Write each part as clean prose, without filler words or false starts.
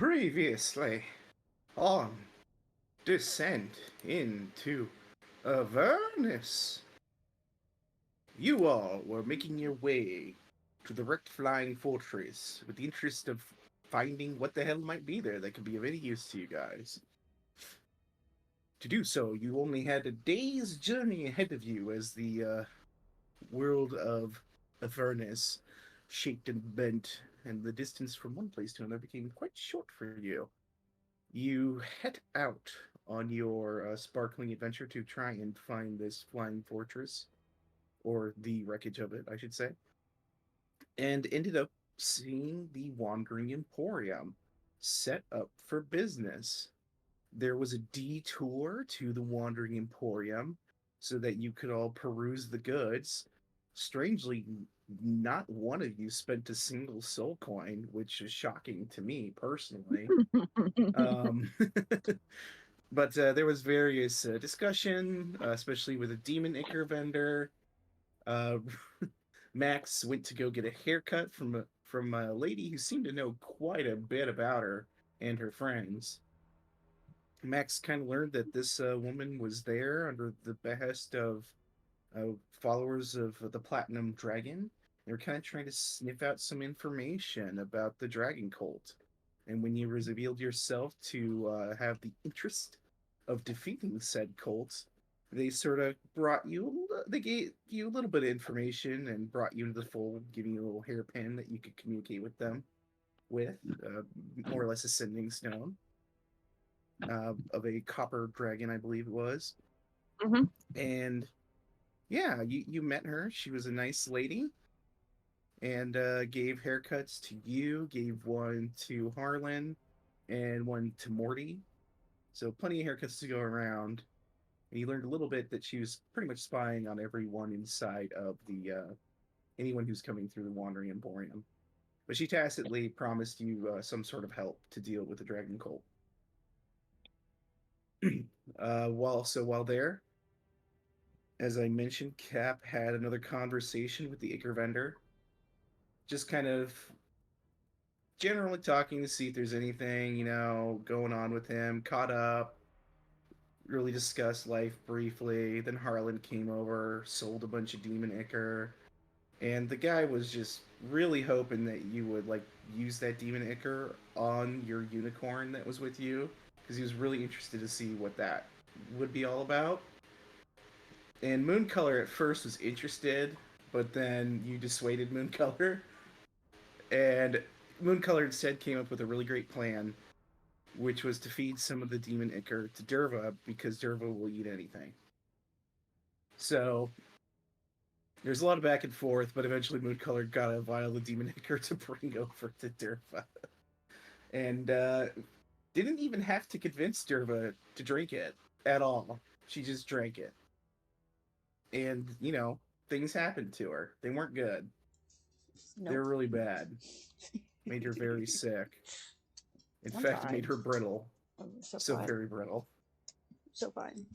Previously on Descent into Avernus, you all were making your way to the wrecked flying fortress with the interest of finding what the hell might be there that could be of any use to you guys. To do so, you only had a day's journey ahead of you as the world of Avernus shaped and bent, and the distance from one place to another became quite short for you. You head out on your sparkling adventure to try and find this flying fortress, or the wreckage of it, I should say, and ended up seeing the Wandering Emporium set up for business. There was a detour to the Wandering Emporium so that you could all peruse the goods. Strangely, not one of you spent a single soul coin, which is shocking to me personally. Um, but there was various discussion, especially with a demon ichor vendor. Uh, Max went to go get a haircut from a lady who seemed to know quite a bit about her and her friends. Max kind of learned that this woman was there under the behest of followers of the Platinum Dragon. They were kind of trying to sniff out some information about the Dragon Cult. And when you revealed yourself to have the interest of defeating said cult, they sort of they gave you a little bit of information and brought you into the fold, giving you a little hairpin that you could communicate with them with, more or less a sending stone of a copper dragon, I believe it was. Mm-hmm. And yeah, you met her. She was a nice lady and gave haircuts to you, gave one to Harlan and one to Morty. So plenty of haircuts to go around. And you learned a little bit that she was pretty much spying on everyone inside of the anyone who's coming through the Wandering Emporium. But she tacitly promised you some sort of help to deal with the Dragon Cult. While there, as I mentioned, Cap had another conversation with the Ichor vendor, just kind of generally talking to see if there's anything going on with him. Caught up, really discussed life briefly. Then Harlan came over, sold a bunch of demon ichor, and the guy was just really hoping that you would use that demon ichor on your unicorn that was with you, because he was really interested to see what that would be all about. And Mooncolor at first was interested, but then you dissuaded Mooncolor, and Mooncolor instead came up with a really great plan, which was to feed some of the demon ichor to Derva because Derva will eat anything. So there's a lot of back and forth, but eventually Mooncolor got a vial of demon ichor to bring over to Derva. And didn't even have to convince Derva to drink it at all. She just drank it. And, things happened to her. They weren't good. Nope. They're really bad. Made her very sick. In fact, it made her brittle. So very brittle. So fine.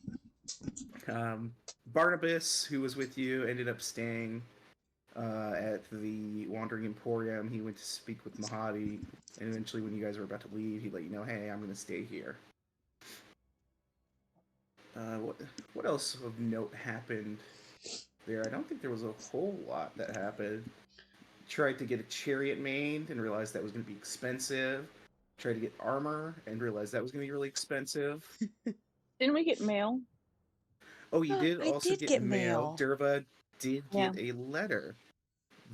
Barnabas, who was with you, ended up staying at the Wandering Emporium. He went to speak with Movavi, and eventually when you guys were about to leave, he let you know, hey, I'm going to stay here. What else of note happened there? I don't think there was a whole lot that happened. Tried to get a chariot made and realized that was going to be expensive. Tried to get armor and realized that was going to be really expensive. Didn't we get mail? Oh, you did I also did get mail. Derva did get a letter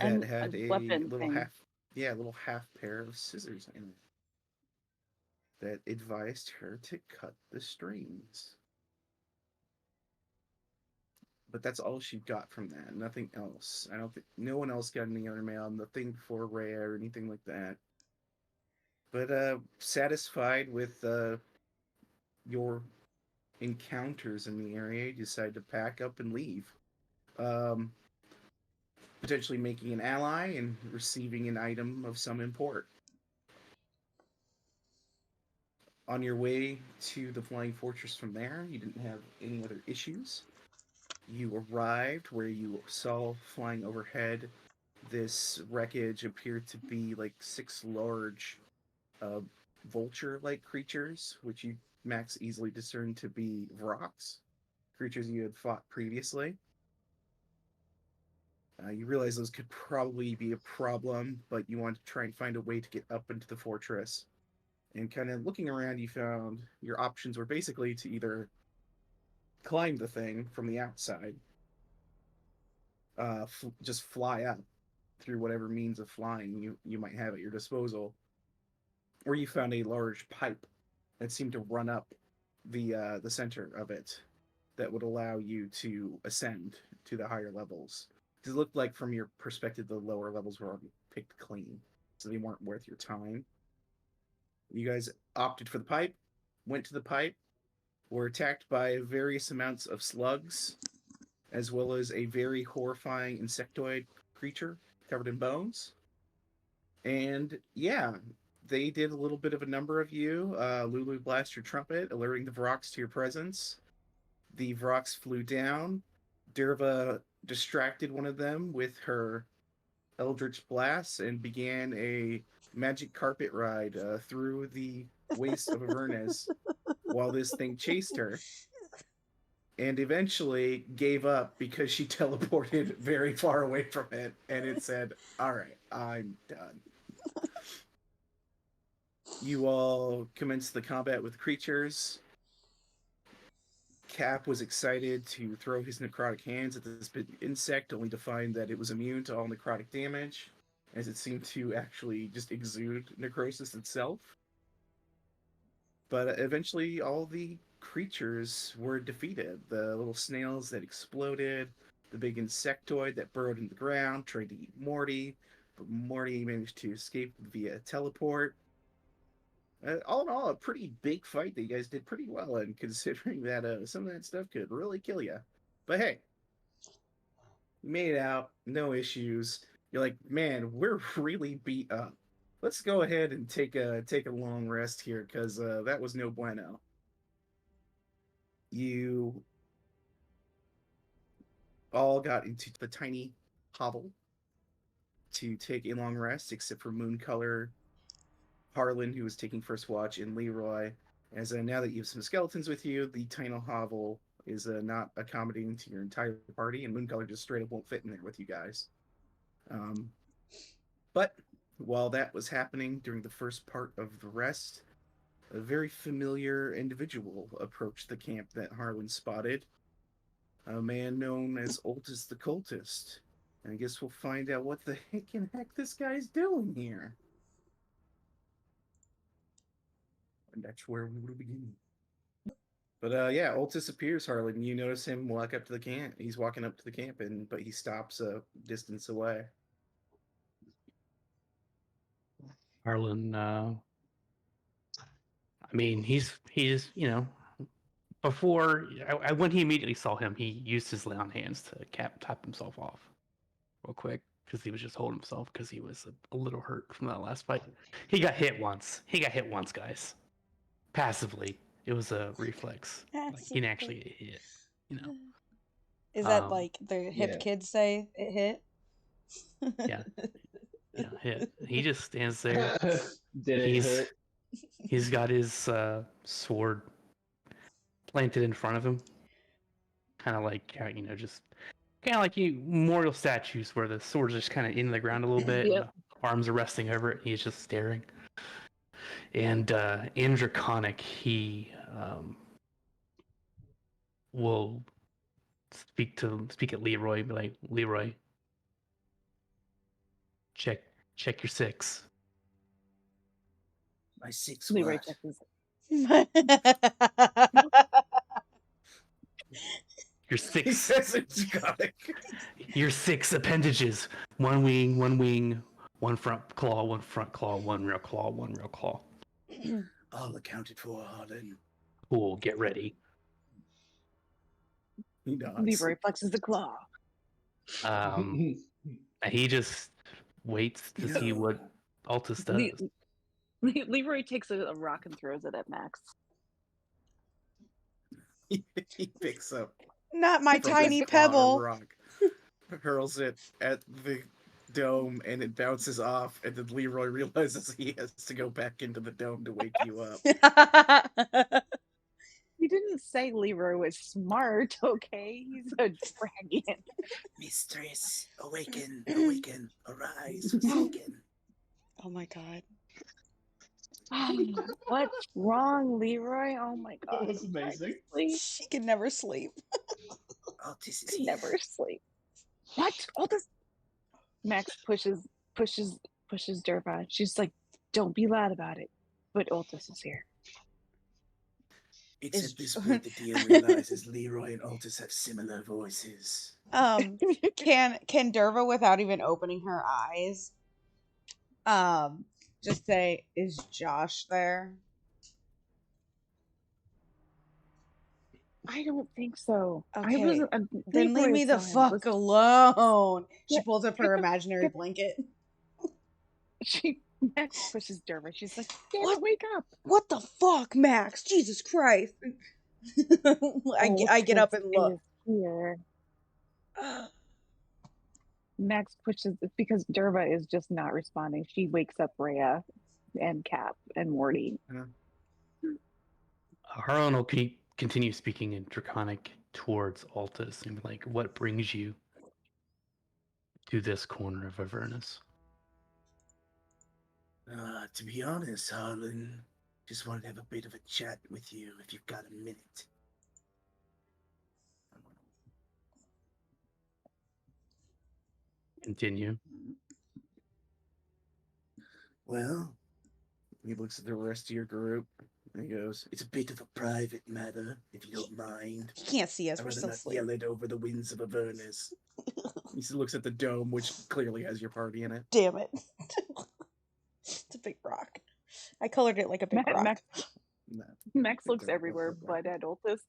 that And had a a weapon little thing. little half pair of scissors in it that advised her to cut the strings. But that's all she got from that. Nothing else. I don't think no one else got any other mail. Nothing for rare or anything like that. But satisfied with your encounters in the area, you decide to pack up and leave. Potentially making an ally and receiving an item of some import. On your way to the Flying Fortress from there, you didn't have any other issues. You arrived where you saw flying overhead. This wreckage appeared to be like 6 large vulture-like creatures, which you Max easily discerned to be Vrox, creatures you had fought previously. You realize those could probably be a problem, but you want to try and find a way to get up into the fortress. And kind of looking around, you found your options were basically to either climb the thing from the outside, just fly up through whatever means of flying you might have at your disposal, or you found a large pipe that seemed to run up the center of it that would allow you to ascend to the higher levels. It looked like from your perspective the lower levels were already picked clean, so they weren't worth your time. You guys opted for the pipe, went to the pipe, were attacked by various amounts of slugs, as well as a very horrifying insectoid creature covered in bones. And yeah, they did a little bit of a number of you. Lulu blast your trumpet, alerting the Vrox to your presence. The Vrox flew down. Derva distracted one of them with her Eldritch Blast and began a magic carpet ride through the waste of Avernus while this thing chased her, and eventually gave up because she teleported very far away from it, and it said, "All right, I'm done." You all commenced the combat with creatures. Cap was excited to throw his necrotic hands at this big insect, only to find that it was immune to all necrotic damage, as it seemed to actually just exude necrosis itself. But eventually, all the creatures were defeated. The little snails that exploded, the big insectoid that burrowed in the ground, tried to eat Morty, but Morty managed to escape via teleport. All in all, a pretty big fight that you guys did pretty well in, considering that some of that stuff could really kill you. But hey, you made it out, no issues. You're like, man, we're really beat up. Let's go ahead and take a long rest here, because that was no bueno. You all got into the tiny hovel to take a long rest, except for Mooncolor, Harlan, who was taking first watch, and Leroy. As now that you have some skeletons with you, the tiny hovel is not accommodating to your entire party, and Mooncolor just straight up won't fit in there with you guys. But while that was happening during the first part of the rest, a very familiar individual approached the camp that Harlan spotted. A man known as Oltus the Cultist. And I guess we'll find out what the heck this guy's doing here. And that's where we will begin. But yeah, Oltus appears, Harlan. You notice him walk up to the camp. He's walking up to the camp, but he stops a distance away. Harlan, I mean, he's before when he immediately saw him, he used his lay on hands to top himself off real quick because he was just holding himself because he was a little hurt from that last fight. He got hit once, guys. Passively, it was a reflex. Like, he didn't actually get hit. Is that like the hip kids say it hit? Yeah, hit. He just stands there. Did it hit? He's got his sword planted in front of him, kind of like just kind of like memorial statues where the sword's just kind of in the ground a little bit. Yep. And the arms are resting over it. He's just staring. And in Draconic, he will speak at Leroy, and be like, Leroy, check your 6. My 6 Leroy what? checks. Your He 6. says it's Draconic. Your 6 appendages: 1 wing, 1 front claw, 1 front claw, 1 rear claw, 1 rear claw. All accounted for, Harlan. Cool, get ready. He nods. Leroy flexes the claw. He just waits to see what Altus does. Leroy takes a rock and throws it at Max. He picks up Not my from tiny his paw a pebble. rock, hurls it at the dome and it bounces off, and then Leroy realizes he has to go back into the dome to wake you up. You didn't say Leroy was smart, okay? He's a dragon. Mistress, awaken, awaken, arise, forsaken. Oh my god. What's wrong, Leroy? Oh my god. That was amazing. Sleep. She can never sleep. Altis is Could here. never sleep. What? All this. Max pushes Derva. She's like, "Don't be loud about it." But Altus is here. It's Is- at this point that Dio realizes Leroy and Altis have similar voices. Can Derva, without even opening her eyes, just say, "Is Josh there?" I don't think so. Okay. I wasn't. Then leave Leroy me the saw him. fuck alone. She Yeah, pulls up her get the- imaginary get- blanket. Max pushes Derva. She's like, "Damn What? it, wake up!" What the fuck, Max? Jesus Christ. I get up and look. Altus is here. Max pushes because Derva is just not responding. She wakes up Rhea and Cap and Morty. Harlan will continue speaking in Draconic towards Altus and be like, what brings you to this corner of Avernus? To be honest, Harlan, just wanted to have a bit of a chat with you if you've got a minute. Continue. Well, he looks at the rest of your group and he goes, "It's a bit of a private matter, if you don't mind. He can't see us. I'd We're rather still not asleep. yell it over the winds of Avernus." He looks at the dome, which clearly has your party in it. Damn it. It's a big rock. I colored it like a big rock. No. Max It's looks a everywhere rock. but at Altus.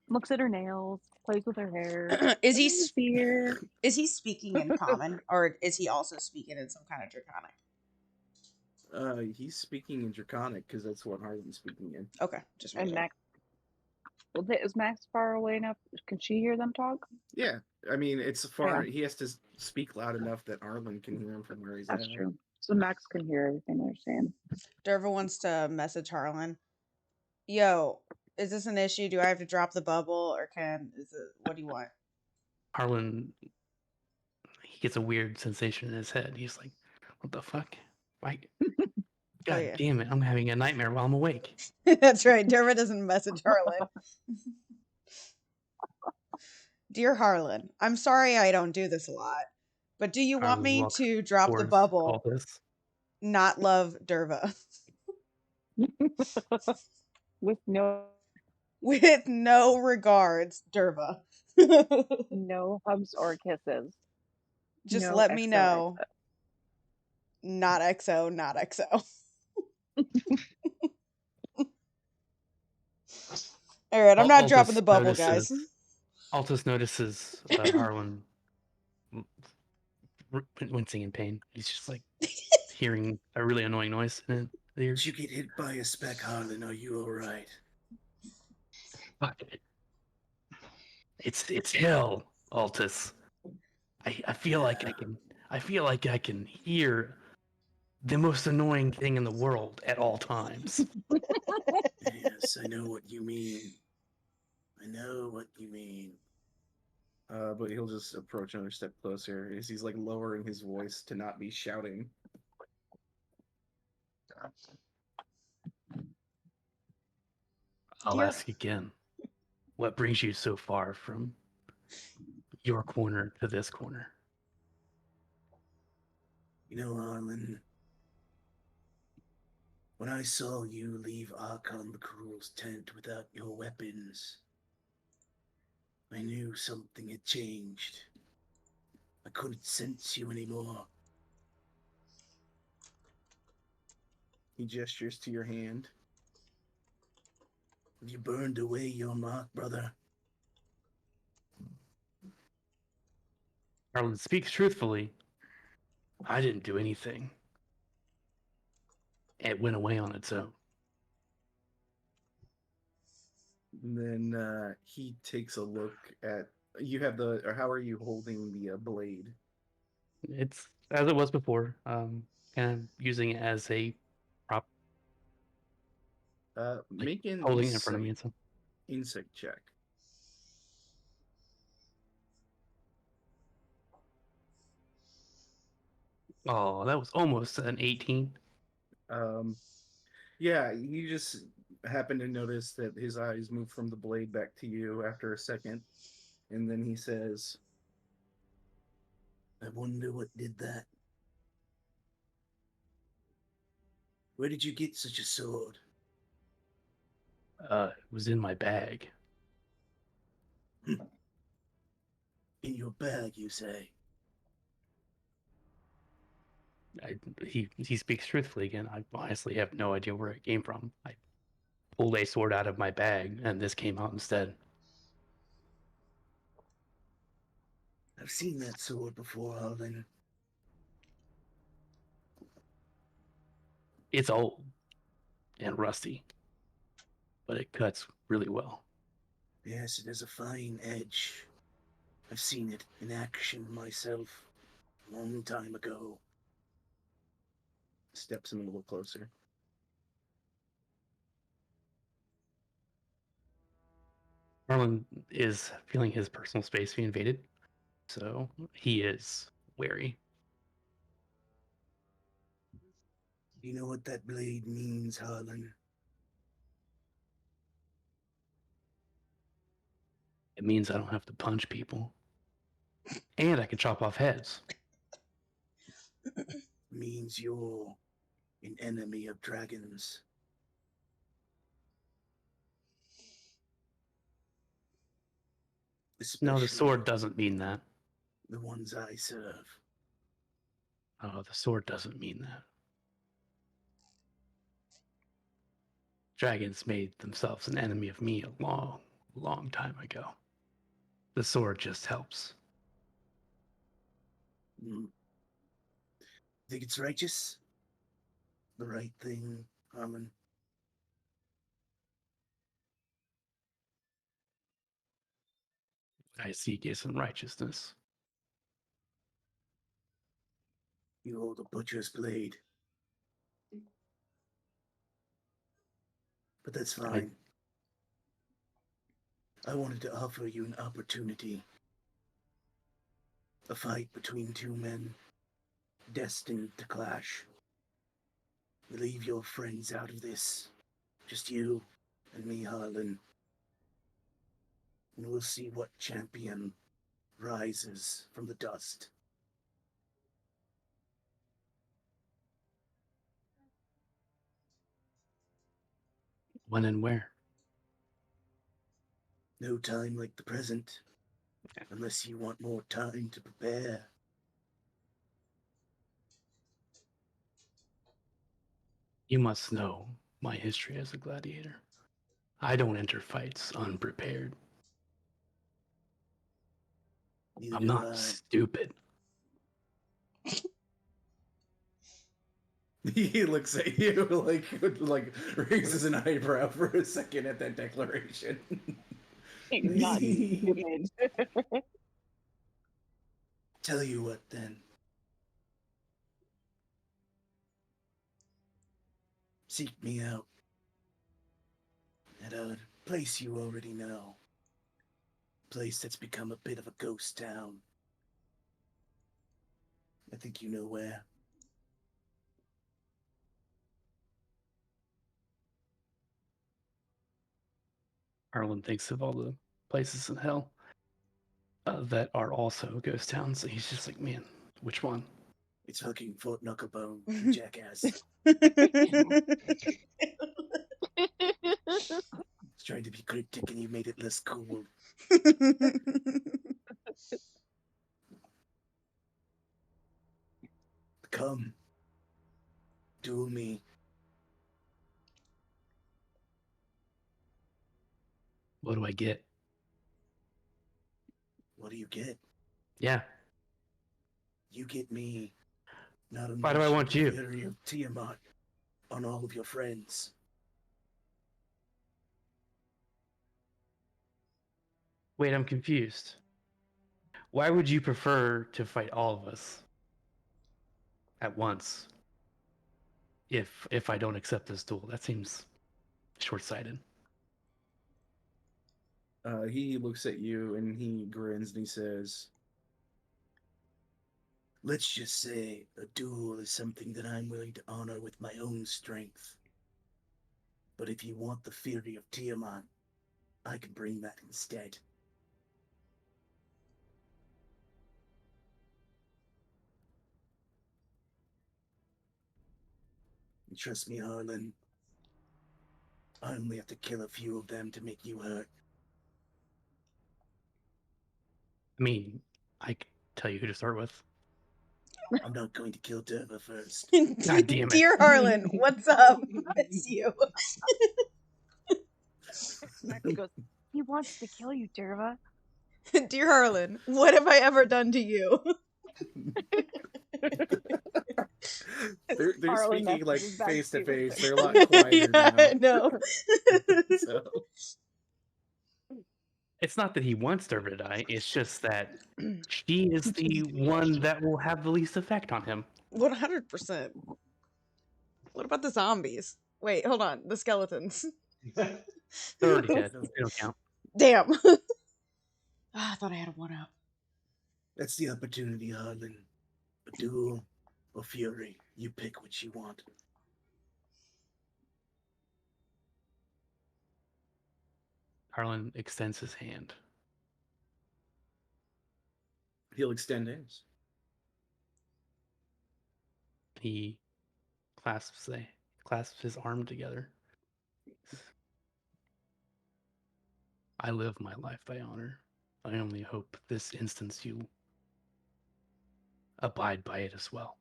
Looks at her nails, plays with her hair. Is he She's here. is he speaking in common, or is he also speaking in some kind of draconic? He's speaking in Draconic because that's what Harlan's speaking in. Okay, just And making Max. Well, is Max far away enough? Can she hear them talk? Yeah, I mean, it's far. Yeah. He has to speak loud enough that Harlan can hear him from where he's That's at. true. So Max can hear everything they're saying. Derva wants to message Harlan. Yo, is this an issue? Do I have to drop the bubble, or what do you want? Harlan, he gets a weird sensation in his head. He's like, what the fuck? Why? God yeah. damn it, I'm having a nightmare while I'm awake. That's right. Derva doesn't message Harlan. Dear Harlan, I'm sorry I don't do this a lot, but do you want Harlan me walks to drop the towards bubble? Altus. Not love Derva. With no With no regards, Derva. no hugs or kisses. Just No let me XOXO. know. Not XO, not XO. All right, I'm not dropping the bubble, guys. Altus notices Harlan wincing in pain. He's just like hearing a really annoying noise in his ears. Did you get hit by a speck, Harlan? Are you all right? Fuck it. It's hell, Altus. I feel like I can hear the most annoying thing in the world at all times. Yes, I know what you mean. I know what you mean. But he'll just approach another step closer as he's like lowering his voice to not be shouting. I'll Dear- ask again. What brings you so far from your corner to this corner? You know, Harlan, when I saw you leave Archon the Cruel's tent without your weapons, I knew something had changed. I couldn't sense you anymore. He gestures to your hand. Have you burned away your mark, brother? Harlan speaks truthfully. I didn't do anything. It went away on its own. And then he takes a look at you. Have the or how are you holding the blade? It's as it was before. Kind of using it as a prop, like Make an holding it in front of me and stuff. insect check. Oh, that was almost an 18. Um, yeah, you just happen to notice that his eyes move from the blade back to you after a second, and then he says, "I wonder what did that. Where did you get such a sword?" It was in my bag. In your bag, you say? He speaks truthfully again. I honestly have no idea where it came from. I pulled a sword out of my bag, and this came out instead. I've seen that sword before, Harlan. It's old and rusty, but it cuts really well. Yes, it has a fine edge. I've seen it in action myself a long time ago. Steps in a little closer. Marlon is feeling his personal space be invaded, so he is wary. You know what that blade means, Harlan? It means I don't have to punch people, and I can chop off heads. It means you're an enemy of dragons. No, the Especially sword doesn't mean that. the ones I serve. Oh, the sword doesn't mean that. Dragons made themselves an enemy of me a long, long time ago. The sword just helps. Think it's righteous? The right thing, Harlan? I seek is in righteousness. You hold a butcher's blade. But that's fine. I wanted to offer you an opportunity. A fight between two men, destined to clash. Leave your friends out of this. Just you and me, Harlan. And we'll see what champion rises from the dust. When and where? No time like the present. Unless you want more time to prepare. You must know my history as a gladiator. I don't enter fights unprepared. Neither I'm do not I. stupid. He looks at you like raises an eyebrow for a second at that declaration. Not stupid. Tell you what, then. Seek me out at a place you already know. Place that's become a bit of a ghost town. I think you know where. Harlan thinks of all the places in hell that are also ghost towns. And he's just like, man, which one? It's fucking Fort Knucklebone, you jackass. It's trying to be cryptic and you made it less cool. Come. Duel me. What do I get? What do you get? Yeah. You get me. Not Why do I want the you? fury of Tiamat on all of your friends. Wait, I'm confused. Why would you prefer to fight all of us at once. If I don't accept this duel, that seems short-sighted. He looks at you and he grins and he says, "Let's just say a duel is something that I'm willing to honor with my own strength. But if you want the fury of Tiamat, I can bring that instead." And trust me, Harlan, I only have to kill a few of them to make you hurt. I mean, I can tell you who to start with. I'm not going to kill Derva first. God damn it. Dear Harlan, what's up? It's you. Max goes, he wants to kill you, Derva. Dear Harlan, what have I ever done to you? They're Harlan speaking like messages back face to too. face. They're a lot quieter Yeah, now. no. So, It's not that he wants Derva to die, it's just that she is the one that will have the least effect on him. 100%. What about the zombies? Wait, hold on. The skeletons. They're already dead. They don't count. Damn. I thought I had a one up. that's the opportunity, Harlan. A duel or fury. You pick what you want. Harlan extends his hand. He'll extend his. He clasps his arm together. I live my life by honor. I only hope this instance you abide by it as well.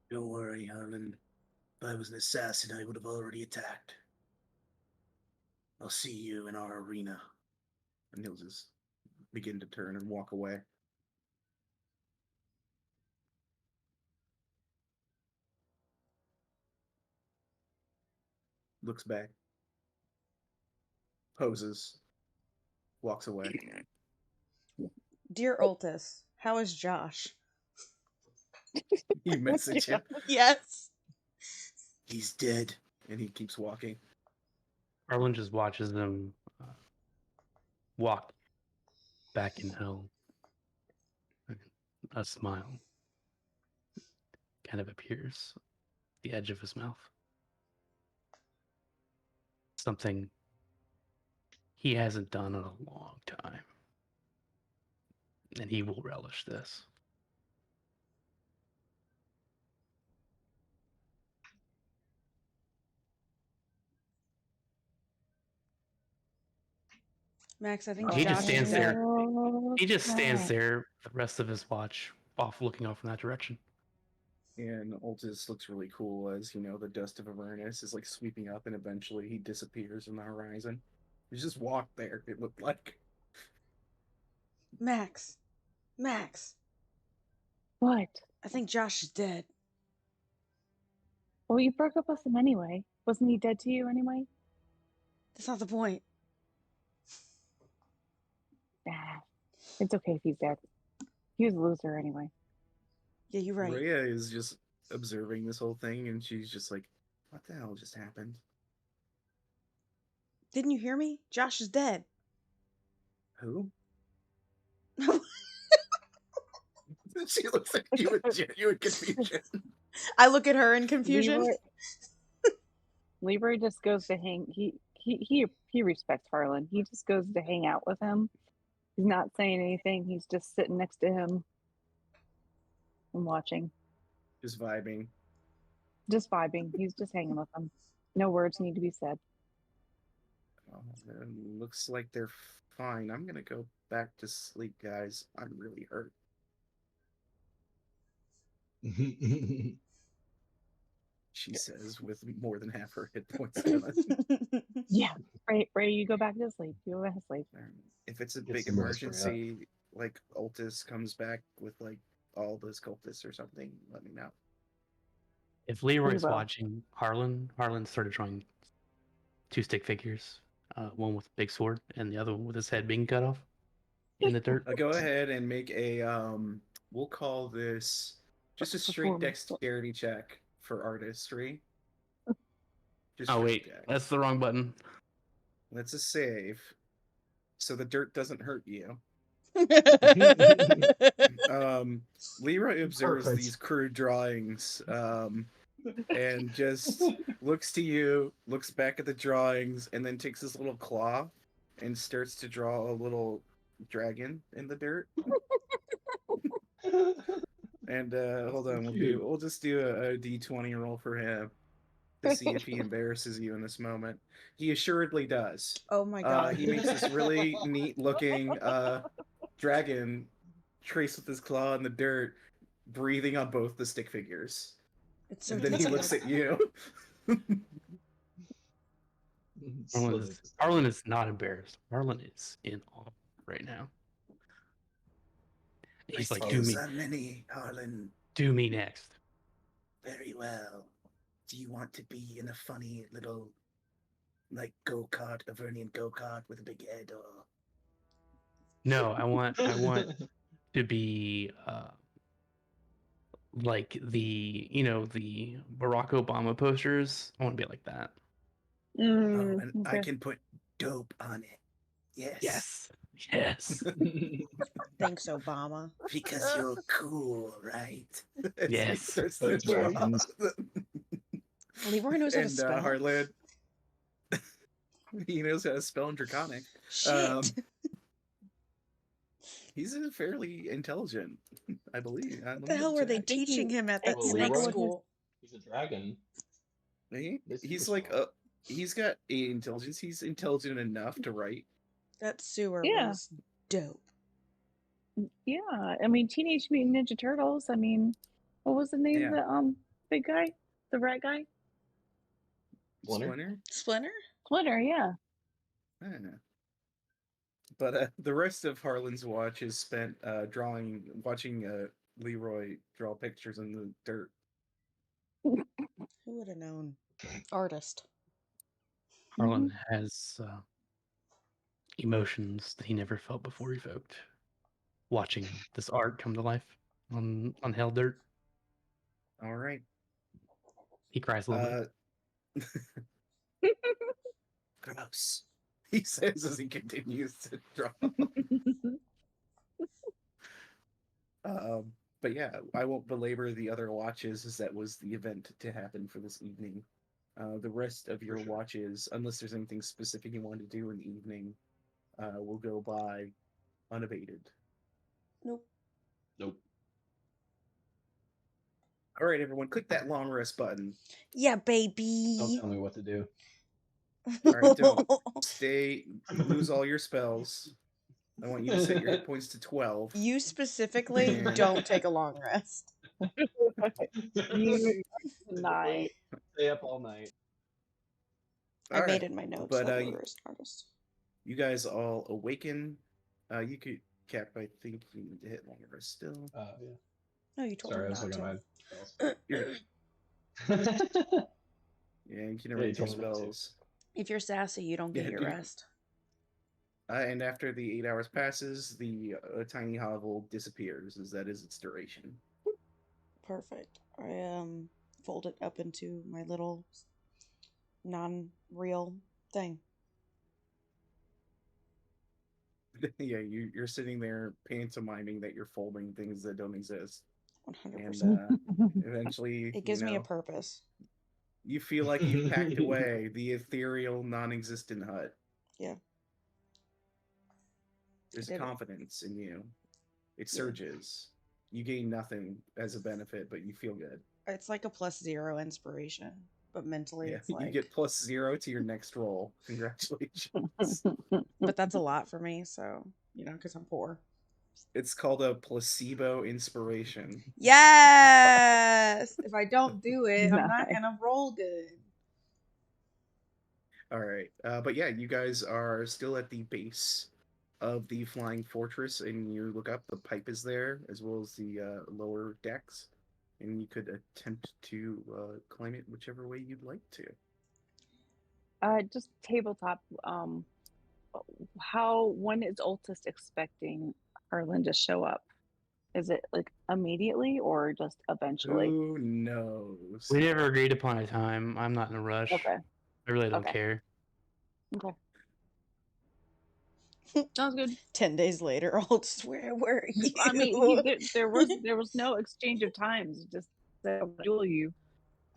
Don't worry, Harlan. If I was an assassin, I would have already attacked. I'll see you in our arena. And he'll just begin to turn and walk away. Looks back. Poses. Walks away. Dear Ultis, how is Josh? You message him. Yes. He's dead. And he keeps walking. Harlan just watches them walk back in hell. A smile kind of appears at the edge of his mouth. Something he hasn't done in a long time. And he will relish this. Max, I think Oh, He just Josh stands is there. dead. He just stands there the rest of his watch, off looking off in that direction. And Ultis looks really cool as, you know, the dust of Avernus is like sweeping up and eventually he disappears in the horizon. He just walked there, it looked like. Max. Max. What? I think Josh is dead. Well, you broke up with him anyway. Wasn't he dead to you anyway? That's not the point. Nah, it's okay if he's dead. He was a loser anyway. Yeah, you're right. Rhea is just observing this whole thing and she's just like, what the hell just happened? Didn't you hear me? Josh is dead. Who? She looks at you with genuine confusion. I look at her in confusion. Leroy just goes to hang. He respects Harlan. He just goes to hang out with him. He's not saying anything. He's just sitting next to him and watching, Just vibing. just vibing. He's just hanging with him. No words need to be said. Looks like they're fine. I'm gonna go back to sleep, guys. I'm really hurt. She says with more than half her hit points gone. Yeah, Ray, you go back to sleep. You go back to sleep. If it's a Get big some rest, Rhea. emergency, like Ultis comes back with like all the cultists or something, let me know. If Leroy's will. watching Harlan started drawing two stick figures, one with a big sword and the other one with his head being cut off in the dirt. Go ahead and make a we'll call this just a straight Performance. dexterity check for artistry. Just Oh straight wait, dex. that's the wrong button. That's a save, so the dirt doesn't hurt you. Leroy observes Perfect. these crude drawings, and just looks to you, looks back at the drawings, and then takes his little claw and starts to draw a little dragon in the dirt. And hold on, we'll just do a d20 roll for him to see if he embarrasses you in this moment. He assuredly does. Oh my god. He makes this really neat looking dragon trace with his claw in the dirt, breathing on both the stick figures. It's so And then he detailed. looks at you. Harlan is not embarrassed. Harlan is in awe right now. He's like, do me, many, Harlan. do me next. Very well. Do you want to be in a funny little, like, go-kart, Avernian go-kart with a big head, or... No, I want to be like the the Barack Obama posters. I want to be like that. Oh, and I Okay. can put dope on it. Yes. Yes. Thanks, Obama. Because you're cool, right? Yes. Starts The to draw. dragons. Leroy knows how to And spell. Harlan, he knows how to spell in Draconic. Shit. He's fairly intelligent, I believe. What the hell were they teaching him at that Well, snake Leroy- school? He's a dragon. He's like he's got a intelligence. He's intelligent enough to write. That sewer Yeah. was dope. Yeah, I mean, Teenage Mutant Ninja Turtles. I mean, what was the name of the big guy, the rat guy? Splinter. Splinter? Splinter. Yeah. I don't know. But the rest of Harlan's watch is spent watching Leroy draw pictures in the dirt. Who would have known? Artist. Harlan has emotions that he never felt before evoked. Watching this art come to life on Hell Dirt, All right. he cries a little bit. Gross. He says as he continues to draw. But yeah, I won't belabor the other watches, as that was the event to happen for this evening. The rest of your watches, unless there's anything specific you want to do in the evening, will go by unabated. Nope. Nope. All right, everyone, click that long rest button. Yeah, baby. Don't tell me what to do. All right, don't lose all your spells. I want you to set your hit points to 12. You specifically don't take a long rest. You night. Stay up all night. I All made right, in my notes but, that we were an artist. You guys all awaken. You could, Cap, I think you need to hit long rest still. Yeah. No, you told Sorry, I me was not looking at to. my You're, spells. yeah, you can Yeah, never you do told me not to. spells. If you're sassy, you don't get Yeah, your dude. rest. And after the 8 hours passes, the tiny hovel disappears, as that is its duration. Perfect. I fold it up into my little non-real thing. Yeah, you're sitting there pantomiming that you're folding things that don't exist. 100%. And eventually, It gives me a purpose. You feel like you've packed away the ethereal, non-existent hut. Yeah. There's did it. confidence in you. It Yeah. surges. You gain nothing as a benefit, but you feel good. It's like a +0 inspiration, but mentally Yeah, it's like... you get +0 to your next roll. Congratulations. But that's a lot for me, so, because I'm poor. It's called a placebo inspiration. Yes! If I don't do it, I'm not Nice. gonna roll good. All right. But yeah, you guys are still at the base of the flying fortress, and you look up, the pipe is there, as well as the lower decks, and you could attempt to climb it whichever way you'd like to. Just tabletop. When is Ultist expecting Harlan to show up? Is it like immediately or just eventually? Who knows? We never agreed upon a time. I'm not in a rush. Okay. I really don't Okay. care. Okay. Sounds good. 10 days later, Alt, where were you? I mean, there was no exchange of times. Just said, "Duel you."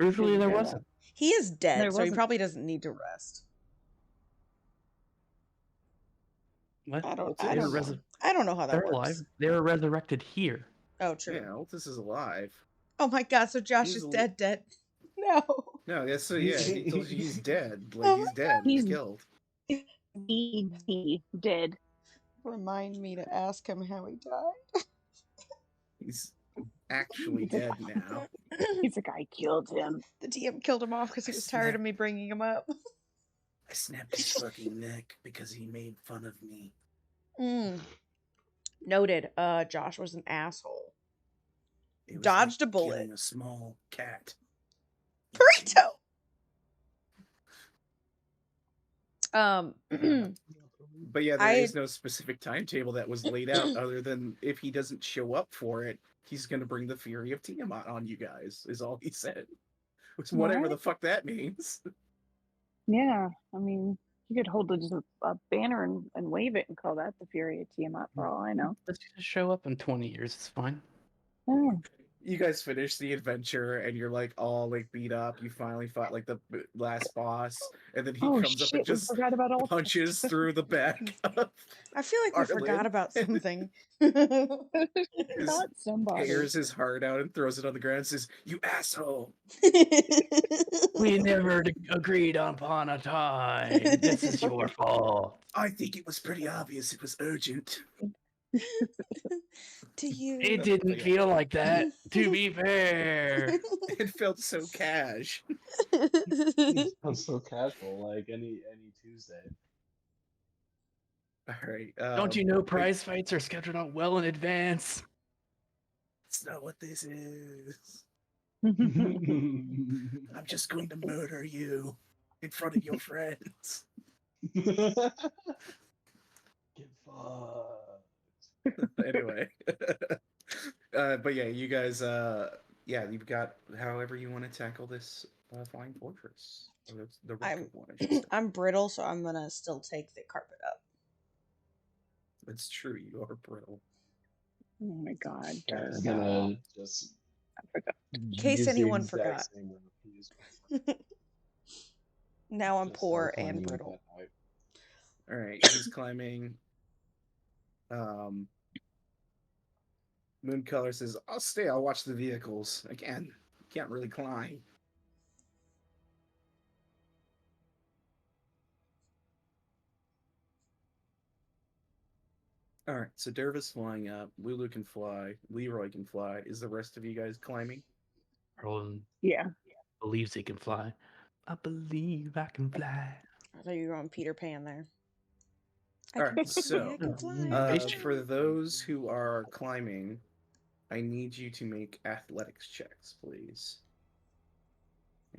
Truthfully, Didn't there care wasn't. He is dead, There so he wasn't. probably doesn't need to rest. What? I don't They were know. I don't know how that They're works. alive. They were resurrected here. Oh, true. Yeah, Altus is alive. Oh my god, so Josh He's is al- dead. No. No, that's so yeah. He told you he's dead. Like he's dead. He's He's- killed. He did. Remind me to ask him how he died. He's actually dead now. He's like, I killed him. The DM killed him off because he I was tired of snapped- me bringing him up. I snapped his fucking neck because he made fun of me. Noted. Josh was an asshole. It was Dodged like a bullet. killing a small cat. Burrito. But yeah, there I- is no specific timetable that was laid out other than if he doesn't show up for it, he's gonna bring the fury of Tiamat on you guys, is all he said. Which whatever What? the fuck that means. Yeah, I mean, you could hold just a banner and wave it and call that the Fury of Tiamat for all I know. Let's just show up in 20 years. It's fine. Oh, You guys finish the adventure and you're like all like beat up. You finally fought like the last boss, and then he oh comes up shit, and we just forgot about all punches through the back of I feel like we Arlen. forgot about something. Not somebody. tears his heart out and throws it on the ground and says, "You asshole." We never agreed upon a time. This is your fault. I think it was pretty obvious it was urgent. To you. It didn't feel like that, to be fair. It felt so cash. Sounds so casual, like any Tuesday. All right. Don't you know prize fights are scheduled out well in advance? It's not what this is. Get I'm just going to murder you in front of your friends. fucked. Anyway. But yeah, you guys, yeah, you've got however you want to tackle this flying fortress. Or the wreck of one, I should say. I'm brittle, so I'm gonna still take the carpet up. It's true, you are brittle. Oh my god. I was Durga. gonna just. I forgot. In case use the anyone exact forgot. same one to use Now I'm just poor like and climbing brittle. that height. All right, he's climbing. Mooncolor says, "I'll stay. I'll watch the vehicles. Again, can't really climb." All right, so Derva's flying up. Lulu can fly. Leroy can fly. Is the rest of you guys climbing? Roland Yeah. believes he can fly. I believe I can fly. I thought you were on Peter Pan there. All right, I so, can fly. for those who are climbing, I need you to make athletics checks, please.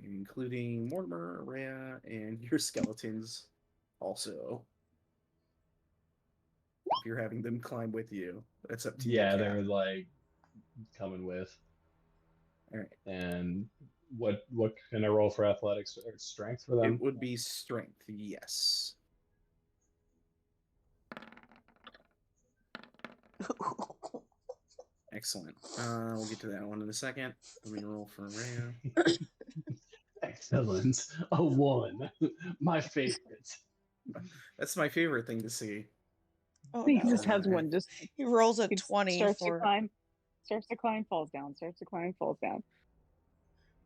Including Mortimer, Rhea, and your skeletons also. If you're having them climb with you, that's up to you. Yeah, Kat. they're like coming with. All right. And what can I roll for athletics or strength for them? It would be strength, yes. Excellent. We'll get to that one in a second. Let me roll for Rhea. Excellent. A 1. My favorite. That's my favorite thing to see. Oh, He no. just has one. Just He rolls a he 20 starts to for climb, falls down. Starts to climb, falls down.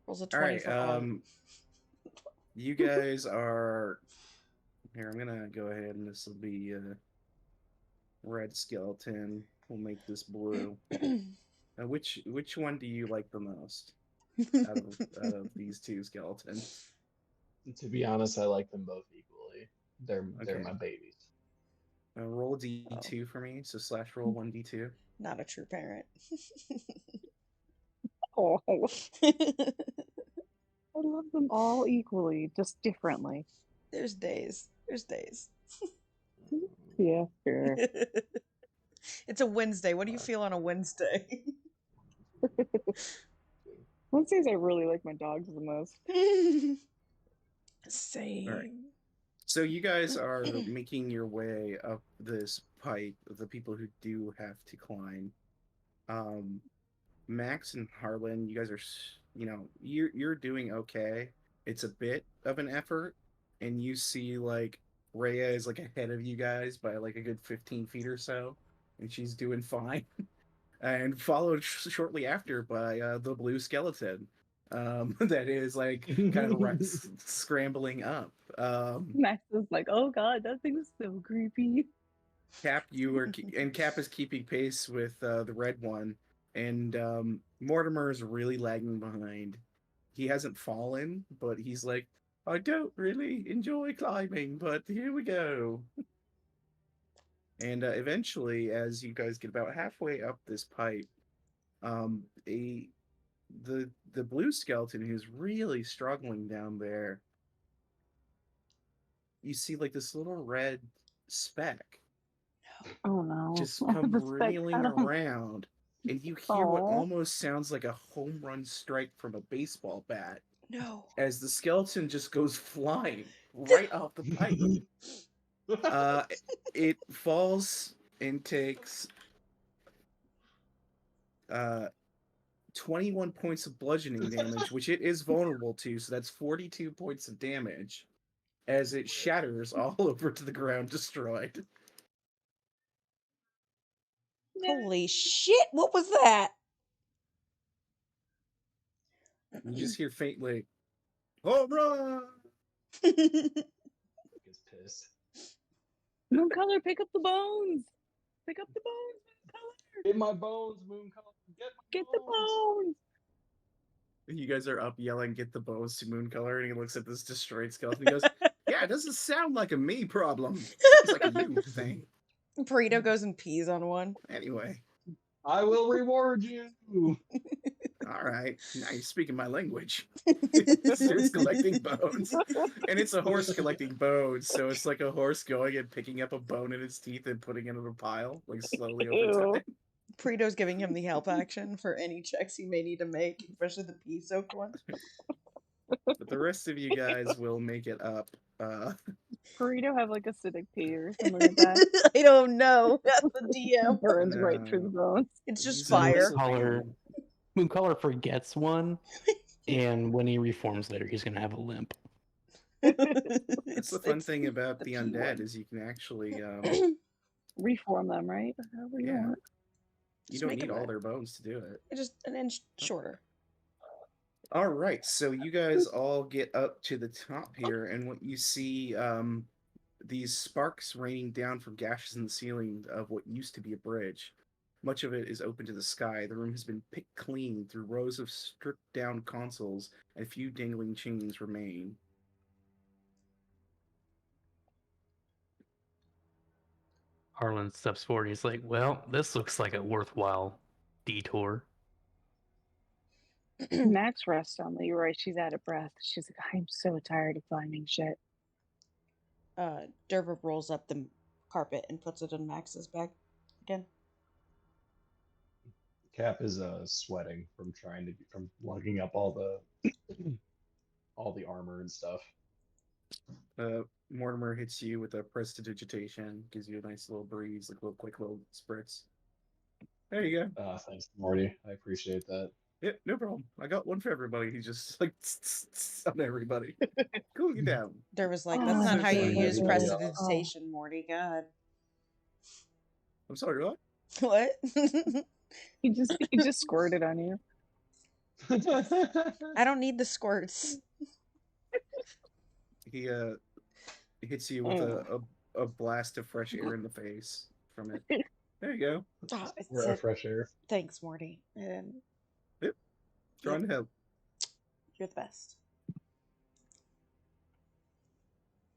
rolls a All 20 right. for Art. You guys are here. I'm gonna go ahead and this will be red skeleton. We'll make this blue. Which one do you like the most out of these two skeletons? To be honest, I like them both equally. They're Okay. my babies. Roll a d2 for me. So slash roll 1d2. Not a true parent. Oh, I love them all equally, just differently. There's days. There's days. Yeah, sure. It's a Wednesday. What do you feel on a Wednesday? Wednesdays I really like my dogs the most. Same. So you guys are making your way up this pipe. The people who do have to climb. Max and Harlan, you guys are, you're doing okay. It's a bit of an effort, and you see like Rhea is like ahead of you guys by like a good 15 feet or so, and she's doing fine. And followed shortly after by the blue skeleton, that is like kind of scrambling up. Max is like, oh god, that thing is so creepy. Cap, Cap is keeping pace with the red one, and Mortimer is really lagging behind. He hasn't fallen, but he's like, I don't really enjoy climbing, but here we go. And eventually, as you guys get about halfway up this pipe, the blue skeleton who's really struggling down there, you see like this little red speck Oh no. just come The speck reeling got him. around, and you hear what Aw. almost sounds like a home run strike from a baseball bat No. as the skeleton just goes flying right off the pipe. It falls and takes 21 points of bludgeoning damage, which it is vulnerable to, so that's 42 points of damage as it shatters all over to the ground, destroyed. Holy shit! What was that? You just hear faintly, home run! Gets pissed. Mooncolor, pick up the bones. Pick up the bones, Mooncolor. Get my bones, Mooncolor. Get the bones. You guys are up yelling, get the bones to Mooncolor, and he looks at this destroyed skeleton and goes, yeah, it doesn't sound like a me problem. It's like a you thing. Burrito goes and pees on one. Anyway. I will reward you. All right, now you're speaking my language. It starts collecting bones, and it's a horse collecting bones. So it's like a horse going and picking up a bone in its teeth and putting it in a pile, like slowly over time. Burrito's giving him the help action for any checks he may need to make, especially the pee soaked ones. But the rest of you guys will make it up. Burrito have like acidic pee or something like that. I don't know. That's the DM. Burns right through the bones. It's just He's fire. also Mooncolor forgets one, and when he reforms later, he's gonna have a limp. That's the fun thing about the undead is you can actually Reform them, right? However you yeah. want. You Just don't make need them all a- their bones to do it. Just an inch shorter. All right, so you guys all get up to the top here, and what you see, these sparks raining down from gashes in the ceiling of what used to be a bridge. Much of it is open to the sky. The room has been picked clean through rows of stripped-down consoles, and a few dangling chains remain. Harlan steps forward. He's like, "Well, this looks like a worthwhile detour." Max rests on Leroy. She's out of breath. She's like, I'm so tired of climbing shit. Derva rolls up the carpet and puts it in Max's bag again. Cap is sweating from from lugging up all the all the armor and stuff. Mortimer hits you with a prestidigitation, gives you a nice little breeze, like a little quick little spritz. There you go. Thanks, Morty. I appreciate that. Yeah, no problem. I got one for everybody. He's just like on everybody. Cool you down. Derva's like, Oh, that's not that's how you funny. use Yeah. prestidigitation, Morty. God. I'm sorry, what? What? He just squirted on you. I don't need the squirts. He hits you with a blast of fresh air in the face from it. There you go. Oh, it's We're fresh air. Thanks, Morty. And Trying to help. you're the best.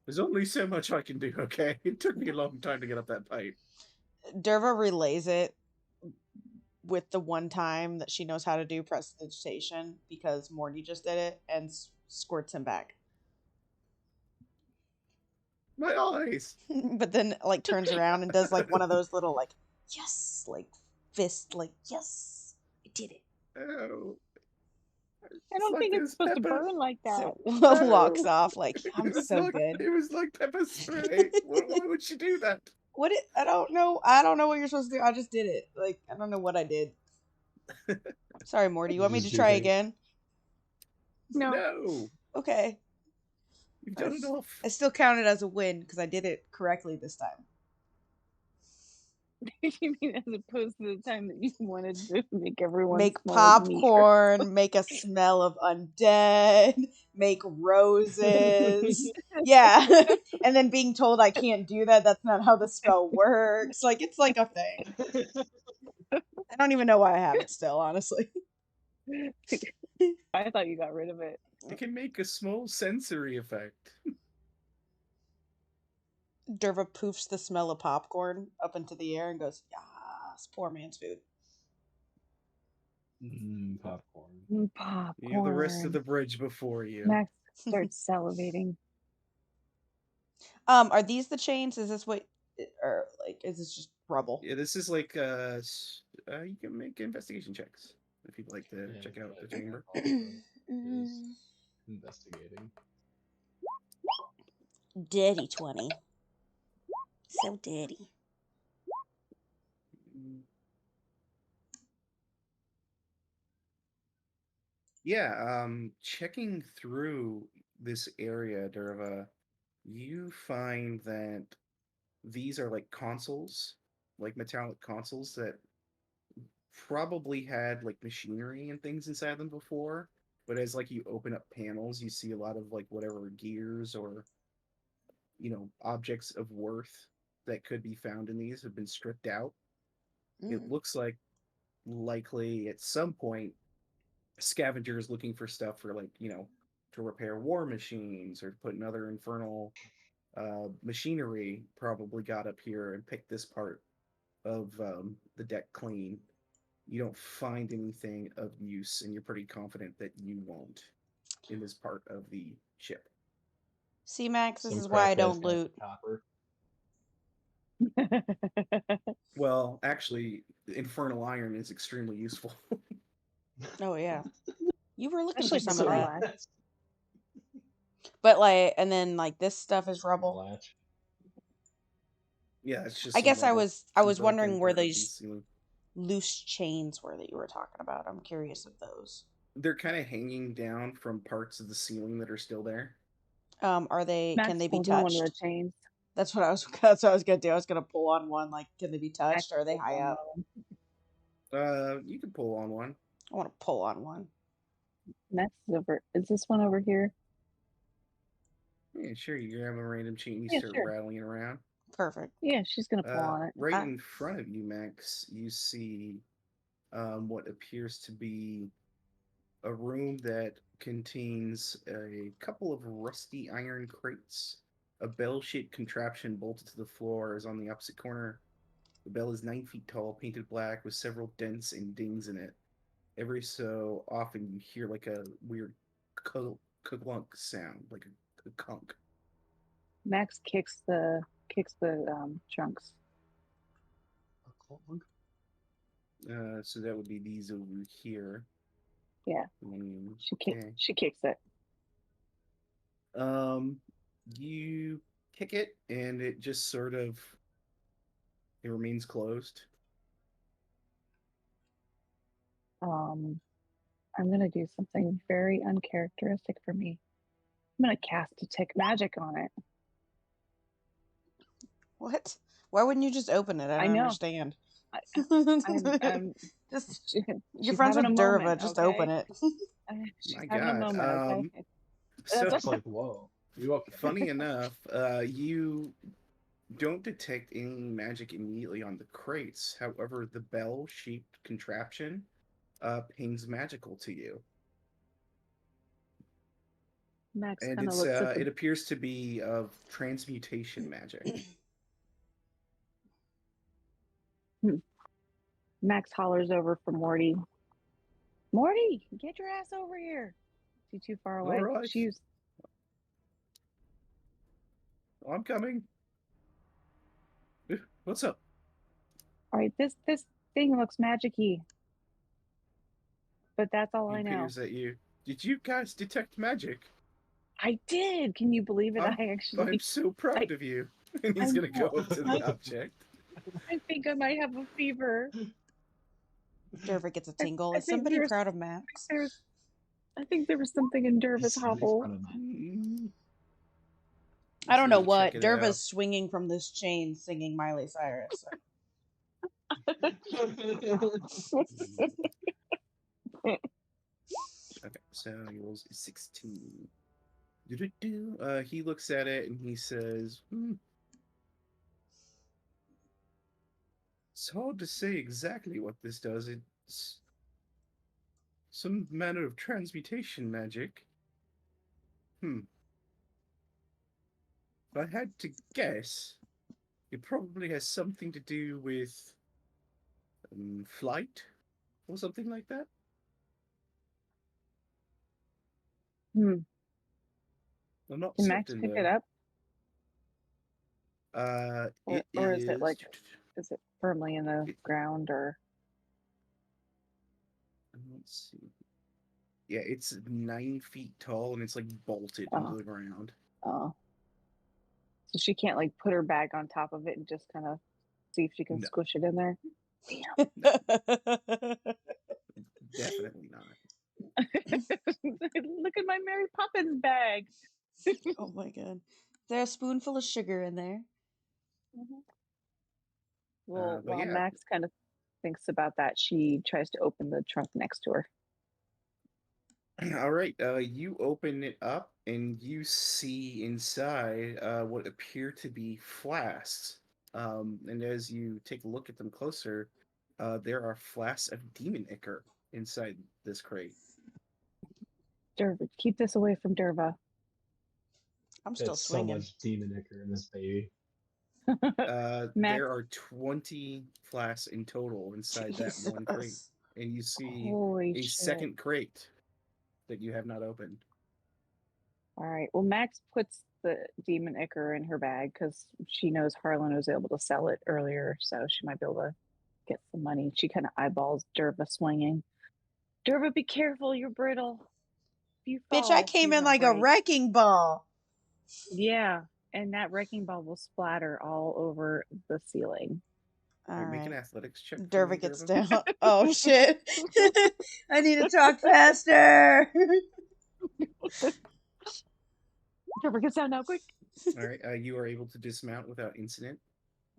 There's only so much I can do, okay? It took me a long time to get up that pipe. Derva relays it with the one time that she knows how to do prestidigitation because Morty just did it and squirts him back. My eyes! But then like turns around and does like one of those little like yes, like fist, like yes, I did it. Oh, I don't think it's supposed to burn like that. So walks No. off like I'm It was so like, good. It was like pepper spray. Why would she do that? What it? I don't know. I don't know what you're supposed to do. I just did it. Like I don't know what I did. Sorry, Morty. You want me to Just do try things. again? No. No, Okay. you've done enough. I still count it as a win because I did it correctly this time. You mean as opposed to the time that you wanted to make everyone Make smell like meat? popcorn, make a smell of undead, make roses. Yeah. And then being told I can't do that, that's not how the spell works. Like, it's like a thing. I don't even know why I have it still, honestly. I thought you got rid of it. It can make a small sensory effect. Derva poofs the smell of popcorn up into the air and goes, yes, poor man's food. Popcorn. Popcorn. You have the rest of the bridge before you. Max starts salivating. Are these the chains? Is this what, or like, is this just rubble? Yeah, this is like you can make investigation checks if you'd like to check out the chamber. Is investigating. Dirty 20. So dirty. Yeah, checking through this area, Derva, you find that these are like consoles, like metallic consoles that probably had like machinery and things inside them before, but as like you open up panels, you see a lot of like whatever gears or objects of worth that could be found in these have been stripped out. It looks like likely at some point scavengers looking for stuff for like to repair war machines or to put another infernal machinery probably got up here and picked this part of the deck clean. You don't find anything of use, and you're pretty confident that you won't in this part of the ship. See, Max, this Some is why I crackheads don't got loot. Copper. Well, actually, infernal iron is extremely useful. Oh, yeah. You were looking Especially for some for of the that. black. But, like, and then, like, this stuff is rubble. Latch. Yeah, it's just. I some guess I rubble, was some wondering broken where part of the these ceiling. loose chains were that you were talking about. I'm curious of those. They're kind of hanging down from parts of the ceiling that are still there. Are they? Max Can they be pulls on one of touched? the chains. That's what I was. That's what I was gonna do. I was gonna pull on one. Like, can they be Max touched? Or are they pulls high on up? one. You can pull on one. I want to pull on one. Max is over. Is this one over here? Yeah, sure. You grab a random chain, you Yeah, start sure. rattling it around. Perfect. Yeah, she's gonna pull on it. Right in front of you, Max, you see what appears to be a room that contains a couple of rusty iron crates. A bell-shaped contraption bolted to the floor is on the opposite corner. The bell is 9 feet tall, painted black, with several dents and dings in it. Every so often, you hear like a weird clunk sound, like a conk. Max kicks the trunks. So that would be these over here. Yeah. She kicks it. You kick it, and it just sort of it remains closed. I'm gonna do something very uncharacteristic for me. I'm gonna cast Detect Magic on it. What? Why wouldn't you just open it? I don't understand. I'm just she's you're friends with having a Derva. moment, Just okay? open it. She's My having a God. moment, okay? So It's like, whoa. You okay? funny enough, you don't detect any magic immediately on the crates. However, the bell-shaped contraption pings magical to you. Max And kind of it's looks at it appears to be of transmutation magic. Max hollers over for Morty. Morty, get your ass over here. Is he too far away? All right. She's I'm coming. What's up? All right, this thing looks magic-y, but that's all He I know. peers at you. Did you guys detect magic? I did. Can you believe it? I'm I actually. I'm so proud of you. And he's I gonna go know. up to the object. I think I might have a fever. Derva gets a tingle. I Is think somebody there's- proud of Max? I think there was something in Derva's Somebody's hobble. front of that. Mm. I don't know So what. check it out. Derva's swinging from this chain singing Miley Cyrus. Okay, so he rolls a 16. He looks at it and he says, It's hard to say exactly what this does. It's some manner of transmutation magic. If I had to guess, it probably has something to do with flight or something like that. I'm not Can Max certain, pick though. it up? Or is it like, is is it firmly in the ground or? Let's see. Yeah, it's 9 feet tall and it's like bolted into the ground. Oh. So she can't like put her bag on top of it and just kind of see if she can No. squish it in there? Definitely not. Look at my Mary Poppins bag. Oh my god. There's a spoonful of sugar in there. Well, but while yeah. Max kind of thinks about that, she tries to open the trunk next to her. All right, you open it up and you see inside what appear to be flasks. And as you take a look at them closer, there are flasks of demon ichor inside this crate. Derva, keep this away from Derva. I'm still That's so swinging. much demon ichor in this baby. Max, There are 20 flasks in total inside that one crate. Jesus. And you see holy a shit. second crate that you have not opened. All right. Well, Max puts the demon ichor in her bag because she knows Harlan was able to sell it earlier, so she might be able to get some money. She kind of eyeballs Derva swinging. Derva, be careful. You're brittle. If you Bitch, I fall, came you're in gonna like a break. wrecking ball. Yeah, and that wrecking ball will splatter all over the ceiling. All Make an right. athletics check. for Derva me, gets Derva. down. Oh shit. I need to talk faster. Derva gets down now, quick. All right, you are able to dismount without incident.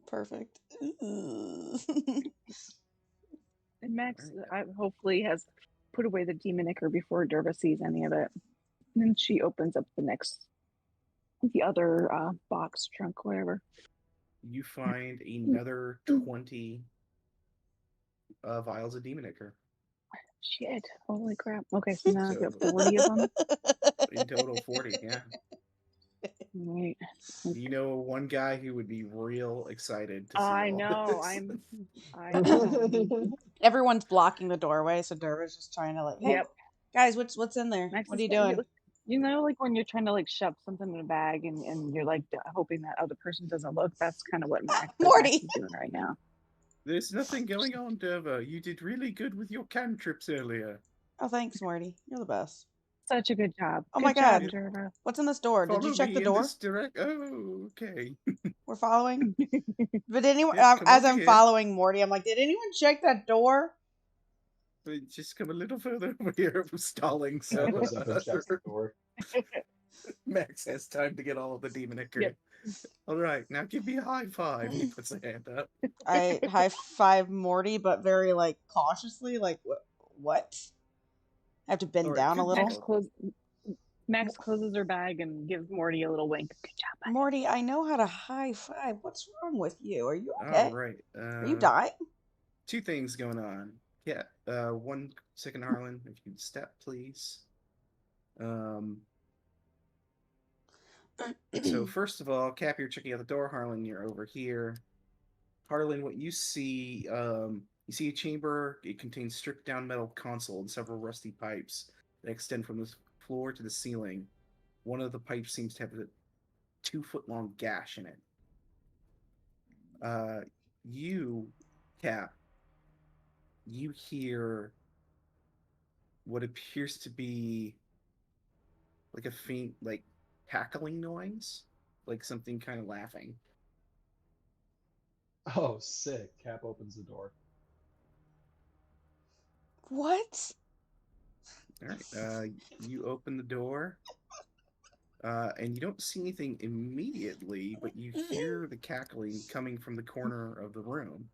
Perfect. And Max Alright. hopefully has put away the demon ichor before Derva sees any of it. And then she opens up the other box, trunk, whatever. You find another 20 vials of demon ichor. Shit. Holy crap. Okay, so now I've got So- 40 of them. In total, 40, yeah. Right. You know one guy who would be real excited to see I all know. this. I know. Everyone's blocking the doorway, so Derva's just trying to like, hey, Yep. guys, what's in there? Max What is are you gonna- doing? You know, like when you're trying to like shove something in a bag and you're like hoping that other person doesn't look. That's kind of what Max Morty. is doing right now. There's nothing going on, Derva. You did really good with your cantrips earlier. Oh, thanks, Morty. You're the best. Such a good job. Oh Good my job, God. Derva. What's in this door? Did you Follow check me the in door? this Oh, okay. We're following. But anyone, Yes, come as over I'm here. following Morty, I'm like, did anyone check that door? But just come a little further over here. I'm stalling, so Goes up and checks the door. Max has time to get all of the demon ichor. Yep. All right, now give me a high five. He puts a hand up. I high five Morty, but very like cautiously, like what? I have to bend Alright, down a good little. job. Max closes her bag and gives Morty a little wink. Good job, buddy. Morty, I know how to high five. What's wrong with you? Are you okay? All right. Are you dying? Two things going on. Yeah. 1 second, Harlan, if you could step, please. So first of all, Cap, you're checking out the door. Harlan, you're over here. Harlan, what you see a chamber. It contains stripped down metal console and several rusty pipes that extend from the floor to the ceiling. One of the pipes seems to have a 2-foot long gash in it. You, Cap, you hear what appears to be like a faint, like cackling noise, like something kind of laughing. Oh, sick. Cap opens the door. What? All right. You open the door, and you don't see anything immediately, but you hear the cackling coming from the corner of the room.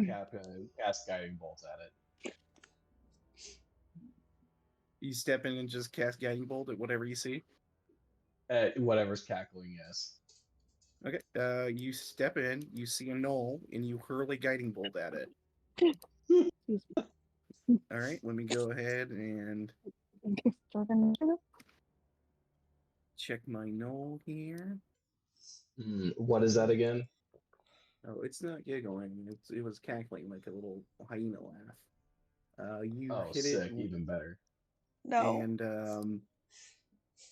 Cap cast guiding bolts at it. You step in and just cast guiding bolt at whatever you see. Whatever's cackling, yes. Okay. You step in, you see a knoll, and you hurl a guiding bolt at it. All right. Let me go ahead and check my knoll here. What is that again? Oh, it's not giggling. It was cackling like a little hyena laugh. You Oh, hit sick. it, Even better. No. and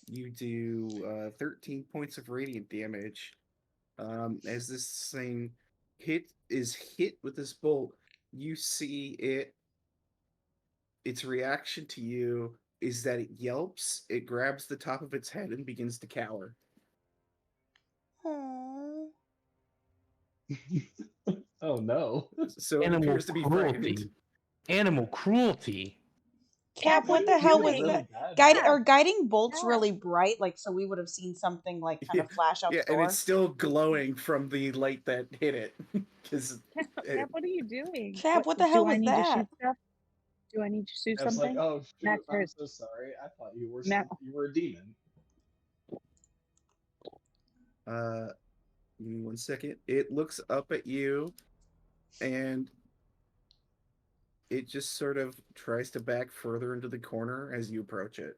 you do 13 points of radiant damage. As this thing is hit with this bolt, you see its reaction to you is that it yelps, it grabs the top of its head and begins to cower. Aww. Oh no. So it Animal appears to be frightened. cruelty. Animal cruelty. Cap, what what are the you hell Feels was doing? really that? bad. Are guiding bolts Cap. really bright, like so we would have seen something like kind of flash out Yeah, the and door? it's still glowing from the light that hit it. Because Cap, what are you doing? Cap, what the hell do I was need to that? shoot stuff? Do I need to shoot I was like, something? oh shoot, Max I'm hurts. so sorry. I thought you were Ma- you were a demon. give me 1 second. It looks up at you, and it just sort of tries to back further into the corner as you approach it.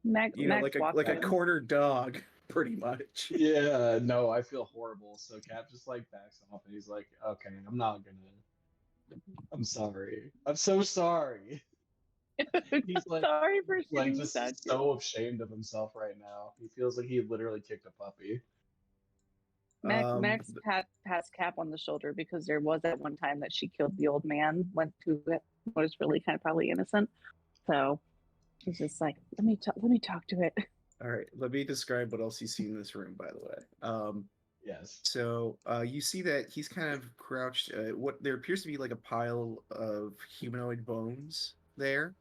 Max, You know, Max walks like a over. corner dog, pretty much. Yeah, no, I feel horrible. So Cap just like backs off and he's like, okay, I'm not gonna. I'm sorry. I'm so sorry. He's like, Sorry for like shooting just stuff. so ashamed of himself right now. He feels like he literally kicked a puppy. Max pats Cap on the shoulder because there was that one time that she killed the old man, went to it was really kind of probably innocent. So he's just like, let me talk to it. All right, let me describe what else you see in this room, by the way. Yes. So you see that he's kind of crouched. What there appears to be like a pile of humanoid bones there.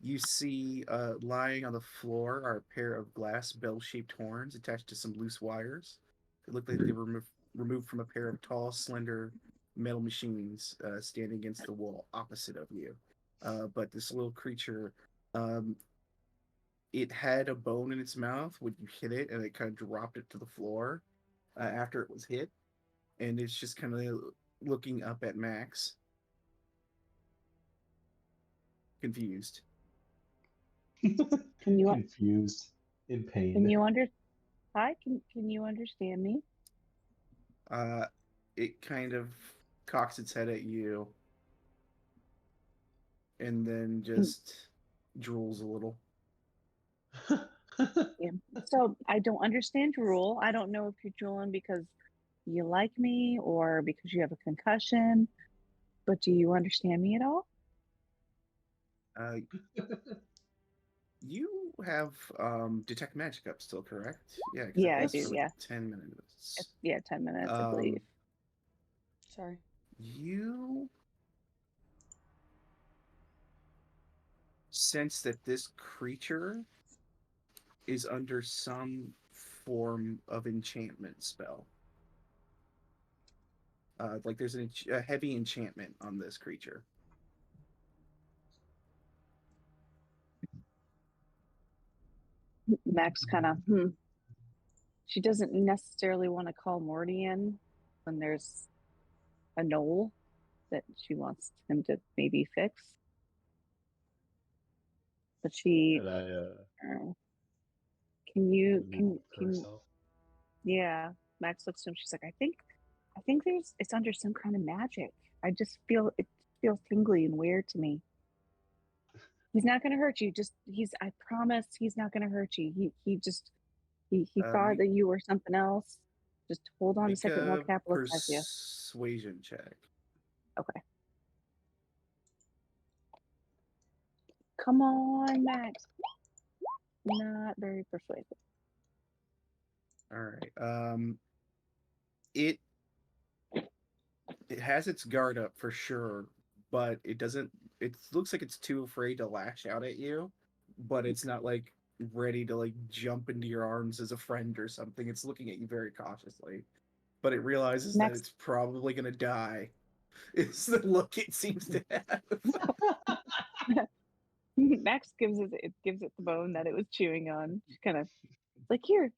You see lying on the floor are a pair of glass bell-shaped horns attached to some loose wires. They look like they were removed from a pair of tall, slender metal machines standing against the wall opposite of you. But this little creature, it had a bone in its mouth when you hit it, and it kind of dropped it to the floor after it was hit. And it's just kind of looking up at Max, confused. Can you Confused, in pain. can you under Hi, can you understand me? It kind of cocks its head at you and then just drools a little. Yeah. So I don't understand drool. I don't know if you're drooling because you like me or because you have a concussion. But do you understand me at all? Uh, you have detect magic up still, correct? Yeah, 'cause Yeah, I lasts do. for Yeah, 10 minutes. yeah, 10 minutes, I believe. Sorry. You sense that this creature is under some form of enchantment spell. Like there's a heavy enchantment on this creature. Max kind of, She doesn't necessarily want to call Morty in when there's a knoll that she wants him to maybe fix. But she, And I can you, for herself. yeah. Max looks to him. She's like, I think it's under some kind of magic. I just feel feels tingly and weird to me. He's not gonna hurt you. I promise he's not gonna hurt you. He thought Make, that you were something else. Just hold on a make second while a Capital has you. persuasion check. Okay. Come on, Max. Not very persuasive. All right. It has its guard up for sure, but it doesn't. It looks like it's too afraid to lash out at you, but it's not like ready to like jump into your arms as a friend or something. It's looking at you very cautiously, but it realizes that Max, it's probably gonna die. It's the look it seems to have. Max gives it the bone that it was chewing on. Just kind of like here.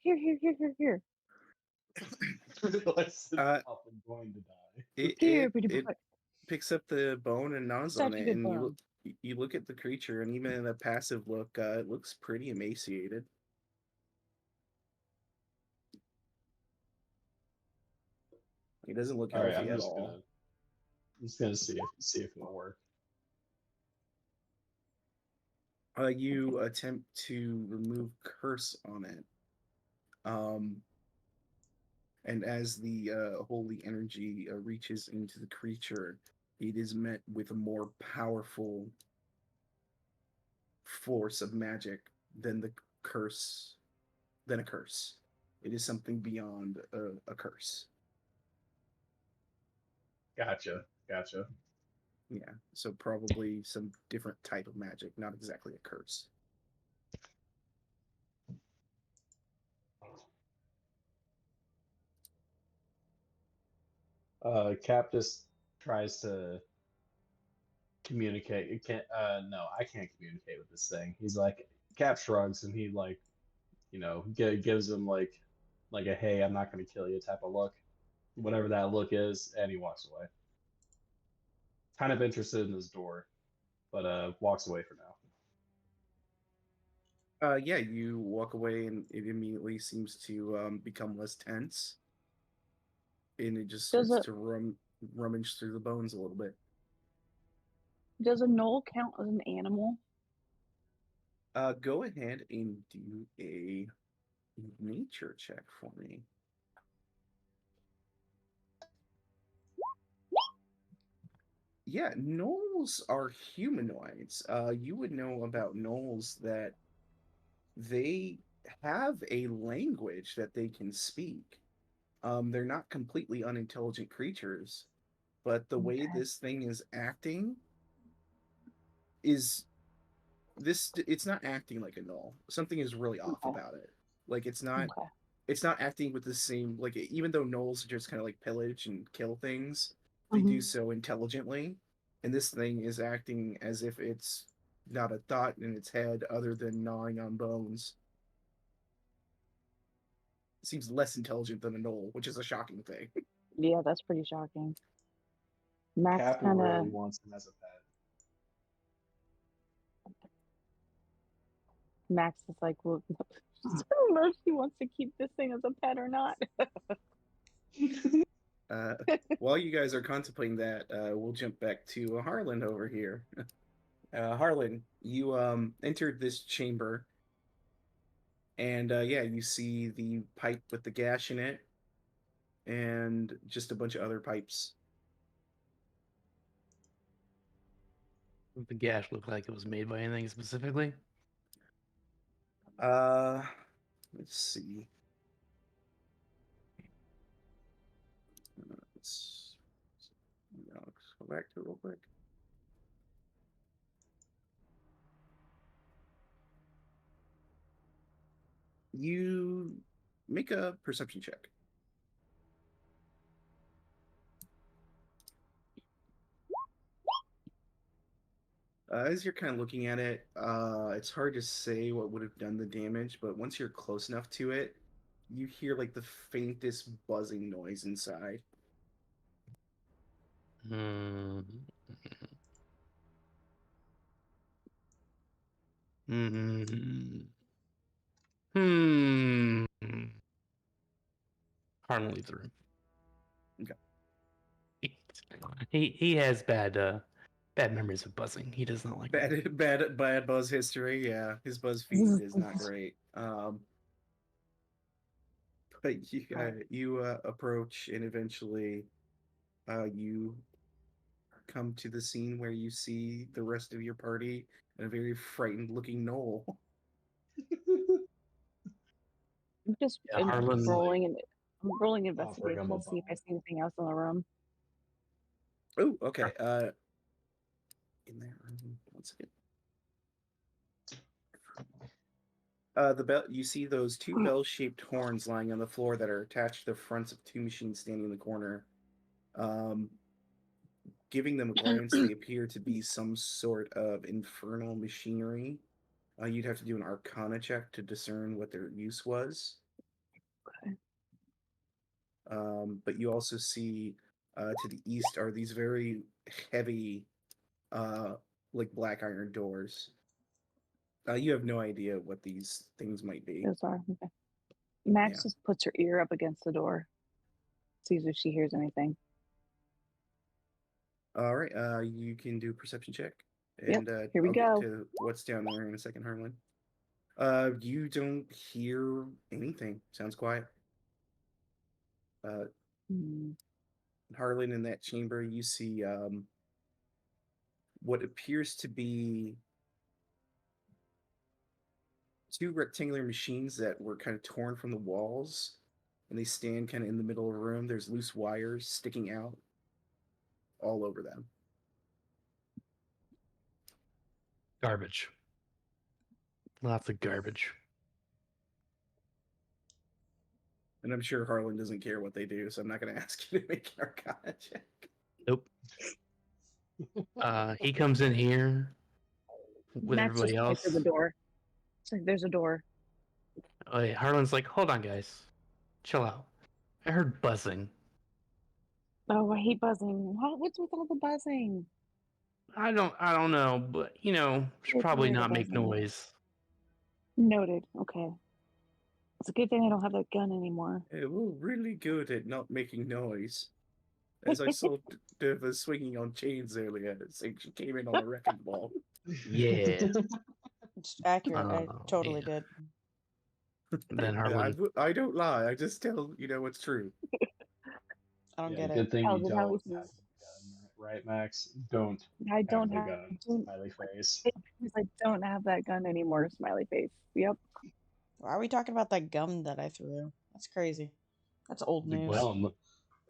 Realize it's Uh, probably going to die. Here, it pretty it boy. picks up the bone and gnaws on Such a it, good and bone. you look at the creature, and even in a passive look, it looks pretty emaciated. He doesn't look All right, healthy at all. I'm just gonna see if it'll work. You attempt to remove curse on it. And as the holy energy reaches into the creature, it is met with a more powerful force of magic than the curse, than a curse. It is something beyond a curse. Gotcha. Yeah, so probably some different type of magic, not exactly a curse. Cap just tries to communicate. It can't. No, I can't communicate with this thing. He's like, Cap shrugs and he like, gives him like a hey, I'm not gonna kill you type of look, whatever that look is, and he walks away. Kind of interested in his door, but walks away for now. Yeah, you walk away and it immediately seems to become less tense, and it just Does starts a to rummage through the bones a little bit. does a knoll count as an animal? Go ahead and do a nature check for me. Yeah, gnolls are humanoids. You would know about gnolls that they have a language that they can speak. They're not completely unintelligent creatures, but the way Okay. this thing is acting is it's not acting like a gnoll. Something is really off Okay. about it. Like Okay. it's not acting with the same like even though gnolls just kind of like pillage and kill things, they do Mhm. so intelligently, and this thing is acting as if it's not a thought in its head other than gnawing on bones. It seems less intelligent than a gnoll, which is a shocking thing. Yeah, that's pretty shocking. Max Cap kind really of wants him as a pet. Max is like, well, I don't know if he wants to keep this thing as a pet or not. Uh, while you guys are contemplating that, we'll jump back to Harlan over here. Harlan, you entered this chamber, and yeah, you see the pipe with the gash in it, and just a bunch of other pipes. What the gash looked like it was made by anything specifically? Uh, let's see. Let's, let's go back to it real quick. You make a perception check. As you're kind of looking at it, it's hard to say what would have done the damage, but once you're close enough to it, you hear like the faintest buzzing noise inside. Hmm. Hmm. Hmm. Harlan leaves the room. Okay. He has bad Bad memories of buzzing. He does not like it. Bad buzz history. Yeah, his BuzzFeed is not great. But you approach, and eventually, you come to the scene where you see the rest of your party and a very frightened-looking Knoll. I'm just Yeah, Harlan's rolling and I'm rolling Offering him investigation a to see if I bone. see anything else in the room. Oh, okay. In that room, one second. The bell. You see those two bell-shaped horns lying on the floor that are attached to the fronts of two machines standing in the corner. Giving them a glance, they appear to be some sort of infernal machinery. You'd have to do an Arcana check to discern what their use was. Okay. But you also see to the east are these very heavy, like black iron doors. You have no idea what these things might be. Those are okay. Max Yeah. just puts her ear up against the door, sees if she hears anything. All right. You can do a perception check, Yep, and here we I'll go. get to what's down there in a second, Harlan. You don't hear anything. Sounds quiet. Hmm. Harlan, in that chamber, you see what appears to be two rectangular machines that were kind of torn from the walls, and they stand kind of in the middle of the room. There's loose wires sticking out all over them. Garbage. Lots of garbage. And I'm sure Harlan doesn't care what they do, so I'm not going to ask you to make an Arcana check. Nope. He comes in here with Max just everybody points else. to the door. It's like there's a door. Harlan's like, hold on, guys. Chill out. I heard buzzing. Oh, I hate buzzing. What's with all the buzzing? I don't know, but should We're probably tired of not make buzzing. noise. Noted. Okay. It's a good thing I don't have that gun anymore. We're really good at not making noise. As I saw Derva swinging on chains earlier, saying she came in on a wrecking ball. Yeah. It's accurate. I Oh, totally yeah. did. Then Harlan. I don't lie. I just tell what's true. I don't Yeah, get it. good thing you Calvin, don't how have is the this? gun, right, Max? Don't I have don't the have. gun. Don't, Smiley face. I don't have that gun anymore. Smiley face. Yep. Why are we talking about that gum that I threw? That's crazy. That's old The news. gum.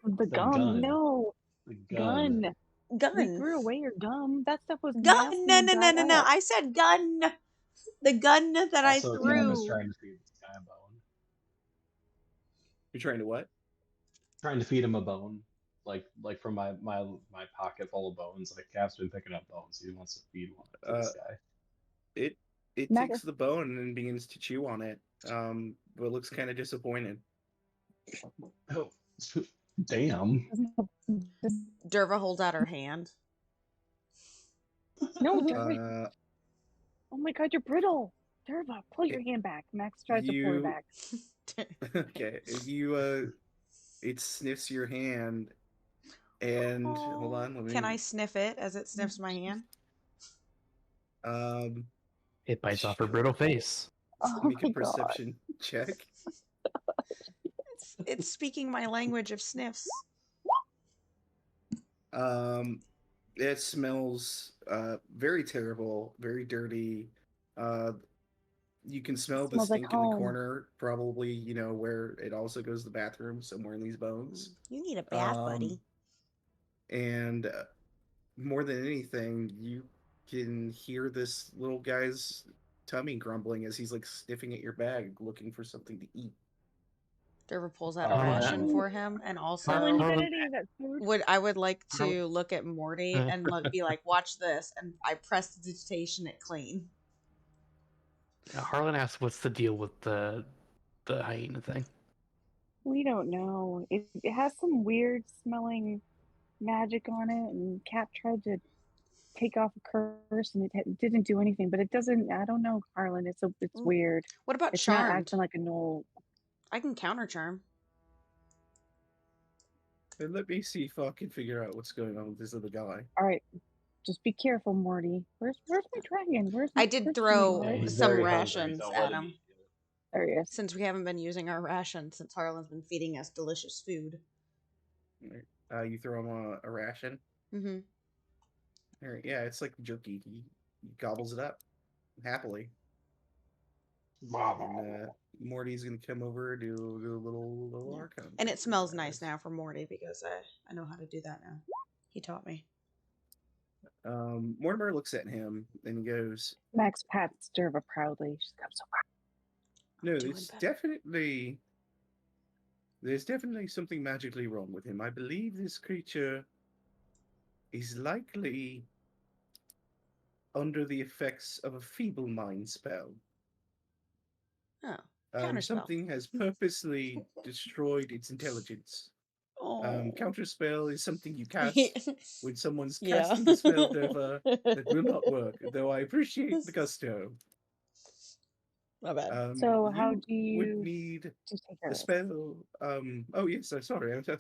The The gum. gun. No. The Gun. gun. We Gun. threw away your gum. That stuff was Gun. nasty No, and no, no, dried no, no. up. I said gun. The gun that I Also, Cam is threw. trying to feed this guy a bone. You're trying to what? Trying to feed him a bone. Like from my pocket full of bones. Like Cap's been picking up bones. He wants to feed one to this guy. It Mac- takes the bone and begins to chew on it. But looks kind of disappointed. Oh, damn. Derva holds out her hand. No, Derva. Oh my god, you're brittle. Derva, pull your hand back. Max tries to pull her back. Okay, it sniffs your hand, and hold on, let me. Can I sniff it as it sniffs my hand? It bites off her brittle face. Oh Make my a perception check. It's speaking my language of sniffs. It smells very terrible, very dirty. You can smell the Smells like stink in the home. corner, probably, where it also goes to the bathroom, somewhere in these bones. You need a bath, buddy. And more than anything, you can hear this little guy's tummy grumbling as he's like sniffing at your bag, looking for something to eat. Derva pulls out a Alright. ration for him, and also Infinity, that food. I would like to look at Morty and be like, watch this, and I press digitation it clean. Harlan asks, "What's the deal with the hyena thing?" We don't know. It has some weird smelling magic on it, and Cap tried to take off a curse, and it didn't do anything. But it doesn't. I don't know, Harlan. It's weird. What about It's not charmed? acting like a knoll. I can counter charm. And let me see if I can figure out what's going on with this other guy. All right, Just be careful, Morty. Where's my dragon? I did where's throw Yeah, Morty? he's some very hungry. rations Don't at let him him. eat you. There he is. Since we haven't been using our rations, since Harlan's been feeding us delicious food. You throw him a ration. Mm-hmm. Yeah, it's like jerky. He gobbles it up happily. And Morty's gonna come over, do a little Yeah. arcana. And check it for you smells nice guys. now for Morty because I know how to do that now. He taught me. Mortimer looks at him and he goes, Max pats Derva proudly. She's got so "No, Doing there's better. definitely something magically wrong with him. I believe this creature is likely under the effects of a feeble mind spell. Oh, counterspell. Something has purposely destroyed its intelligence. Oh. Counterspell is something you cast when someone's Yeah. casting a spell, Derva, that will not work, though I appreciate the gusto. My bad. So how You do you would need to take care a of this? spell. Oh, yes, I'm sorry. The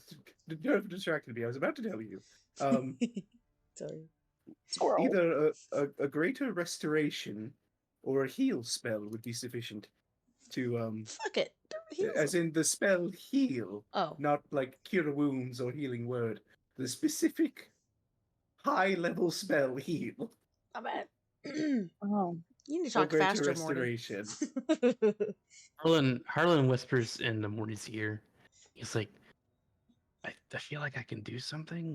Derva distracted me. I was about to tell you. Sorry. Squirrel. Either a greater restoration or a heal spell would be sufficient to Fuck it. as in the spell heal, Oh. not like cure wounds or healing word. The specific high level spell heal My bad. Oh, You need to or talk greater faster, Morty. restoration. Harlan whispers into Morty's ear. He's like, I feel like I can do something.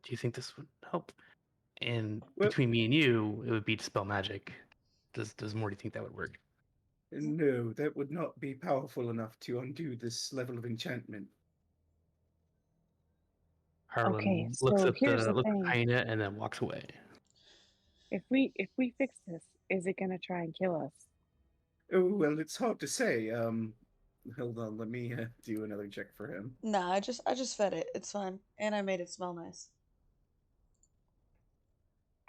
Do you think this would help? And Well- between me and you, it would be dispel magic. Does Morty think that would work? No, that would not be powerful enough to undo this level of enchantment. Harlan Okay, looks so at here's the looks at thing. Hyena and then walks away. if we fix this, is it gonna try and kill us? Oh, well, it's hard to say. Hold on, let me do another check for him. Nah, I just fed it. It's fine. And I made it smell nice.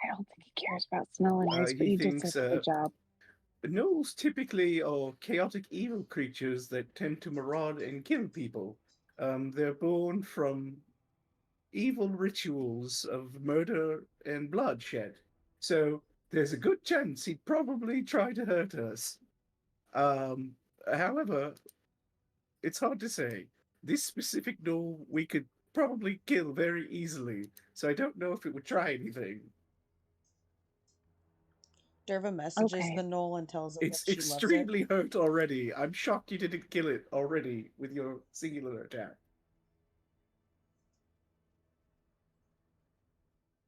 I don't think he cares about smelling nice, but he you did thinks, such a good job. Gnolls typically are chaotic evil creatures that tend to maraud and kill people. They're born from evil rituals of murder and bloodshed. So there's a good chance he'd probably try to hurt us. However, it's hard to say. This specific gnoll we could probably kill very easily, so I don't know if it would try anything. Derva messages Okay. the Knoll and tells it It's that she loves it. extremely hurt already. I'm shocked you didn't kill it already with your singular attack.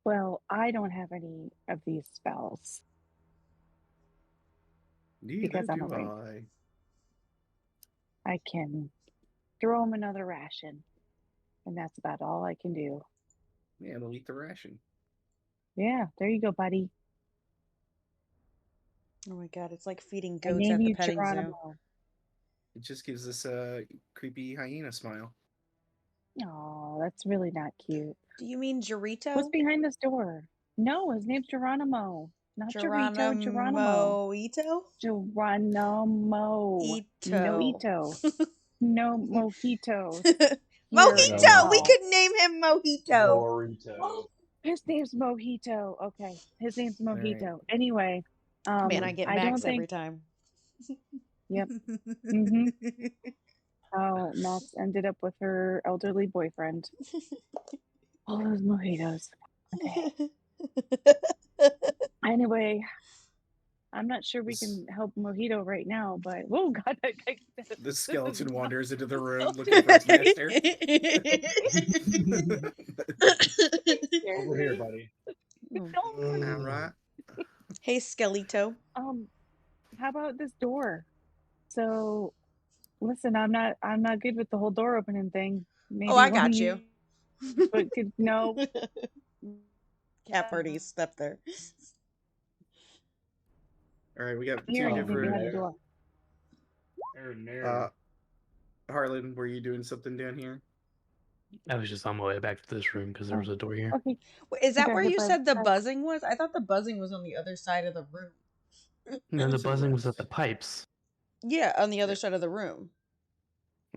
Well, I don't have any of these spells. Neither Because I'm a do lady. I. I can throw him another ration, and that's about all I can do. Yeah, they'll eat the ration. Yeah, there you go, buddy. Oh my god, it's like feeding I goats name at the you petting zoo. Geronimo. It just gives us a creepy hyena smile. Oh, that's really not cute. Do you mean Jarito? What's behind this door? No, his name's Geronimo. Not Jarito, Geronimo. Ito? Geronimo. Ito. No Ito. No Mojito. Mojito! We No. could name him Mojito. Burrito. His name's Mojito. Okay, his name's right. Mojito. Anyway, Man, I get I Max don't think every time. Yep. Mhm. how Max ended up with her elderly boyfriend. All those mojitos. Okay. Anyway, I'm not sure we can help Mojito right now, but oh god, The skeleton wanders into the room looking for its master. Over here, buddy. All right. Hey, Skelito. How about this door? So, listen, I'm not good with the whole door opening thing. Maybe Oh, I one got of you. But could no. Cat party step there. All right, we got Here, two anything behind the different. door. Harlan, were you doing something down here? I was just on my way back to this room because there was a door here. Okay. Wait, is that Okay, where you goodbye. said the Bye. buzzing was? I thought the buzzing was on the other side of the room. And then the Yes, it buzzing was was. at the pipes. Yeah, on the other side of the room.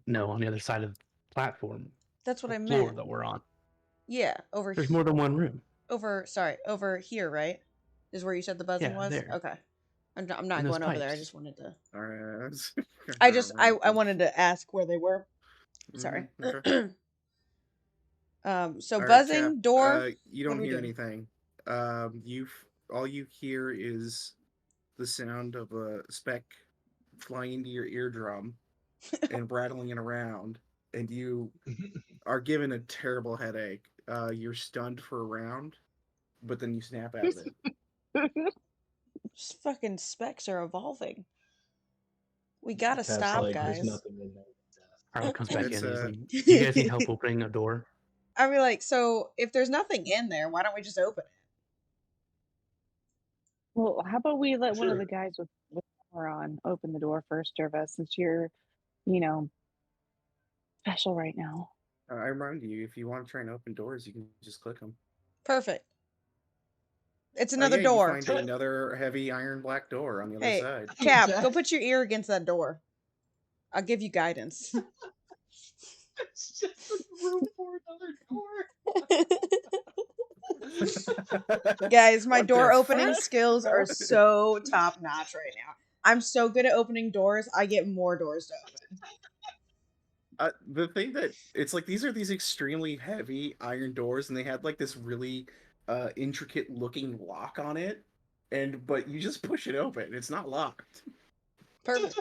No, on the other side of the platform. That's what the I floor meant. that we're on. Yeah, over There's here. more than one room. over here, right? Is where you said the buzzing Yeah, was? there. Okay. I'm not And those going over there. I pipes. just wanted to. All right. I wanted to ask where they were. Sorry. Okay. So All right, Cap. buzzing door. You What don't are we hear doing? anything. All you hear is the sound of a speck flying into your eardrum and rattling it around, and you are given a terrible headache. You're stunned for a round, but then you snap out of it. Just fucking specs are evolving. We gotta Cap's stop, like, there's guys. nothing in there. Harlan comes back It's in. He's a like, "Do you guys need help opening a door?" I mean, like, so if there's nothing in there, why don't we just open it? Well, how about we let one of the Sure. guys with armor on open the door first, Jerva, since you're, you know, special right now. I remind you, if you want to try and open doors, you can just click them. Perfect. It's another You door. find another heavy iron black door on the other Hey, side. Cap, Jack. go put your ear against that door. I'll give you guidance. It's just room for another door. Guys, my What door the opening fuck? skills are so top notch right now. I'm so good at opening doors, I get more doors to open. The thing that it's like these are these extremely heavy iron doors, and they had like this really intricate looking lock on it, but you just push it open. It's not locked. Perfect.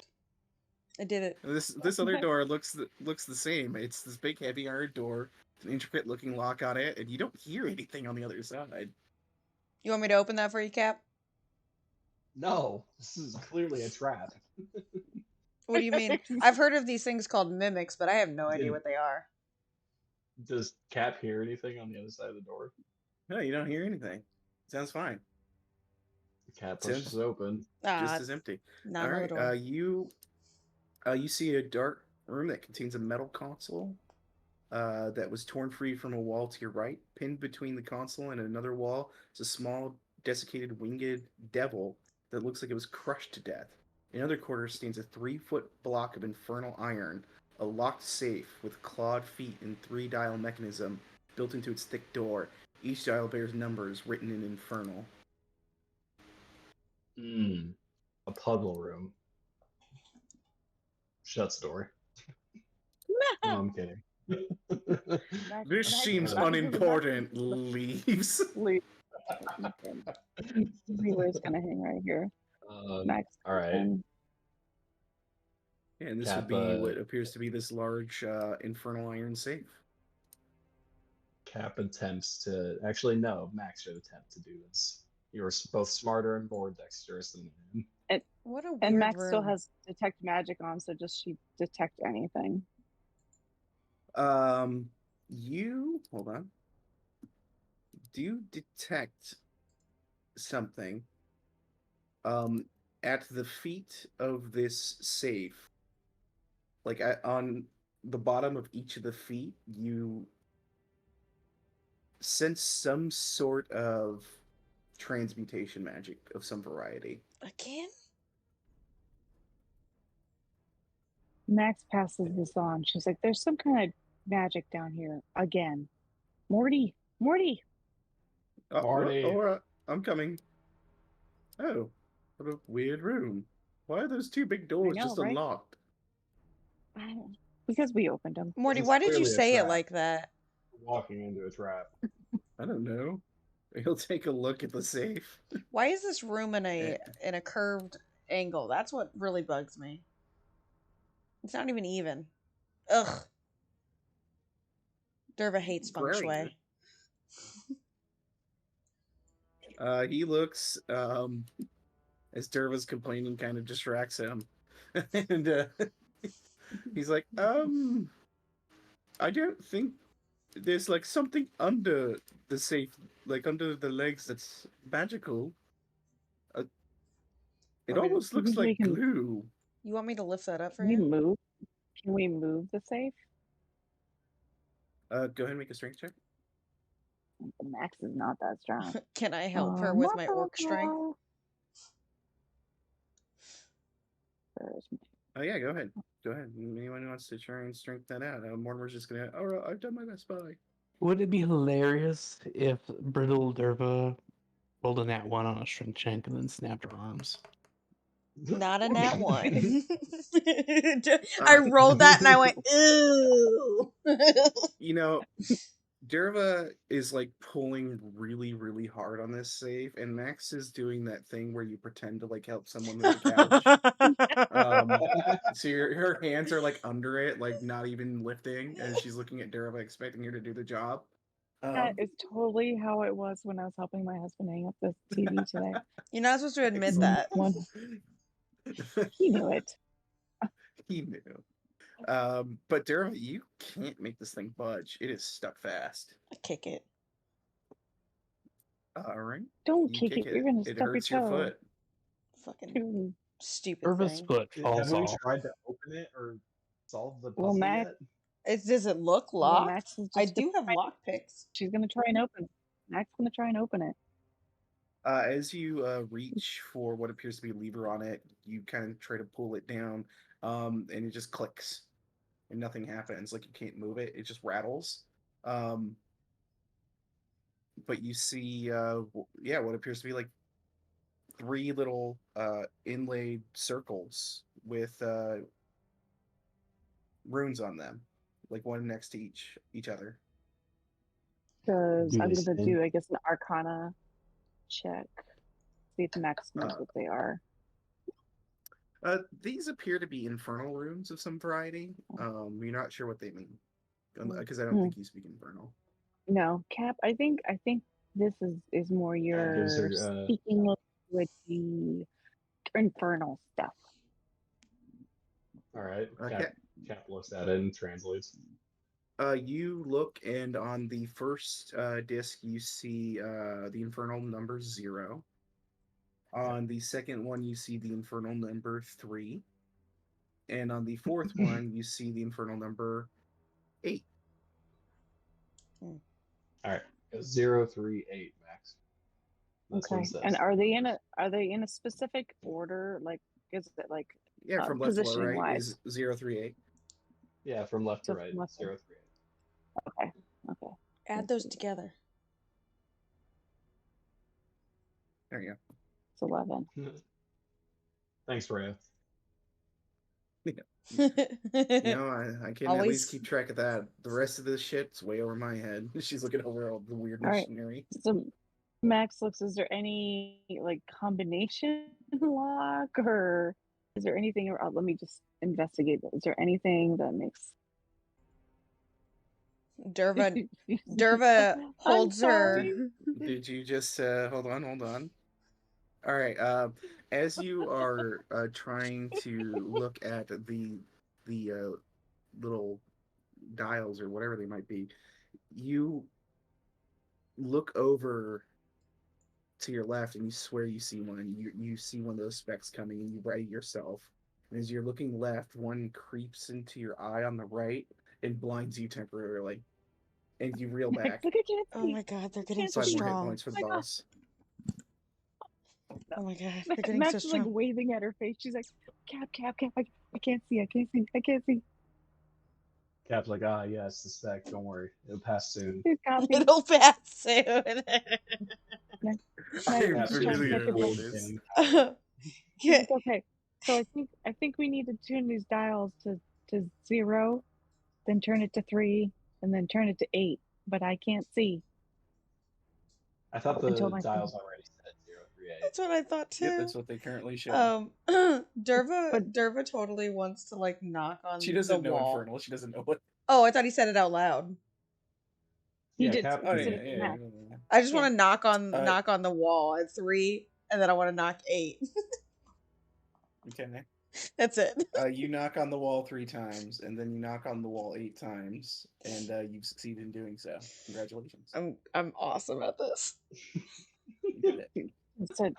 I did it. This other door looks the same. It's this big heavy iron door, an intricate looking lock on it, and you don't hear anything on the other side. You want me to open that for you, Cap? No, this is clearly a trap. What do you mean? I've heard of these things called mimics, but I have no idea what they are. Does Cap hear anything on the other side of the door? No, you don't hear anything. Sounds fine. Cap pushes it open. Just as empty. Not All another right. door. You see a dark room that contains a metal console that was torn free from a wall to your right. Pinned between the console and another wall is a small, desiccated winged devil that looks like it was crushed to death. In another corner stands a 3-foot block of infernal iron, a locked safe with clawed feet and 3-dial mechanism built into its thick door. Each dial bears numbers written in infernal. A puzzle room. Shuts the door. No, I'm kidding. This seems unimportant. Leaves. Leroy's gonna hang right here. Max. All right. And And this would be what appears to be this large infernal iron safe. Cap attempts to actually no. Max should attempt to do this. You're both smarter and more dexterous than him. What a weird and Max room. still has detect magic on, so does she detect anything? You hold on. Do detect something at the feet of this safe, like on the bottom of each of the feet, you sense some sort of transmutation magic of some variety. Again? Max passes this on. She's like, "There's some kind of magic down here again." Morty. Marty. I'm coming. Oh, what a weird room. Why are those 2 big doors know, just right? unlocked? Because we opened them. Morty, This is why did you clearly a say it trap. like that? Walking into a trap. I don't know. He'll take a look at the safe. Why is this room in a curved angle? That's what really bugs me. It's not even even. Ugh. Derva hates feng Very shui. good. He looks, as Derva's complaining kind of distracts him. And he's like, I don't think there's like something under the safe, like under the legs that's magical. It Want me to- almost looks like can- glue. You want me to lift that up for Can we you? move? Can we move the safe? Go ahead and make a strength check. Max is not that strong. Can I help her with my orc strength? Oh yeah, go ahead. Go ahead. Anyone who wants to try and strength that out? Mortimer's just gonna. Oh, I've done my best, bye. Would it be hilarious if Brittle Derva rolled a nat 1 on a strength check and then snapped her arms? Not a nat one. I Uh, rolled that and I went, ooh. you know, Derva is like pulling really, really hard on this save, and Max is doing that thing where you pretend to like help someone move the couch. So her hands are like under it, like not even lifting, and she's looking at Derva, expecting her to do the job. That is totally how it was when I was helping my husband hang up the TV today. You're not supposed to admit One- that. one- he knew it. He knew. But Derva, you can't make this thing budge. It is stuck fast. Kick it. All right. Don't You kick it. You're gonna It stub hurts your your toe. foot. Fucking Dude. stupid Derva's thing. foot falls Have we off. tried to open it or solve the Well, puzzle Max- yet? Does it look Well, locked? Max is I just do have gonna- lockpicks. She's gonna try and open it. Max is gonna try and open it. As you reach for what appears to be a lever on it, you kind of try to pull it down, and it just clicks, and nothing happens. Like you can't move it; it just rattles. But you see, what appears to be like 3 little inlaid circles with runes on them, like one next to each other. Because Do I'm they gonna say- do, I guess, an Arcana check. See if Max knows what they are. These appear to be infernal runes of some variety. You're not sure what they mean, because I don't think you speak infernal. No, Cap. I think this is more your gives her, speaking with the infernal stuff. All right. Okay. Cap looks at it and translates. You look, and on the first disc, you see the infernal number 0. On the second one, you see the infernal number 3. And on the fourth one, you see the infernal number 8. All right. 038, Max. That's what Okay. it says. And are they in a specific order? Like, is it like Yeah, from left to positioning right wise? is 038. Yeah, from left to So right. from left to- 038. Okay. Add those together. There you It's 11. Thanks, Rhea. go. I can at Always- least keep track of that. The rest of this shit's way over my head. She's looking over all the weird All right. machinery. So Max looks. Is there any like combination lock, or is there anything? Let me just investigate. Is there anything that makes Derva holds her. sorry. Did you just hold on? All right. As you are trying to look at the little dials or whatever they might be, you look over to your left and you swear you see one. You see one of those specks coming, and you write it yourself. And as you're looking left, one creeps into your eye on the right and blinds you temporarily, and you reel back. Look, I can't Oh see. my god, they're getting Can't so 5 more hit strong. points for the Oh my God. boss. Oh my god, they're getting Max so is like strong. waving at her face. She's like, Cap. I can't see. Cap's like, yes, the spec. Don't worry. It'll pass soon. She's copying. It'll pass soon. I Max is trying to really check it hope out. it is. Yeah. It's okay. So I think we need to tune these dials to 0, then turn it to 3, and then turn it to 8. But I can't see. I thought the Until my- dials already said 038. That's what I thought too. Yep, that's what they currently show. Derva totally wants to like knock on She doesn't the know wall. infernal. She doesn't know what. Oh, I thought he said it out loud. He Yeah, did. Cap- Oh he said yeah, it to yeah. Max. I just Yeah. want to knock on Uh, the wall at 3, and then I want to knock 8. Okay. That's it. You knock on the wall 3 times, and then you knock on the wall 8 times, and you've succeeded in doing so. Congratulations. I'm awesome at this. You did it.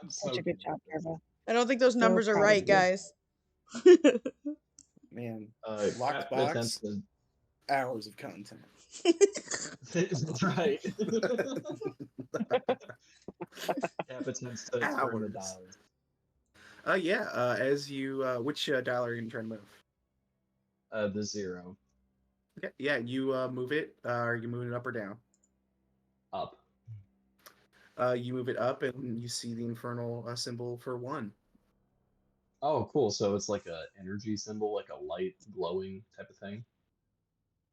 Such a good job, Derva. I don't think those numbers are proud of right, you. guys. Man, Cap locked box, attempts to- hours of content. That's right. Cap attempts to turn the Hours. dials. As you, which dial are you trying to move? The 0. Okay, yeah, you move it. Are you moving it up or down? Up. You move it up, and you see the infernal symbol for 1. Oh, cool. So it's like a energy symbol, like a light glowing type of thing.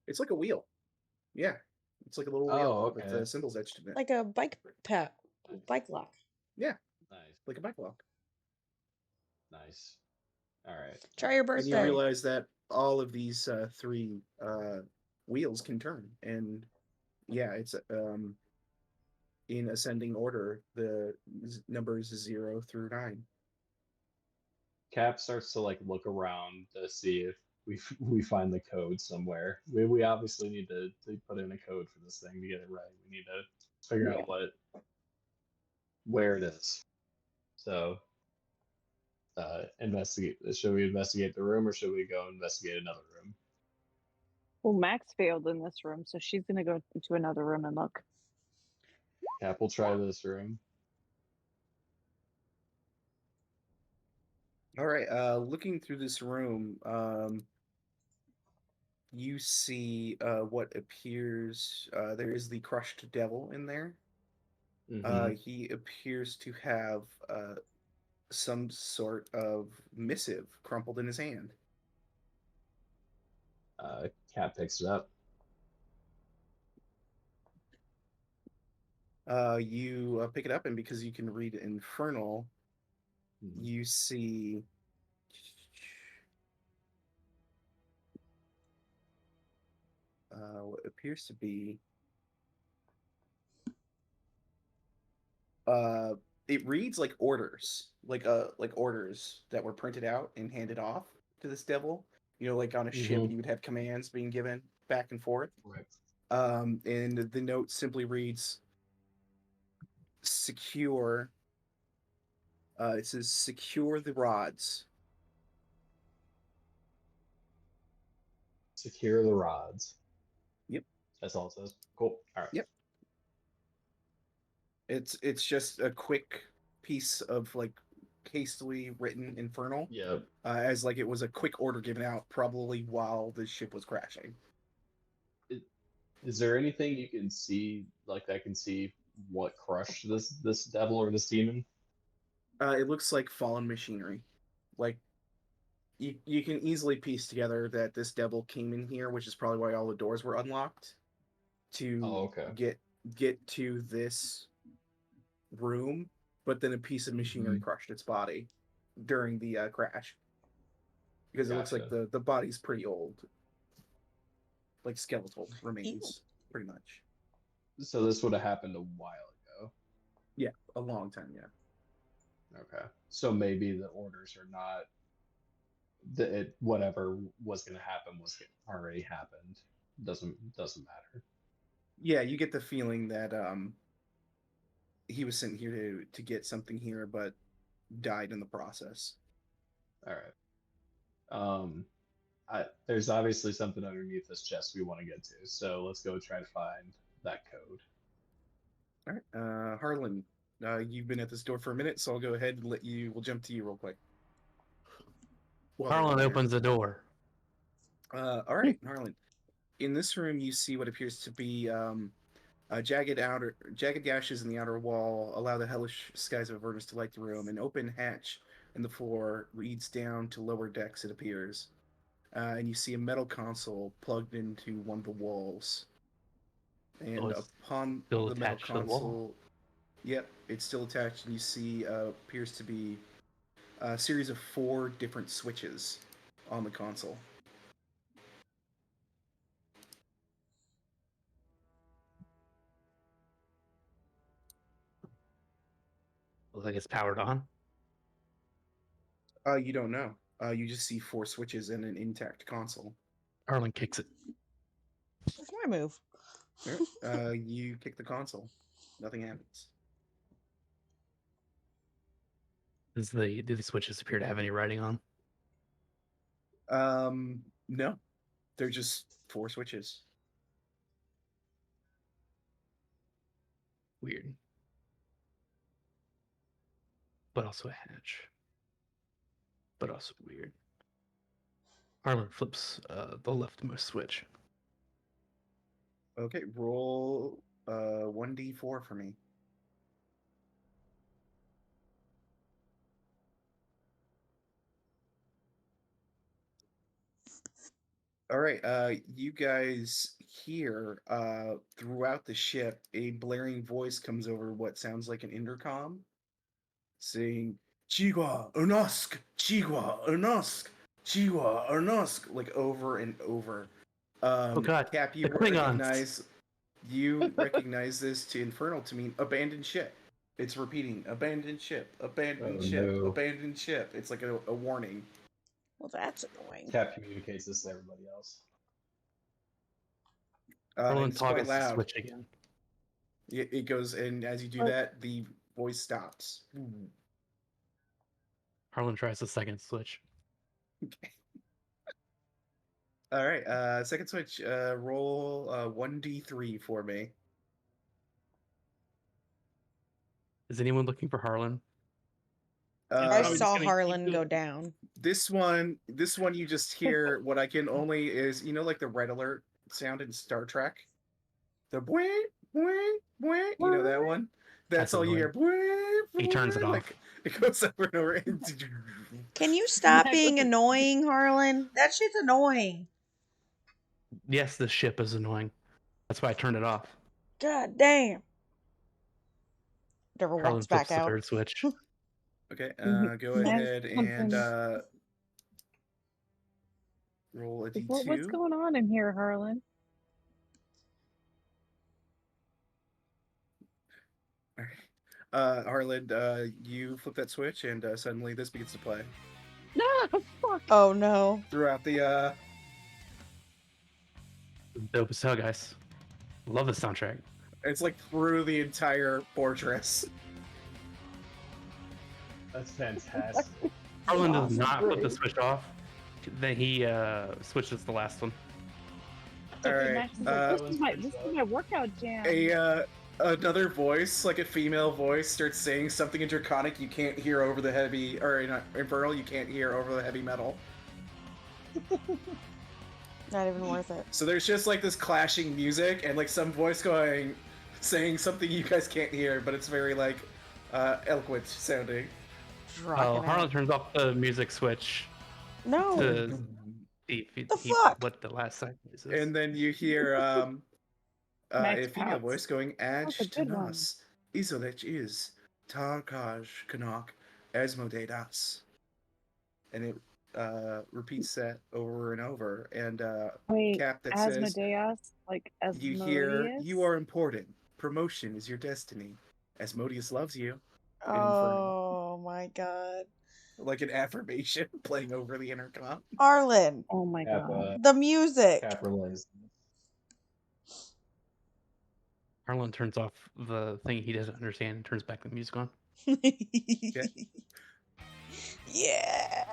It's like a wheel. Yeah, it's like a little wheel Oh, with okay. symbols etched in it. Like a bike lock. Yeah, Nice. like a bike lock. Nice. All right. Try your And you birthday. realize that all of these 3 wheels can turn, and yeah, it's in ascending order. The numbers 0 through 9. Cap starts to like look around to see if we find the code somewhere. We obviously need to put in a code for this thing to get it right. We need to figure Yeah. out where it is. So investigate. Should we investigate the room or should we go investigate another room? Well, Max failed in this room, so she's gonna go into another room and look. Cap will try this room. All right. Looking through this room, you see what appears. There is the crushed devil in there. Mhm. He appears to have some sort of missive crumpled in his hand. Cap picks it up. You pick it up, and because you can read Infernal, Mhm. you see what appears to be it reads like orders, like orders that were printed out and handed off to this devil. You know, like on a ship, Mhm. you would have commands being given back and forth. Right. And the note simply reads, "Secure." It says, "Secure the rods." Secure the rods. Yep. That's all it says. Cool. All right. Yep. It's just a quick piece of like hastily written Infernal, Yep. as like it was a quick order given out probably while the ship was crashing. Is there anything you can see, like that can see what crushed this devil or this demon? It looks like fallen machinery. Like you can easily piece together that this devil came in here, which is probably why all the doors were unlocked to Oh, okay. get to this room, but then a piece of machinery Mhm. crushed its body during the crash, because it looks like Gotcha. the body's pretty old, like skeletal Ew. remains, pretty much. So this would have happened a while ago. Yeah, a long time. Yeah. Okay. So maybe the orders are not whatever was going to happen was already happened. Doesn't matter. Yeah, you get the feeling that he was sent here to get something here, but died in the process. All right. There's obviously something underneath this chest we want to get to, so let's go try to find that code. All right, Harlan, you've been at this door for a minute, so I'll go ahead and we'll jump to you real quick. While they're in Harlan there. opens the door. All right, Harlan. In this room, you see what appears to be jagged gashes in the outer wall allow the hellish skies of Avernus to light the room. An open hatch in the floor leads down to lower decks, it appears. And you see a metal console plugged into one of the walls. And it's upon still the metal attached to the wall. console, yep, it's still attached, and you see appears to be a series of 4 different switches on the console. Looks like it's powered on. You don't know. You just see 4 switches and an intact console. Harlan kicks it. That's my move. You kick the console. Nothing happens. Do the switches appear to have any writing on? No. They're just 4 switches. Weird. But also a hatch. But also weird. Harlan flips the leftmost switch. Okay, roll 1d4 for me. All right, you guys hear throughout the ship a blaring voice comes over what sounds like an intercom saying Chigua Unosk, Chigua Unosk, Chigua Unosk, like over and over. Oh god, Cap, the Klingons. you recognize this to Infernal to mean abandoned ship. It's repeating abandoned ship, abandoned Oh, ship, no. abandoned ship. It's like a warning. Well, that's annoying. Cap communicates this to everybody else. And Harlan it's quite toggles the loud. switch again. It goes, and as you do that, the voice stops. Harlan tries the second switch. Okay. All right. Second switch. Roll 1d3 for me. Is anyone looking for Harlan? I probably just saw gonna keep Harlan doing- go down. This one, you just hear what I can only is like the red alert sound in Star Trek. The boing, boing, boing. You know that one. That's all you hear. Boing, He turns it boing, off. like, it goes over and over. Can you stop Max being was- annoying, Harlan? That shit's annoying. Yes, the ship is annoying. That's why I turned it off. God damn. Never Harlan walks flips back the out. third switch. Okay. Mhm. Go Max ahead comes and in. roll a What's d2. going on in here, Harlan? Harlan, you flip that switch, and suddenly this begins to play No, fuck. Oh no. throughout the. Dope as hell, guys. Love the soundtrack. It's like through the entire fortress. That's fantastic. Harlan does awesome. not flip the switch off. Then he switches the last one. All Okay, right. Max is like, this is my workout jam. Another voice, like a female voice, starts saying something in Draconic you can't hear over the heavy, or not Infernal, you can't hear over the heavy metal. Not even worth it. So there's just like this clashing music and like some voice saying something you guys can't hear, but it's very like eloquent sounding. Oh, Harlan turns off the music switch No. to see fuck? what the last song is. And then you hear Max a female pouts. voice going, That's a Aj good one. Tanas, Isolech is, Tarkaj Kanak, Esmodedas. And it repeats that over and over. And Wait, Cap that says, Asmodeus? Like you Asmodeus? hear, you are important. Promotion is your destiny. Asmodeus loves you. Oh my god. Like an affirmation playing over the intercom. Harlan, Oh my Cap, god. the music. Cap relays. Harlan turns off the thing he doesn't understand and turns back the music on. Yeah.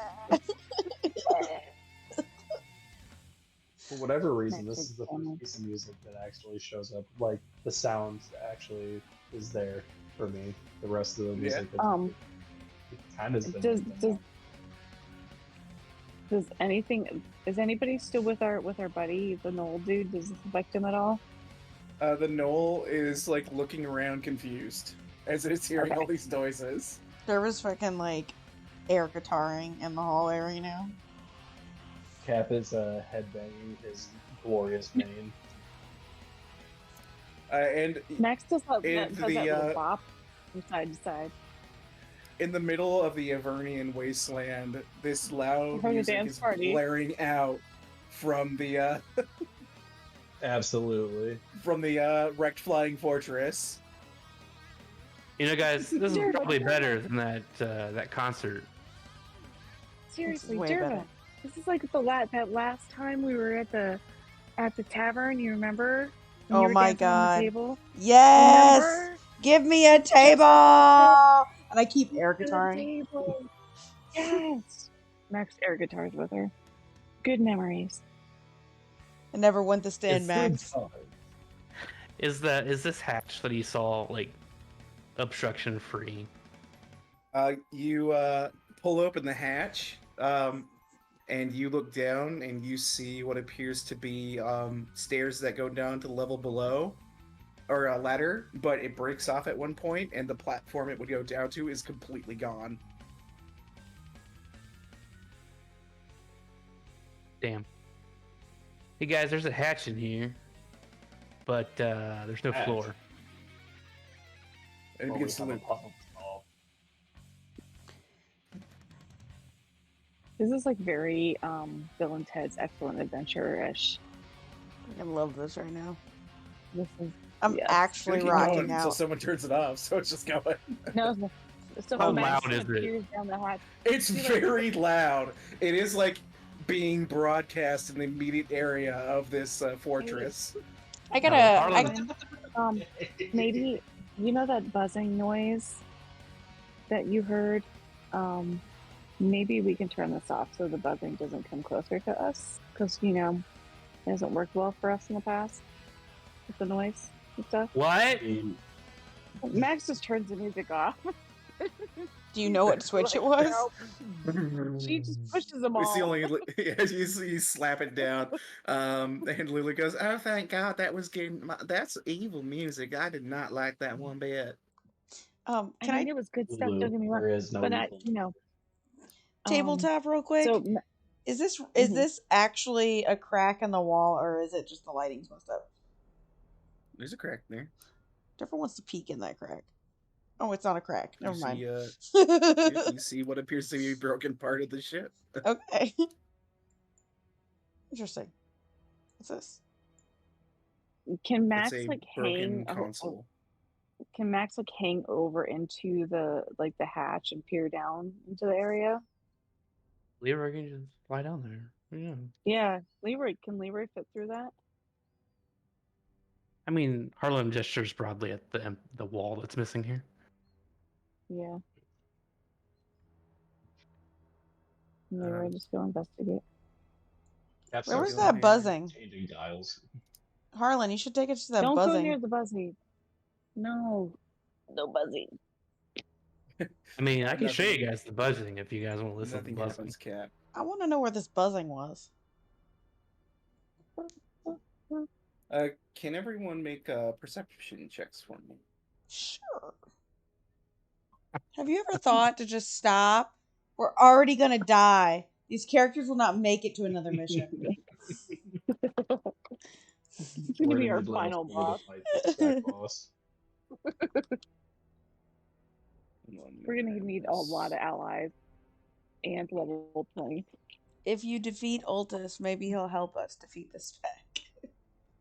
For whatever reason, Max this is is the funny. first piece of music that actually shows up. Like, the sound actually is there for me. The rest of the music, it kind of Does anything? Is anybody still with our buddy, the Knoll dude? Does this affect him at all? The Knoll is like looking around confused as it's hearing Okay. all these noises. There was fucking like air guitaring in the hallway right now. Cap is headbanging his glorious mane. And Max does that, And does that the, little bop from side to side. in the middle of the Avernian wasteland, this loud From the music dance is party. blaring out from the Absolutely. wrecked flying fortress. You know, guys, this is Derva. probably better than that concert. Seriously, way Derva, better. this is like that last time we were at the tavern. You remember? When Oh you were my dancing on the God. table? Yes! Remember? Give me a table! And I keep air The guitaring. table. Yes. Max air guitars with her. Good memories. I never want this to end, It's Max. Is this hatch that he saw like obstruction free? You pull open the hatch, and you look down, and you see what appears to be stairs that go down to the level below. or a ladder, but it breaks off at one point, and the platform it would go down to is completely gone. Damn. Hey guys, there's a hatch in here, but there's no Hatch? floor. And it Well, we begins to have a loop. puzzle to solve. This is like very Bill and Ted's Excellent Adventure-ish. I love this right now. This is I'm Yes. actually Keep rocking going until out. someone turns it off, so it's just going. no. So How Max loud is it? peers down the hatch. It's See, like- very loud. It is like being broadcast in the immediate area of this fortress. I No, gotta. Harlan- Maybe you know that buzzing noise that you heard. Maybe we can turn this off so the buzzing doesn't come closer to us, because it hasn't worked well for us in the past with the noise and stuff. What? Max just turns the music off. Do you know what switch it was? She just pushes them It's the all. only you slap it down, and Lulu goes, "Oh, thank God, that's evil music. I did not like that one bit." I Can mean, I it was good stuff. Lulu, Don't get me wrong, there is no but evil. table tap real quick? So Is Mhm. this actually a crack in the wall, or is it just the lighting's messed up? There's a crack there. Different wants to peek in that crack. Oh, it's not a crack. Never mind. You see what appears to be a broken part of the ship. Okay. Interesting. What's this? can Max It's a like broken hang? console. Can Max like hang over into the hatch and peer down into the area? Leroy can just fly down there. Yeah. Yeah, can Leroy fit through that? I mean, Harlan gestures broadly at the wall that's missing here. Yeah. Leroy, just go investigate. Where was go that ahead. buzzing? Changing dials. Harlan, you should take us to that Don't buzzing. go near the buzzing. No buzzing. I mean, I can show Nothing- you guys the buzzing if you guys want to listen to the Nothing buzzing. happens, Cap. I want to know where this buzzing was. Can everyone make perception checks for me? Sure. Have you ever thought to just stop? We're already gonna die. These characters will not make it to another mission. It's gonna be our final boss. boss. We're gonna need a lot of allies and level 20. If you defeat Ultus, maybe he'll help us defeat the spec.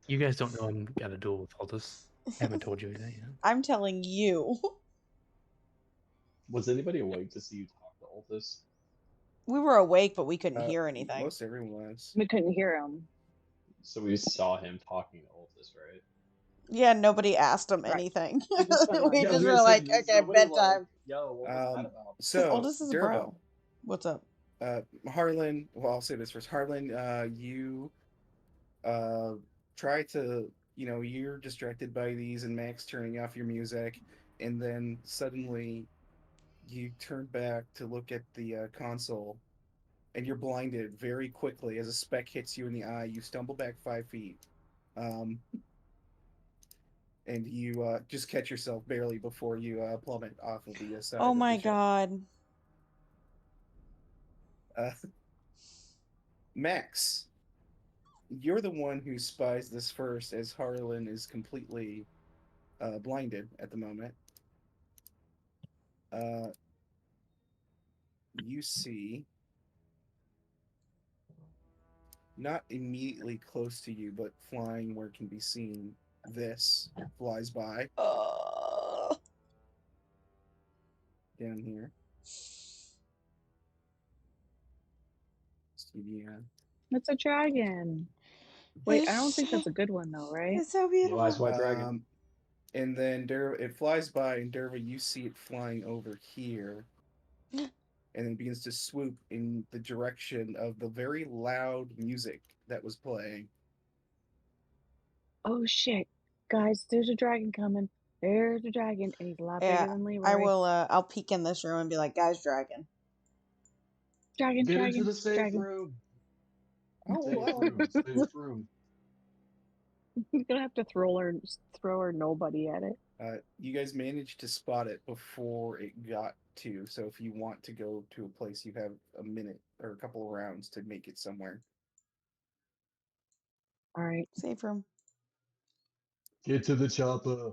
You guys don't know I'm got a duel with Aldous. I haven't told you that yet. I'm telling you. Was anybody awake to see you talk to Ultus? We were awake, but we couldn't hear Most anything. everyone was. We couldn't hear him. So we saw him talking to Ultus, right? Yeah, nobody asked him Right. anything. We just went we on. just we were said like, you- okay, nobody, bedtime. like, Yo, what was that about? So, Ultus is a bro. Durbo, What's up? Harlan, well, I'll say this first. Harlan, you try to, you're distracted by these and Max turning off your music, and then suddenly you turn back to look at the console, and you're blinded very quickly as a speck hits you in the eye. You stumble back 5 feet, and you just catch yourself barely before you plummet off of the side. Oh of the my ship. god. Max, you're the one who spies this first, as Harlan is completely blinded at the moment. You see, not immediately close to you, but flying where it can be seen, this flies by down here. Yeah. It's a dragon. Wait, I don't think that's a good one though, right? It's so Blue Eyes beautiful. White Dragon. And then it flies by, and Derva, you see it flying over here, and then begins to swoop in the direction of the very loud music that was playing. Oh shit, guys! There's a dragon coming. There's a dragon, and he's a lot bigger Yeah, than Leroy. I will. I'll peek in this room and be like, "Guys, dragon." Dragon, Get dragon, into the safe dragon. room. Oh, Safe wow. room. Safe room. He's gonna have to throw her nobody at it. You guys managed to spot it before it got to. So if you want to go to a place, you have a minute or a couple of rounds to make it somewhere. All right. Safe room. Get to the chopper.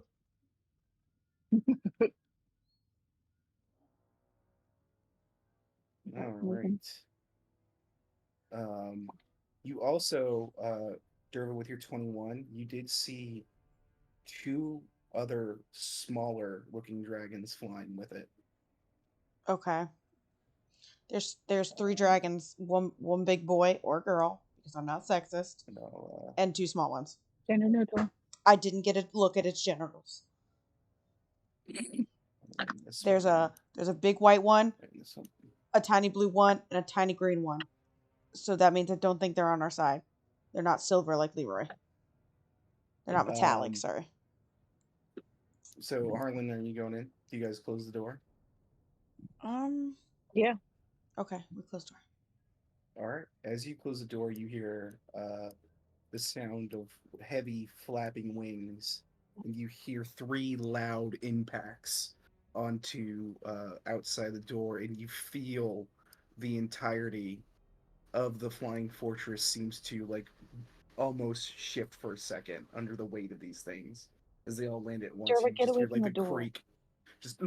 All moving. right. You also, Derva, with your 21, you did see two other smaller looking dragons flying with it. Okay. There's 3 dragons, one big boy or girl, because I'm not sexist, And I'll, and 2 small ones. Gender neutral. I didn't get a look at its genitals. this There's one, a big white one, and this one. a tiny blue one, and a tiny green one. So that means I don't think they're on our side. They're not silver like Leroy. They're not metallic, sorry. So, Harlan, are you going in? Do you guys close the door? Yeah. Okay, we closed door. All right. As you close the door, you hear the sound of heavy flapping wings, and you hear 3 loud impacts onto outside the door, and you feel the entirety of the flying fortress seems to like almost shift for a second under the weight of these things as they all land at once. Derva, You get just away hear from like the the door. creak, just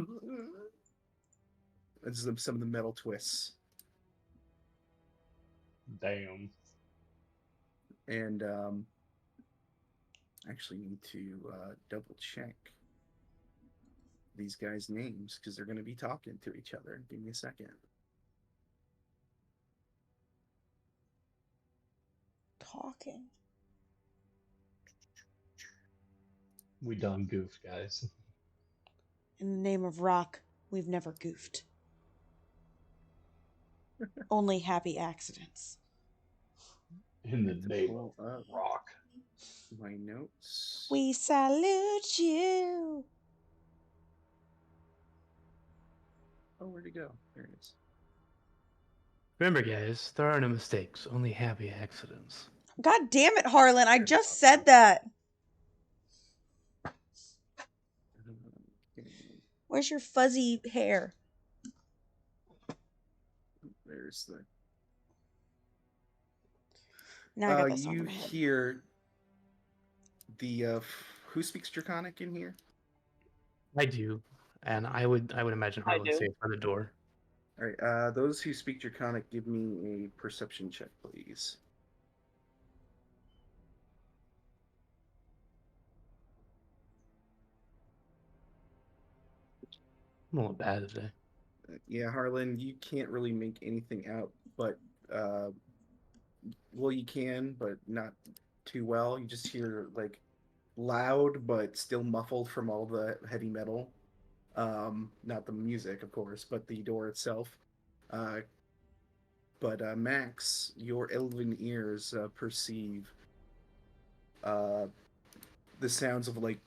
as some of the metal twists. Damn. And actually need to double check these guys' names because they're going to be talking to each other. Give me a second. Talking. We done goofed, guys. In the name of rock, we've never goofed. Only happy accidents. In the To name pull of up rock. my notes. We salute you. Oh, where'd it go? There it is. Remember, guys, there are no mistakes, only happy accidents. God damn it, Harlan. I just said that. Okay, Where's your fuzzy hair? there's the. Now I got this on You my head. hear the who speaks Draconic in here? I do, and I would imagine I Harlan do. safe by the door. All right. Those who speak Draconic, give me a perception check, please. I'm a little bad today. Yeah, Harlan, you can't really make anything out, but well, you can, but not too well. You just hear like loud, but still muffled from all the heavy metal. Not the music, of course, but the door itself. But Max, your elven ears perceive the sounds of like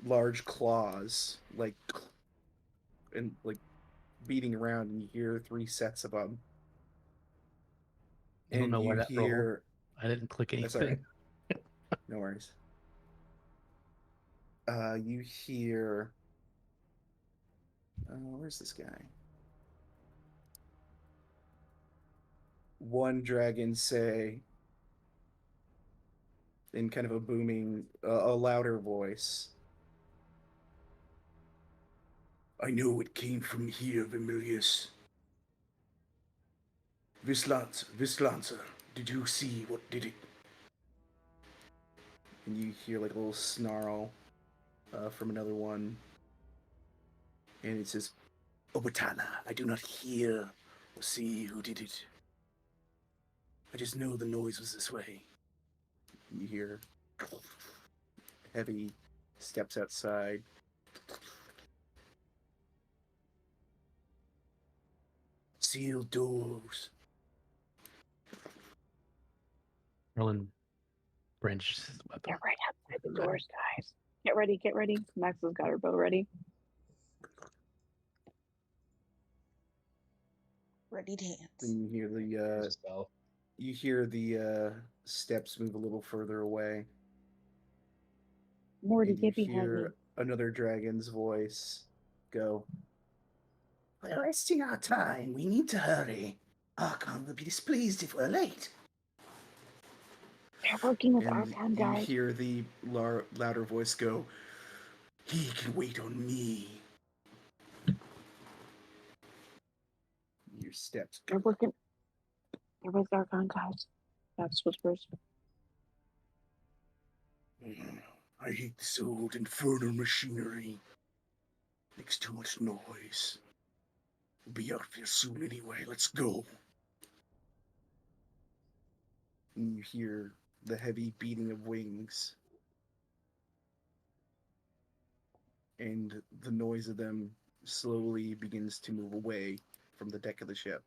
large claws, like and like beating around, and you hear 3 sets of them. I don't And know why you that rolled. hear. I didn't click That's all anything. right. No worries. You hear. Where's this guy? One dragon say, in kind of a booming, a louder voice, "I know it came from here, Vermilius. Vislancer, did you see what did it?" And you hear like a little snarl from another one. And it says, "Obatala, I do not hear or see who did it. I just know the noise was this way." And you hear heavy steps outside. "Sealed doors." Harlan brandishes his weapon. Get right outside the doors, guys. Get ready, get ready. Max has got her bow ready. Ready to dance. Then you hear the steps move a little further away. Morty, And you get behind me. hear another dragon's voice go, "We're wasting our time. We need to hurry. Archon will be displeased if we're late." They're working with And Archon, you guys. hear the louder voice go, "He can wait on me." Your steps They're go. working. They're with Archon, guys. That's whispers. I hate this old infernal machinery. Makes too much noise. We'll be out here soon anyway. Let's go. And you hear the heavy beating of wings. And the noise of them slowly begins to move away from the deck of the ship.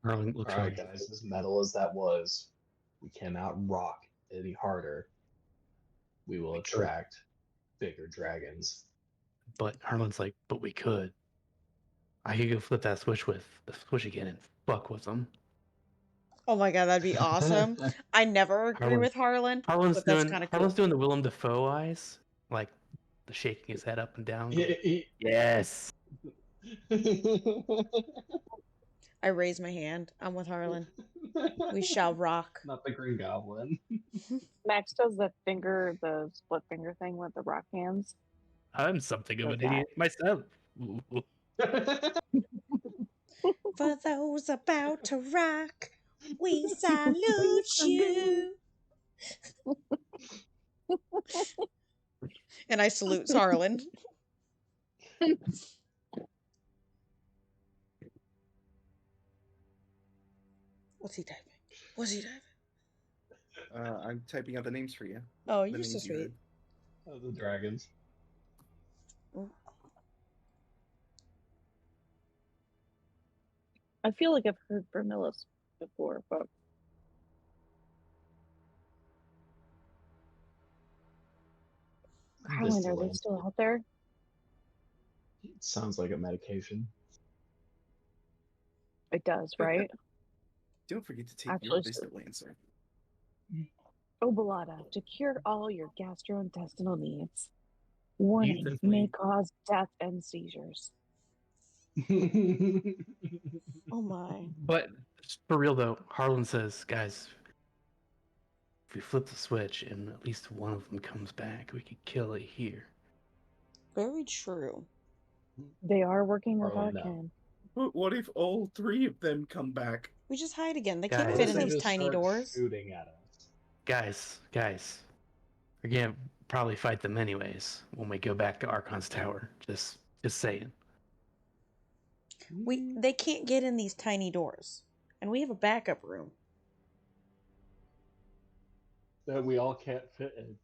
Harlan looks All right, around. guys, as metal as that was, we cannot rock any harder. We will attract bigger dragons. But Harlan's like, but we could. I could go flip that switch with the switch again and fuck with them. Oh my god, that'd be awesome. I never agree Harlan- with Harlan, Harlan's but that's doing kind of cool. Harlan's doing the Willem Dafoe eyes, like the shaking his head up and down. going, yes. I raise my hand. I'm with Harlan. We shall rock. Not the Green Goblin. Max does the split finger thing with the rock hands. I'm something of Like an idiot myself. For those about to rock, we salute you. And I salute Harlan. What's he typing? What's he typing? I'm typing out the names for you. Oh, The you're so names you sweet. heard. Oh, the dragons. I feel like I've heard Vermillus before, but Harlan, are they still out there? It sounds like a medication. It does, right? Don't forget to take Actually, your Vista Lancer. Obalata, to cure all your gastrointestinal needs. Warning, definitely- may cause death and seizures. Oh my. But for real though, Harlan says, guys, if we flip the switch and at least one of them comes back, we could kill it here. Very true. They are working with Harlan, no. Arcane. But what if all three of them come back? We just hide again. They can't Guys. fit in They these just tiny start doors. shooting at us. Guys, we're gonna probably fight them anyways when we go back to Archon's tower. Just saying. They can't get in these tiny doors. And we have a backup room. That we all can't fit in.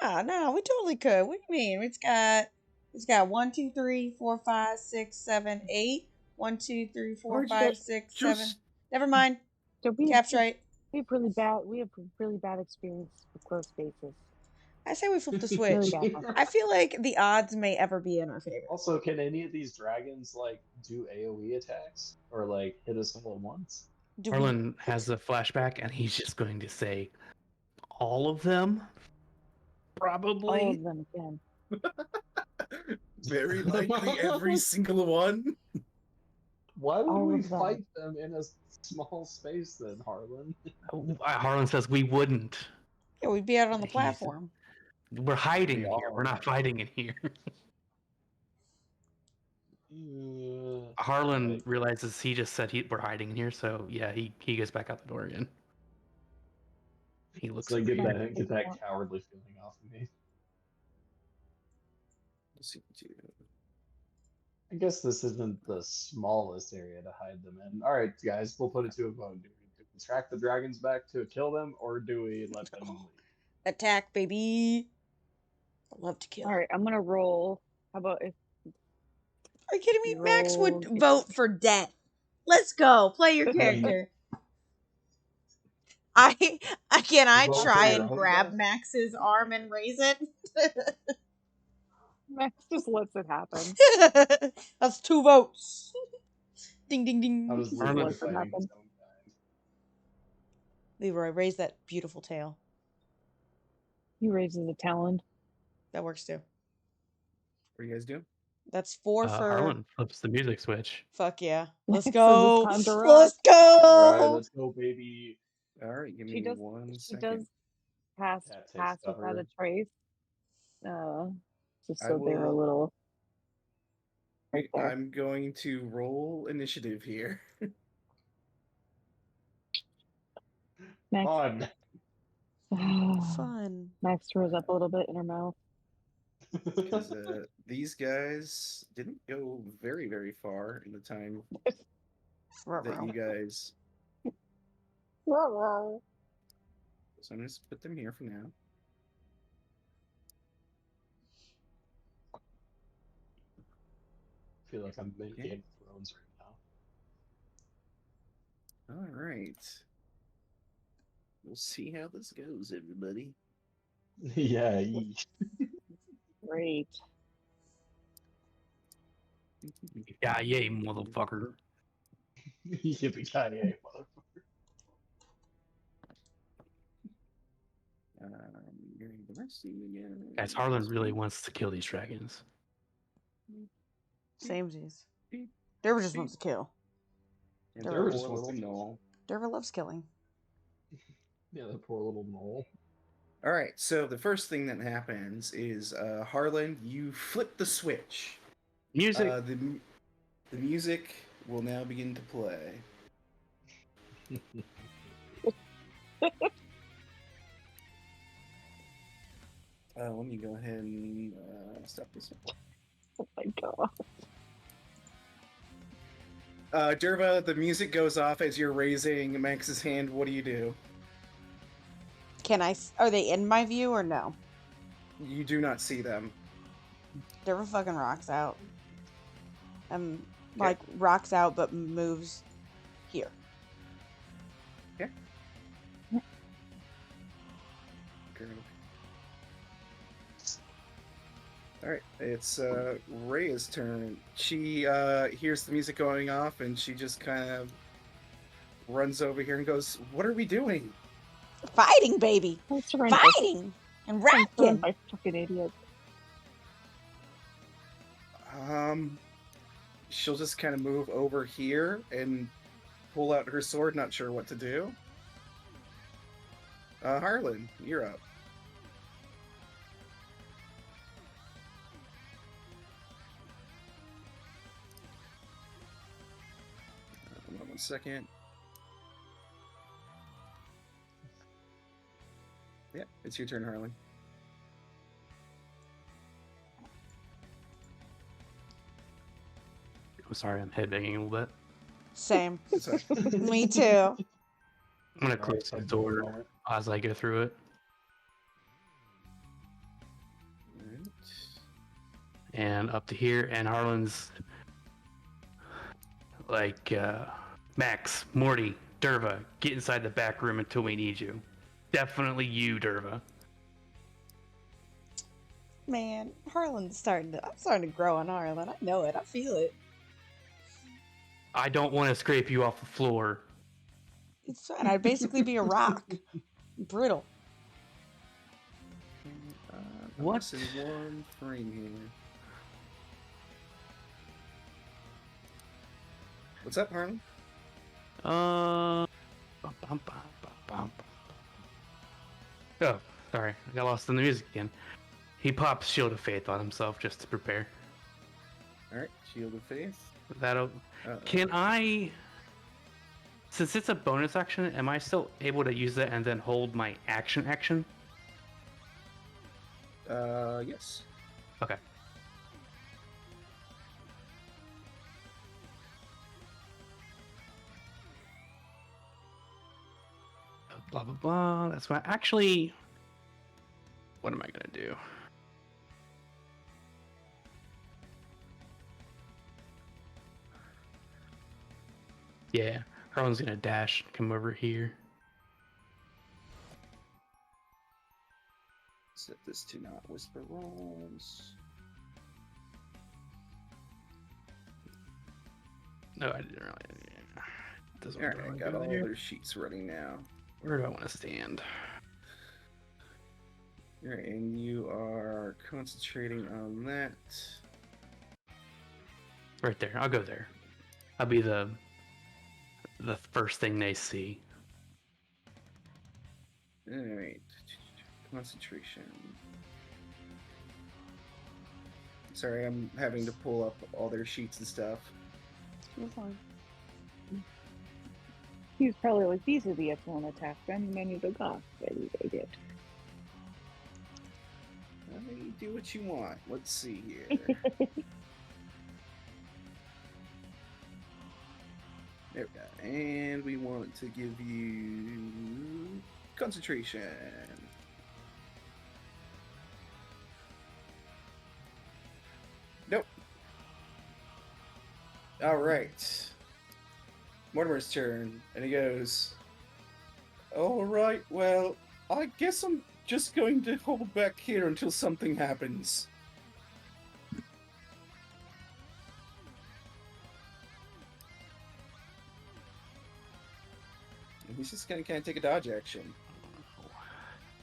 Ah, no, we totally could. What do you mean? It's got 1, 2, 3, 4, 5, 6, 7, 8. 1, 2, 3, 4, Why'd you 5, guys 6, 7. just- Never mind. So we Cap's right. We have really bad experience with close spaces. I say we flip the Really switch. bad. I feel like the odds may ever be in our favor. Also, can any of these dragons like do AoE attacks or like hit us all at once? Do we- Harlan has a flashback and he's just going to say all of them? Probably. All of them again. Very likely every single one. Why would All we of them. fight them in a small space then, Harlan? Harlan says we wouldn't. Yeah, we'd be out on the He's- platform. We're hiding We here. are. We're not fighting in here. Harlan Right. realizes he just said we're hiding in here, so yeah, he goes back out the door again. He looks It's like get around. that cowardly feeling off of me. Let's see, I guess this isn't the smallest area to hide them in. All right, guys, we'll put it to a vote. Do we track the dragons back to kill them, or do we let them leave? Attack, baby. I love to kill. All right, I'm gonna roll. How about if Are you kidding me? Max would Roll. vote for death. Let's go. Play your character. Can I Vote for try your and own grab death? Max's arm and raise it? Max just lets it happen? That's 2 votes. Ding ding ding. How does Just Luke lets it fighting his happen. own kind? Leroy, raise that beautiful tail. He raises a talon. That works too. What are you guys doing? That's 4 for. Harlan flips the music switch. Fuck yeah. Let's So it's go. time to Let's rock. All right, go. let's go, baby. All right, give She me does. one She second. does pass Cat takes pass without cover. a trace. Just I so they were a will- little. Right there. I'm going to roll initiative here. Max. Fun. Fun. Max throws up a little bit in her mouth. Because these guys didn't go very, very far in the time that you guys. So I'm going to put them here for now. I feel like I'm in Game of Thrones right now. All right. We'll see how this goes, everybody. Yeah. Great. Yeah, yay, motherfucker. Yippee-ki-yay, motherfucker. Getting the rest of you again. Guys, Harlan really wants to kill these dragons. Samesies. Derva just wants to kill. And There poor just wants little to kill. Noel. Derva loves killing. Yeah, that poor little mole. All right, so the first thing that happens is Harlan, you flip the switch. Music. The music will now begin to play. Let me go ahead and stop this one. Oh my god. Derva, the music goes off as you're raising Max's hand. What do you do? Are they in my view or no? You do not see them. Derva fucking rocks out. Okay. Like, rocks out but moves here. Okay. Girl. Alright, it's Rhea's turn. She hears the music going off and she just kind of runs over here and goes, "What are we doing?" Fighting, baby! Fighting! And rocking! My fucking idiot. She'll just kind of move over here and pull out her sword, not sure what to do. Harlan, you're up. Hold on one second. Yeah, it's your turn, Harlan. I'm sorry, I'm headbanging a little bit. Same. Sorry. Me too. I'm gonna Alright, close the so door moment. as I go through it. Alright. And up to here, and Harlan's like, Max, Morty, Derva, get inside the back room until we need you. Definitely you, Derva. Man, I'm starting to grow on Harlan. I know it. I feel it. I don't want to scrape you off the floor. It's fine. I'd basically be a rock. Brittle. I'm What? missing one frame here. What's up, Harlan? Bum, bum, bum, bum, bum. Oh, sorry. I got lost in the music again. He pops Shield of Faith on himself just to prepare. Alright, Shield of Faith. That'll. Can I? Since it's a bonus action, am I still able to use that and then hold my action? Yes. Okay. Blah blah blah. That's why. Actually, what am I gonna do? Yeah, Harlan's gonna dash, come over here. Set this to not whisper rolls. No, I didn't really. Doesn't Alright, really got go all there. their sheets running now. Where do I want to stand? Alright, and you are concentrating on that. Right there. I'll go there. I'll be the first thing they see. Alright. Concentration. Sorry, I'm having to pull up all their sheets and stuff. You're fine. He was probably like, these are the excellent attacks. And then you go, gosh, maybe they did. You do what you want. Let's see here. There we go. And we want to give you concentration. Nope. All right. Mortimer's turn, and he goes, all right, well, I guess I'm just going to hold back here until something happens. And he's just going to kind of take a dodge action.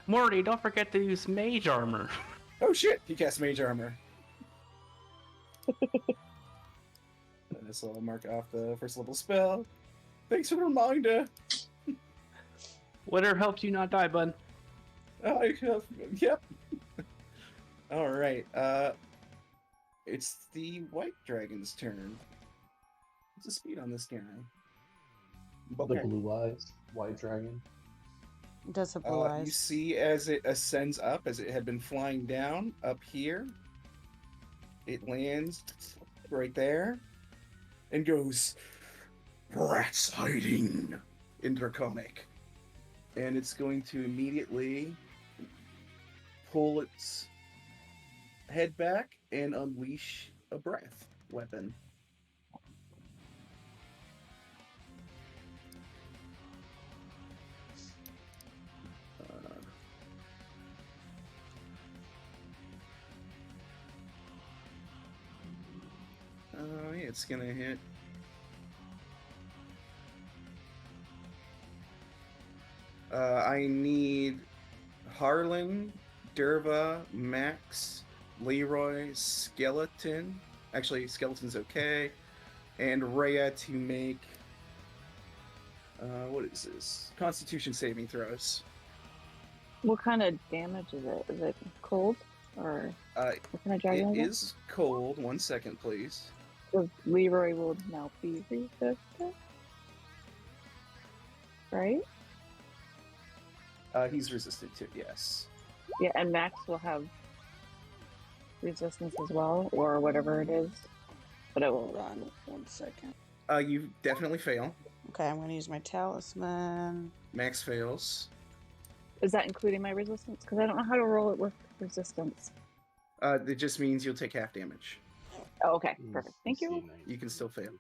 Morty, don't forget to use mage armor. Oh shit! He casts Mage Armor. So I'll mark off the first level spell. Thanks for the reminder. Whatever helps you not die, bud. Yep. All right. It's the white dragon's turn. What's the speed on this guy? The blue eyes, white dragon. Does have blue You eyes. see as it ascends up, as it had been flying down up here, it lands right there and goes, rats hiding in Draconic. And it's going to immediately pull its head back and unleash a breath weapon. Yeah, it's gonna hit. I need Harlan, Derva, Max, Leroy, Skeleton. Actually, Skeleton's okay. And Rhea to make... what is this? Constitution saving throws. What kind of damage is it? Is it cold? Or what kind of dragon It is is cold. 1 second, please. it? So Leroy will now be resistant? Right? He's resistant to, yes. Yeah, and Max will have resistance as well, or whatever it is. But it will run 1 second. You definitely fail. Okay, I'm gonna use my talisman. Max fails. Is that including my resistance? Because I don't know how to roll it with resistance. It just means you'll take half damage. Oh, okay, perfect. Thank you. You can still fail.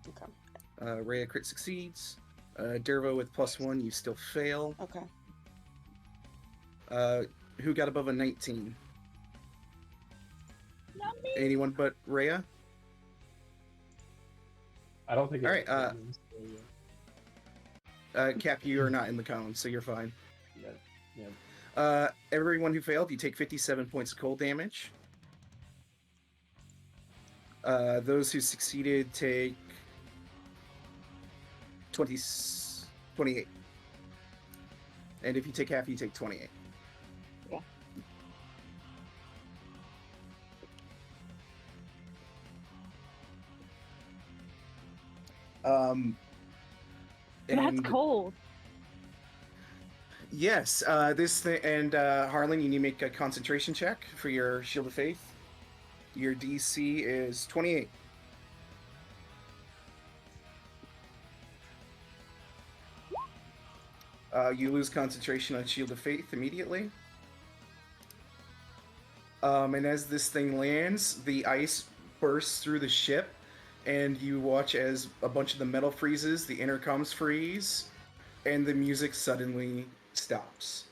Okay. Rhea crit succeeds. Dervo with +1, you still fail. Okay. Who got above a 19? Not me. Anyone but Rhea? I don't think. All right. Cap, you are not in the cone, so you're fine. Yeah. Everyone who failed, you take 57 points of cold damage. Those who succeeded take 28. And if you take half, you take 28. Yeah. That's and cold. yes, this thing, and Harlan, you need to make a concentration check for your Shield of Faith. Your DC is 28. You lose concentration on Shield of Faith immediately. And as this thing lands, the ice bursts through the ship, and you watch as a bunch of the metal freezes, the intercoms freeze, and the music suddenly stops.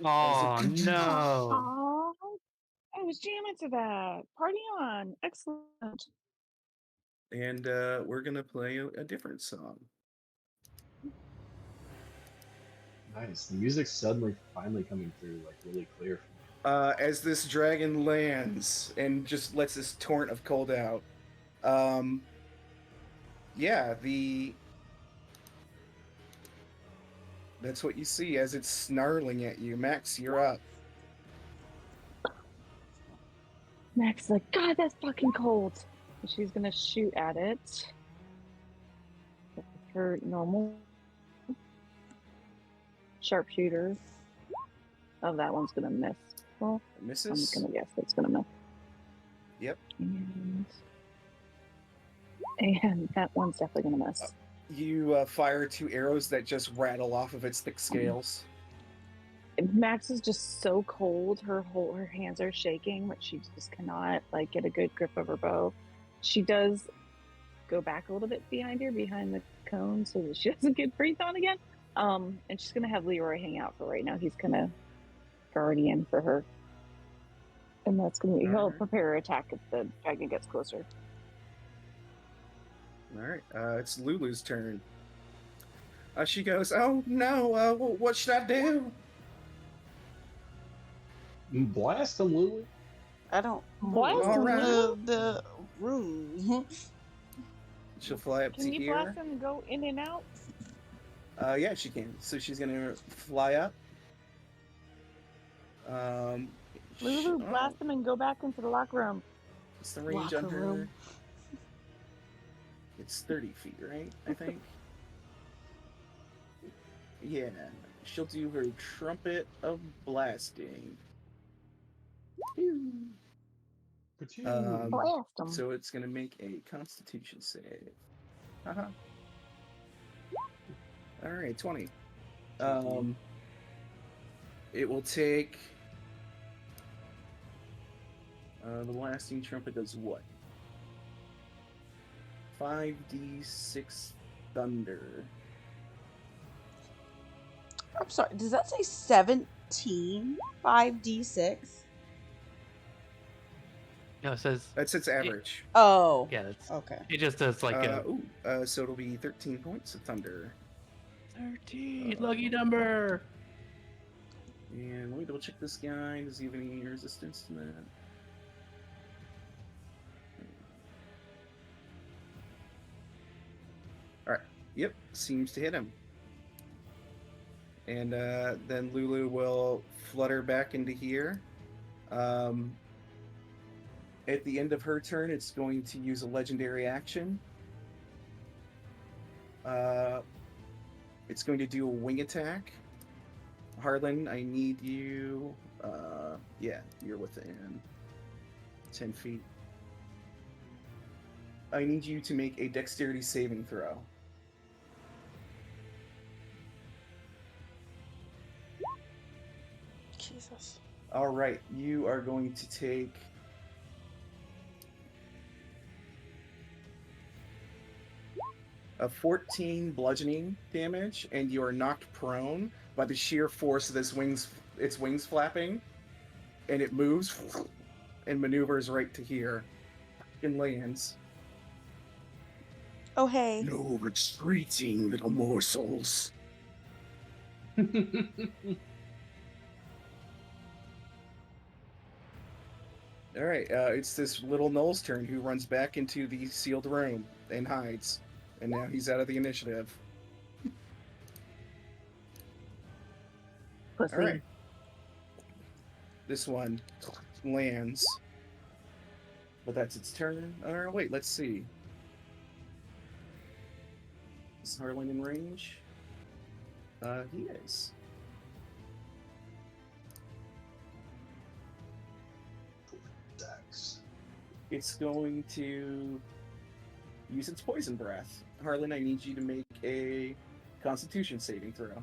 Oh no! Aww. I was jamming to that. Party on. Excellent. And we're gonna play a different song. Nice. The music's suddenly finally coming through, like really clear for me. As this dragon lands and just lets this torrent of cold out. Yeah, that's what you see as it's snarling at you. Max, you're up. Max is like, God, that's fucking cold. And she's gonna shoot at it with her normal sharpshooter. Oh, that one's gonna miss. Well, I'm Misses? gonna guess it's gonna miss. Yep. And that one's definitely gonna miss. You fire 2 arrows that just rattle off of its thick scales. Max is just so cold. Her hands are shaking, but she just cannot like get a good grip of her bow. She does go back a little bit behind the cone so that she doesn't get breathed on again. And she's gonna have Leroy hang out for right now. He's gonna guardian for her, and that's gonna be he'll Alright. prepare her attack if the dragon gets closer. Alright, it's Lulu's turn. She goes, oh no, what should I do? Blast him, Lulu. I don't Blast him, Lulu. the room. She'll fly up Can to you here. blast him and go in and out? Yeah, she can. So she's gonna fly up. Lulu, oh, blast him and go back into the locker room. What's the range Locker on her? room. It's 30 feet, right? I think. Yeah, she'll do her trumpet of blasting. Pew. Blast him. So it's gonna make a Constitution save. Uh-huh. All right, 20. It will take. The blasting trumpet does what? 5d6 thunder. I'm sorry, does that say 17? 5d6? No, it says That's its average. Oh. yeah. That's Okay. it. Just does like So it'll be 13 points of thunder. 13 lucky number. And let me double check this guy. Does he have any resistance to that? Alright. Yep. Seems to hit him. And then Lulu will flutter back into here. At the end of her turn, it's going to use a legendary action. It's going to do a wing attack. Harlan, I need you. Yeah, you're within 10 feet. I need you to make a dexterity saving throw. Jesus. All right, you are going to take a 14 bludgeoning damage, and you are knocked prone by the sheer force of its wings flapping, and it moves and maneuvers right to here and lands. Oh, hey. No retreating, little morsels. All right, it's this little Knoll's turn, who runs back into the sealed room and hides. And now he's out of the initiative. Pussy. All right. This one lands. But that's its turn. Wait, let's see. Is Harlan in range? He is. It's going to use its poison breath. Harlan, I need you to make a Constitution saving throw.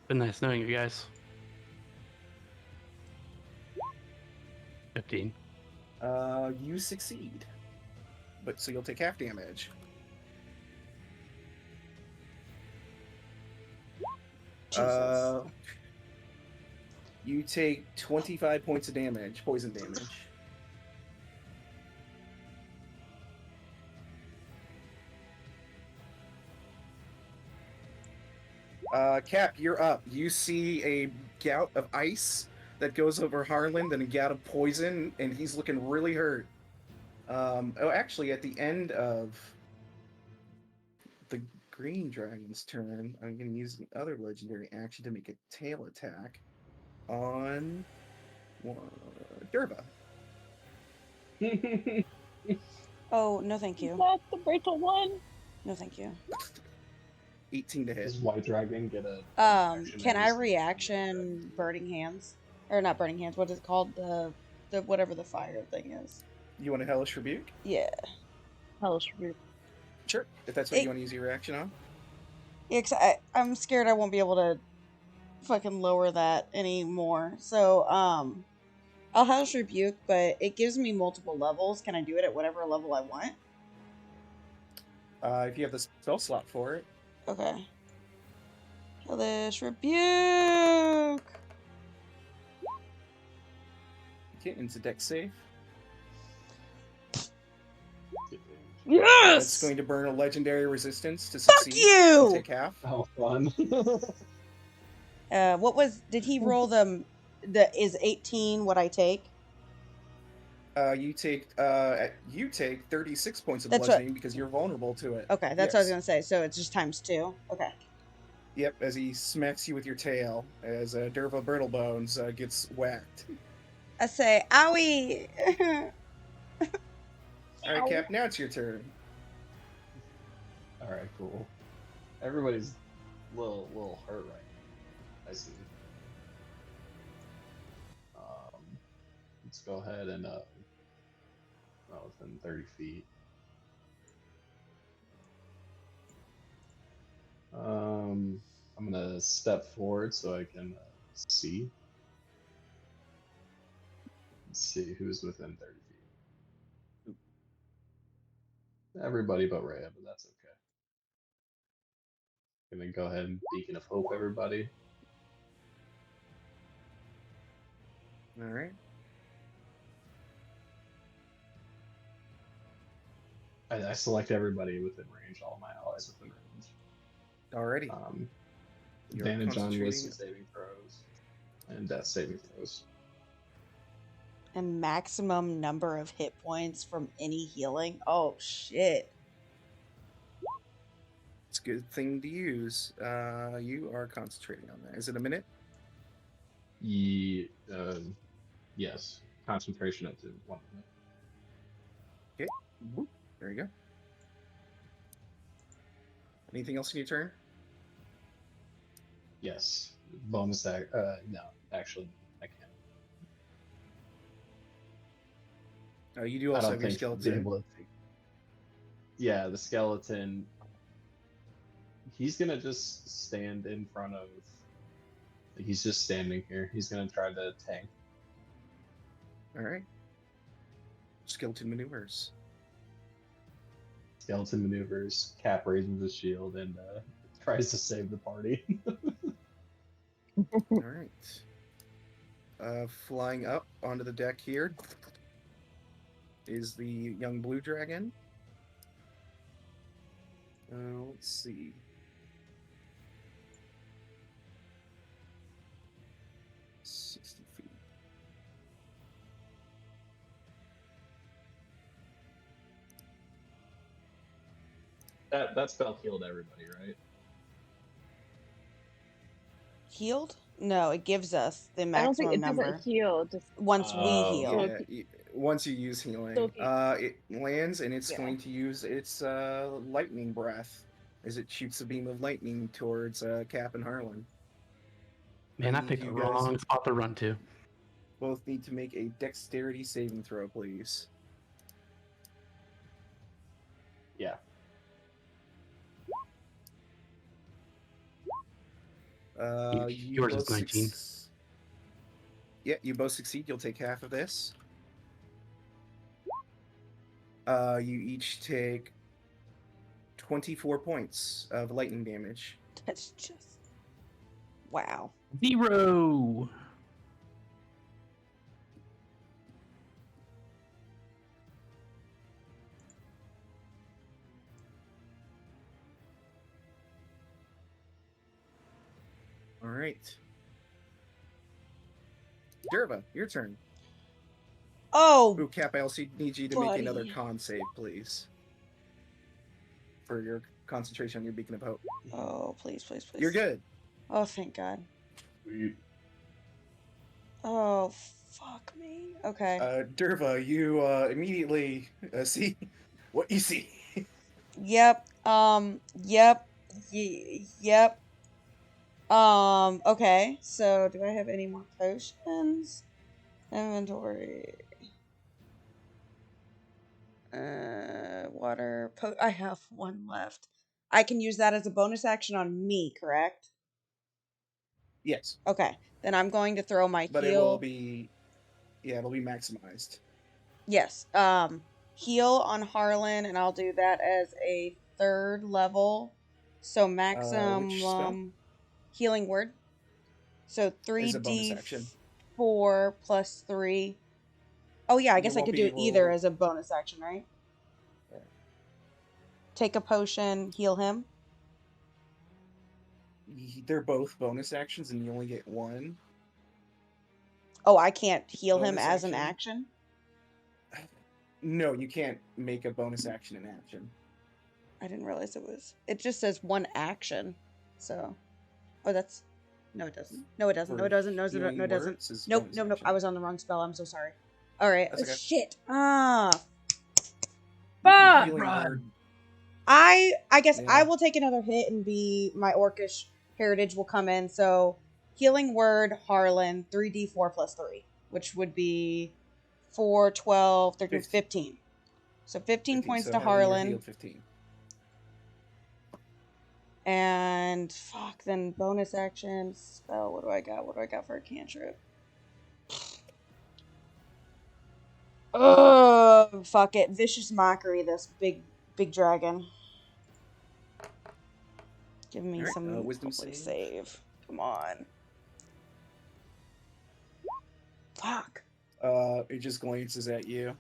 Been nice knowing you guys. 15. You succeed. But so you'll take half damage. Jesus. You take 25 points of damage, poison damage. Cap, you're up. You see a gout of ice that goes over Harlan, then a gout of poison, and he's looking really hurt. Actually, at the end of the green dragon's turn, I'm going to use the other legendary action to make a tail attack on Derva. Oh, no thank you. That's the brittle one. No thank you. 18 to hit. Does White Dragon get a Can I reactionary reaction burning hands? Or not burning hands, what is it called? The whatever the fire thing is. You want a Hellish Rebuke? Yeah. Hellish Rebuke. Sure. If that's what you want to use your reaction on. Yeah, 'cause I'm scared I won't be able to fucking lower that anymore. So, I'll Hellish Rebuke, but it gives me multiple levels. Can I do it at whatever level I want? If you have the spell slot for it. Okay. Hellish Rebuke! Okay, it's a dex save. Yes! That's going to burn a legendary resistance to Fuck succeed. you! Take half. Oh, fun. What was... Did he roll is 18 what I take? You take 36 points of That's bludgeoning because you're vulnerable to it. Okay, that's what I was Yes. gonna say. So it's just times 2. Okay. Yep, as he smacks you with your tail, as Derva Brittlebones gets whacked. I say, owie! Alright, Cap, now it's your turn. All right, cool. Everybody's little hurt right now. I see. Let's go ahead and within 30 feet. I'm gonna step forward so I can see. Let's see who's within 30 feet. Everybody but Rhea, but that's okay. Gonna go ahead and Beacon of Hope everybody. Alright. I select everybody within range, all my allies within range. Alrighty. You're Advantage on concentrating- wisdom saving throws and death saving throws. And maximum number of hit points from any healing? Oh, shit. It's a good thing to use. You are concentrating on that. Is it a minute? Yes. Concentration up to 1 minute. Okay. Whoop. There you go. Anything else in your turn? Yes. Bonus act. No, actually, I can't. You do I also don't have your think he'll be skeleton. able to take- Yeah, the skeleton. He's gonna just stand in front of. He's just standing here. He's gonna try to tank. Alright. Skeleton maneuvers. Skeleton maneuvers. Cap raises his shield and tries to save the party. Alright. Flying up onto the deck here is the young blue dragon. Let's see. That spell healed everybody, right? Healed? No, it gives us the I don't maximum think it number. doesn't heal. Just Once we Oh, heal. Yeah, once you use healing, So if you- it lands and it's Yeah. going to use its lightning breath as it shoots a beam of lightning towards Cap and Harlan. Man, I need picked the you guys- wrong spot to run to. Both need to make a dexterity saving throw, please. Yeah. Yours is both 19. Yeah, you both succeed. You'll take half of this. You each take 24 points of lightning damage. That's just... Wow. 0. All right. Derva, your turn. Oh, Ooh, Cap, I also need you to make another buddy. con save, please. For your concentration on your beacon of hope. Oh, please, please, please. You're good. Oh, thank God. We Oh, fuck me. Okay. Derva, you immediately see what you see. Yep. Yep. Yep. Okay. So, do I have any more potions? Inventory. Water. I have one left. I can use that as a bonus action on me, correct? Yes, Okay. Then I'm going to throw my but heal. it will be, it'll be maximized. Yes. Heal on Harlan, and I'll do that as a 3rd level. So Which spell? maximum healing word. So Is a bonus action. 3d4 plus 3. Oh yeah, I You guess I won't could be do either able- as a bonus action, right? Yeah. Take a potion, heal him. They're both bonus actions, and you only get one. Oh, I can't heal him Bonus as an action? action? No, you can't make a bonus action an action. I didn't realize it was. It just says one action. So. Oh, that's. No, it doesn't. No, it doesn't. No, it doesn't. No, it doesn't. No, it doesn't. Nope, nope, nope. I was on the wrong spell. I'm so sorry. Alright. That's okay. Shit. Ah. You can Fuck! healing Run. word. I guess I Yeah. will take another hit and be my orcish heritage will come in. So healing word Harlan 3d4 plus 3, which would be 4, 12, 13, 15. So 15 points so to Harlan, you're Harlan. healed 15. And fuck, then bonus action spell. What do I got? What do I got for a cantrip? Oh, fuck it. Vicious Mockery, this big dragon. Give me Alright, some wisdom hopefully save. save. Come on. Fuck. It just glances at you.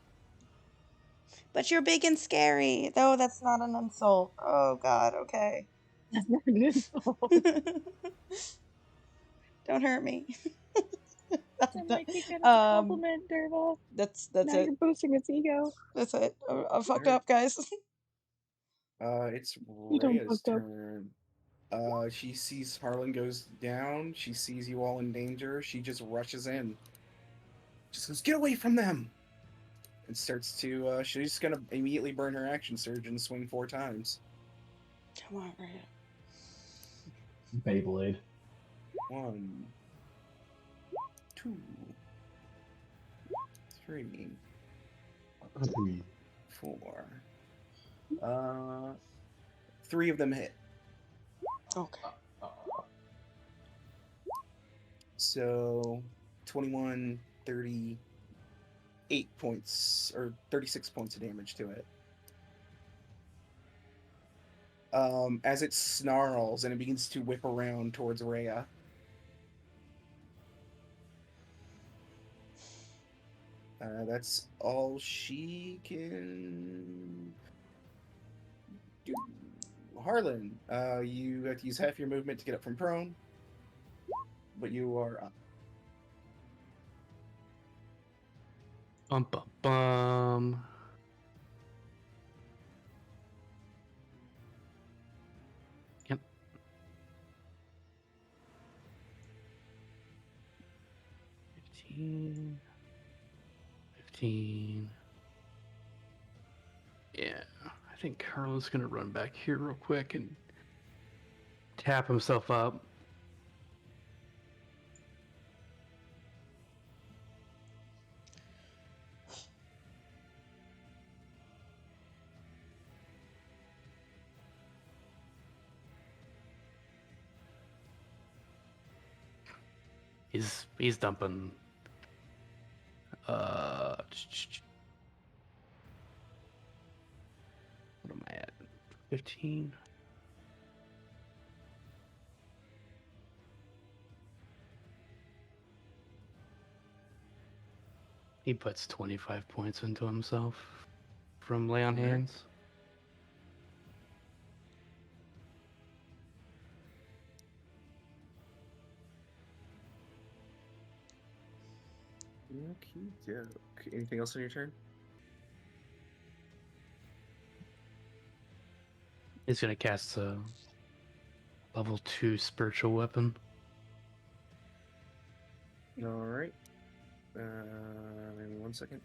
But you're big and scary. Though that's not an insult. Oh god, okay. That's not an insult. Don't hurt me. I'm making it as a compliment, Derva. That's Now it. you're boosting its ego. That's it. I fucked Alright. up, guys. It's You don't Rhea's fuck up. turn. She sees Harlan goes down. She sees you all in danger. She just rushes in. Just goes, get away from them! And starts to, she's gonna immediately burn her action surge and swing 4 times. Come on, Rhea. Beyblade. 1, 2, 3, 4. 3 of them hit. Okay. So 21, 38 points, or 36 points of damage to it. As it snarls and it begins to whip around towards Rhea. That's all she can do. Harlan, you have to use half your movement to get up from prone, but you are up. Bum bum bum. Yep. 15. Yeah, I think Carlo's gonna run back here real quick and tap himself up. He's dumping. What am I at? 15. He puts 25 points into himself from lay on Alright. hands. Okey doke. Anything else on your turn? He's gonna cast a level 2 spiritual weapon. All right. Maybe 1 second.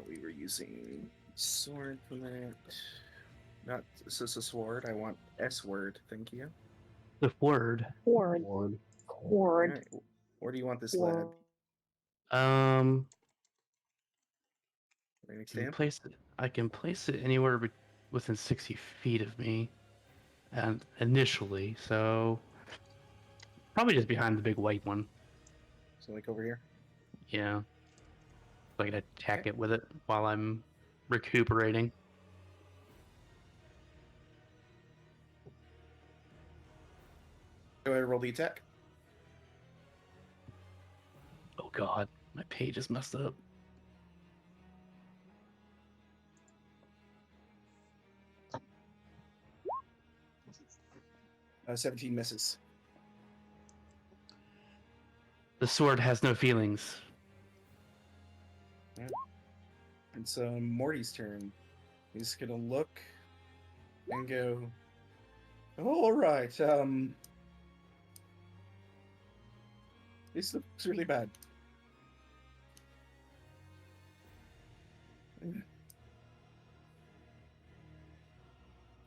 We were using sword for that. Not this is a sword. I want S word. Thank you. The word. Cord. Lord. Cord. Alright, where do you want this lad? Um, Right next to can him? place it. I can place it anywhere within 60 feet of me, and initially, so probably just behind the big white one. So like over here. Yeah, so I can attack Okay. it with it while I'm recuperating. Go ahead and roll the attack. Oh God, my page is messed up. 17 misses. The sword has no feelings. It's Morty's turn. He's gonna look and go. All right. This looks really bad.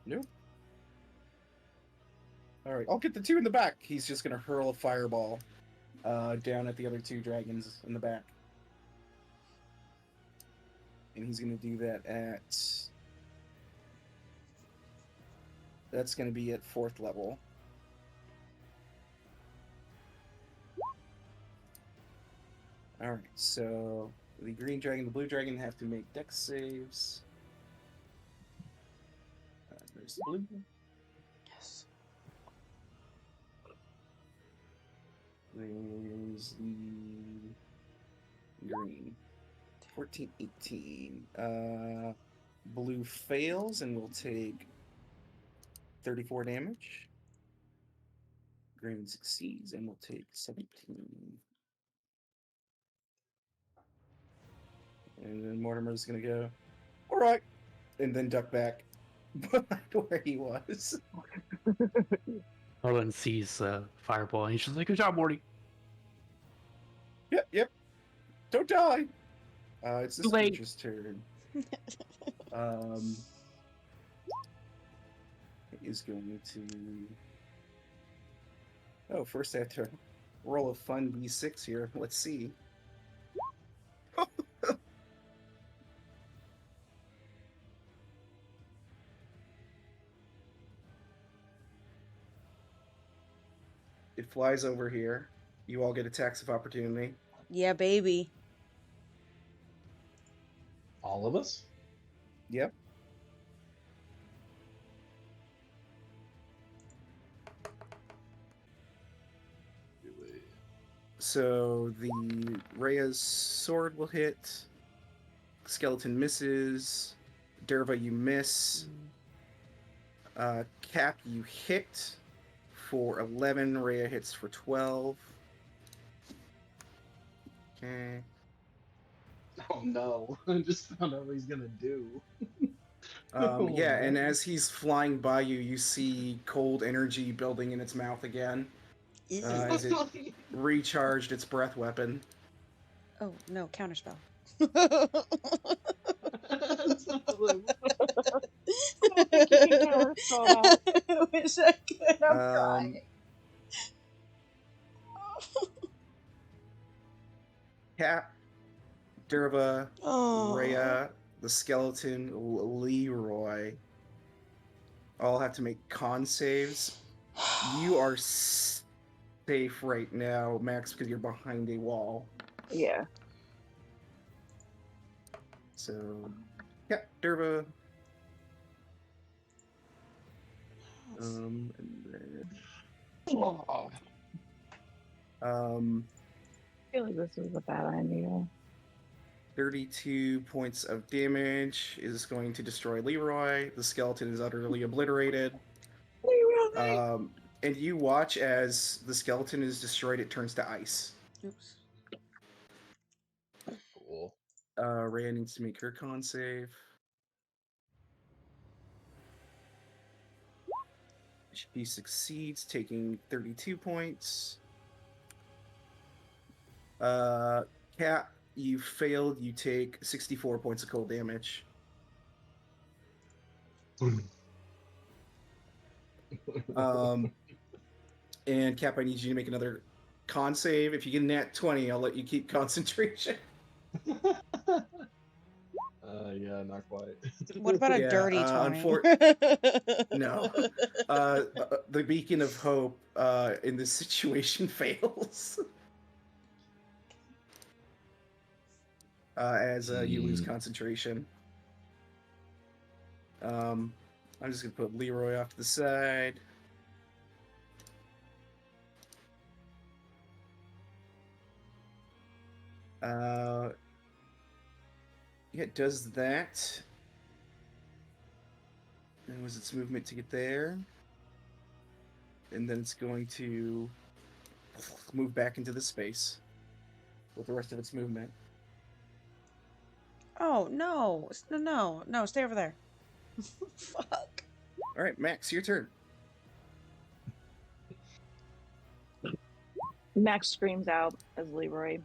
Nope. All right, I'll get the two in the back. He's just gonna hurl a fireball down at the other two dragons in the back, and he's gonna do that at. That's gonna be at 4th level. All right, so the green dragon, the blue dragon have to make dex saves. There's the blue. Yes. There's the green. 14, 18. Blue fails and will take 34 damage. Green succeeds and will take 17. And then Mortimer's gonna go, all right, and then duck back where he was. Harlan sees fireball and he's just like, "Good job, Morty." Yep. Don't die. It's this Too late. creature's turn. It is going to. Oh, first I have to roll a fun d6 here. Let's see. It flies over here. You all get attacks of opportunity. Yeah, baby. All of us? Yep. So the Rhea's sword will hit. Skeleton misses. Derva, you miss. Cap, you hit for 11. Rhea hits for 12. Okay. Oh no! I just found out what he's gonna do. Yeah, and man. as he's flying by you, you see cold energy building in its mouth again. As it recharged its breath weapon. Oh no, counterspell. I think you can counterspell that. I wish I could. I'm crying. Cap, Derva, Oh. Rhea, the skeleton, Leroy, all have to make con saves. You are safe right now, Max, because you're behind a wall. Yeah. So, yeah, Derva. And then, I feel like this was a bad idea. 32 points of damage is going to destroy Leroy. The skeleton is utterly obliterated. And you watch as the skeleton is destroyed, it turns to ice. Oops. Cool. Rhea needs to make her con save. She succeeds, taking 32 points. Cat, you failed. You take 64 points of cold damage. And Cap, I need you to make another con save. If you get a nat 20, I'll let you keep concentration. Yeah, not quite. What about a Yeah, dirty 20? No. The beacon of hope in this situation fails. As you lose concentration. I'm just going to put Leroy off to the side. It does that. And was its movement to get there. And then it's going to move back into the space with the rest of its movement. Oh, no. No, stay over there. Fuck. All right, Max, your turn. Max screams out as Leroy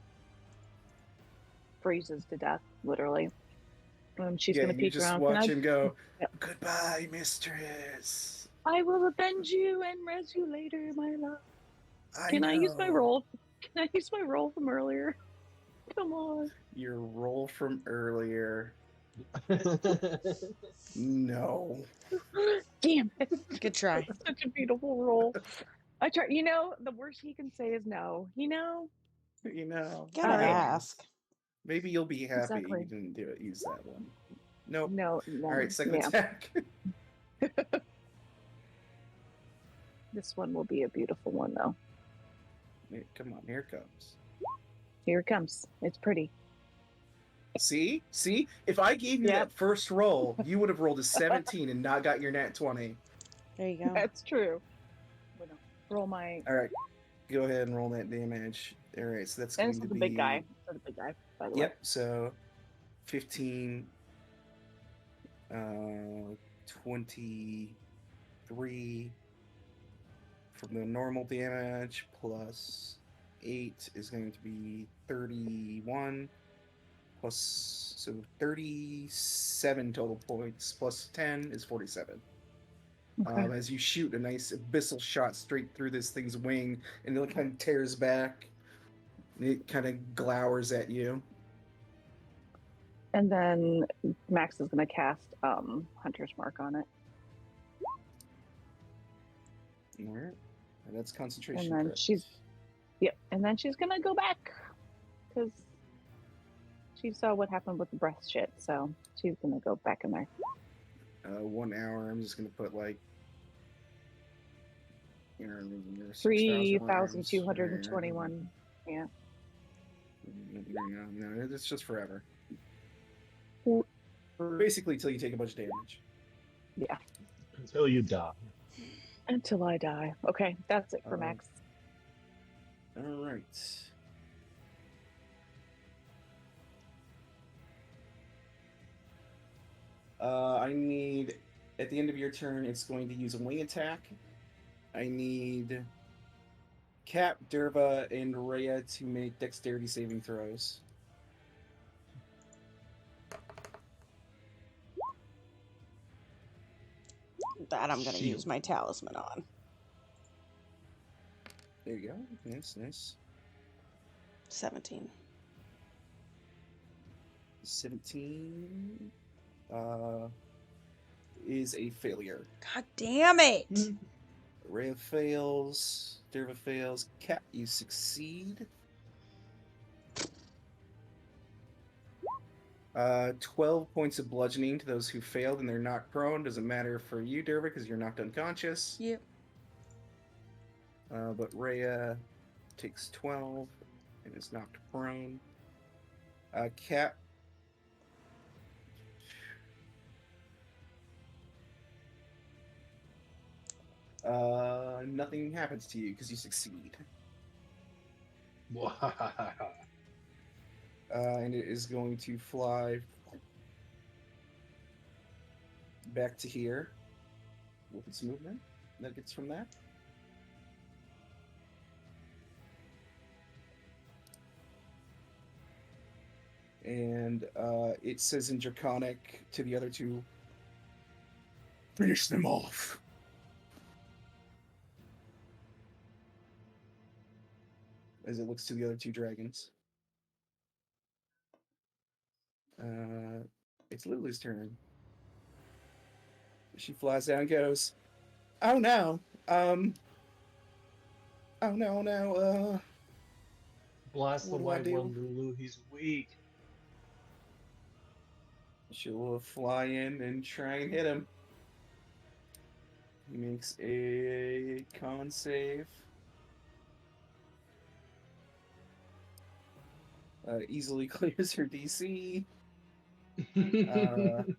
freezes to death, literally. She's Yeah, going to you peek just around. watch Can him go, Yep. "Goodbye, mistress. I will avenge you and res you later, my love. Can I use my know." roll? Can I use my roll from earlier? Come on. Your roll from earlier. No. Damn it. Good try. Such a beautiful roll. I try. You know, the worst he can say is no. You know? You know. Gotta All right. ask. Maybe you'll be happy Exactly. you didn't do it. Use that one. Nope. No. All right, second Yeah. attack. This one will be a beautiful one, though. Hey, come on, here it comes. Here it comes. It's pretty. See? If I gave you that first roll, you would have rolled a 17 and not got your nat 20. There you go. That's true. Roll my. All right, go ahead and roll that damage. All right, so that's going And to it's be the big guy. So the big guy, by the way. Yep. So 15, 23 from the normal damage plus 8 is going to be 31 plus, so 37 total points plus 10 is 47. Okay. As you shoot a nice abyssal shot straight through this thing's wing, and it kind of tears back. And it kind of glowers at you. And then Max is going to cast Hunter's Mark on it. All right. And that's concentration. And then correct. And then she's going to go back because she saw what happened with the breath shit. So she's going to go back in there. 1 hour. I'm just going to put like 3,221. Yeah. No, it's just forever. Cool. Basically, till you take a bunch of damage. Yeah. Until you die. Until I die. Okay, that's it for Max. All right. I need, at the end of your turn, it's going to use a wing attack. I need Cap, Derva, and Rhea to make dexterity saving throws. That I'm going to Shield. use my talisman on. There you go. Nice. 17. 17 is a failure. God damn it! Rhea fails. Derva fails. Cap, you succeed. 12 points of bludgeoning to those who failed and they're knocked prone. Doesn't matter for you, Derva, because you're knocked unconscious. Yep. But Rhea takes 12 and is knocked prone. Cap. nothing happens to you because you succeed. And it is going to fly back to here with its movement that gets from that. And it says in Draconic to the other two, finish them off. As it looks to the other two dragons. It's Lulu's turn. She flies down and goes, oh no, oh no, Blast the What do I white do? one, Lulu. He's weak. she'll fly in and try and hit him. He makes a con save. Easily clears her DC. Maybe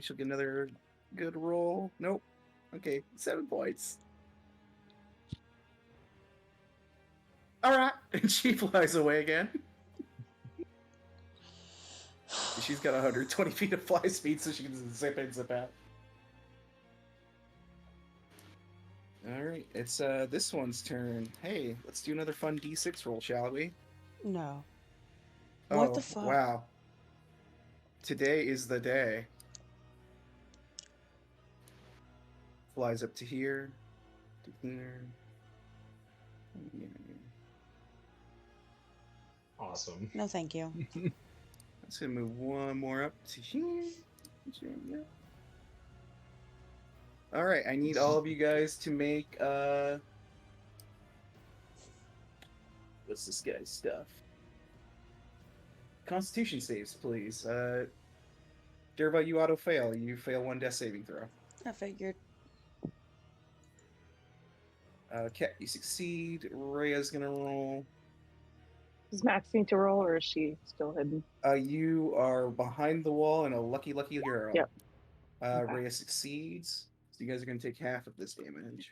she'll get another good roll. Nope. Okay, 7 points. Alright, and she flies away again. She's got 120 feet of fly speed, so she can zip in, zip out. Alright, it's this one's turn. Hey, let's do another fun D6 roll, shall we? No. What the fuck? Wow. Today is the day. Flies up to here. To here. Awesome. No, thank you. Let's gonna move one more up to here. Alright, I need all of you guys to make what's this guy's stuff? Constitution saves, please. Derva, you auto fail. You fail 1 death saving throw. I figured. Cat, you succeed. Rhea's gonna roll. Does Max need to roll, or is she still hidden? You are behind the wall and a lucky girl. Yep. Okay. Rhea succeeds. So you guys are gonna take half of this damage.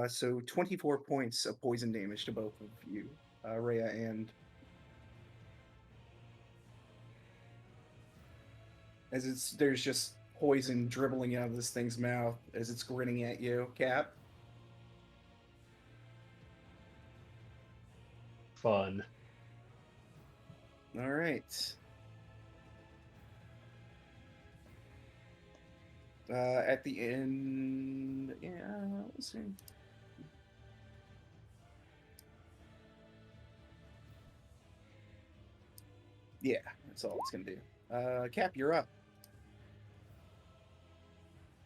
So 24 points of poison damage to both of you, Rhea and. There's just poison dribbling out of this thing's mouth as it's grinning at you, Cap. Fun. All right. At the end, yeah, let's see. Yeah, that's all it's gonna do. Cap, you're up.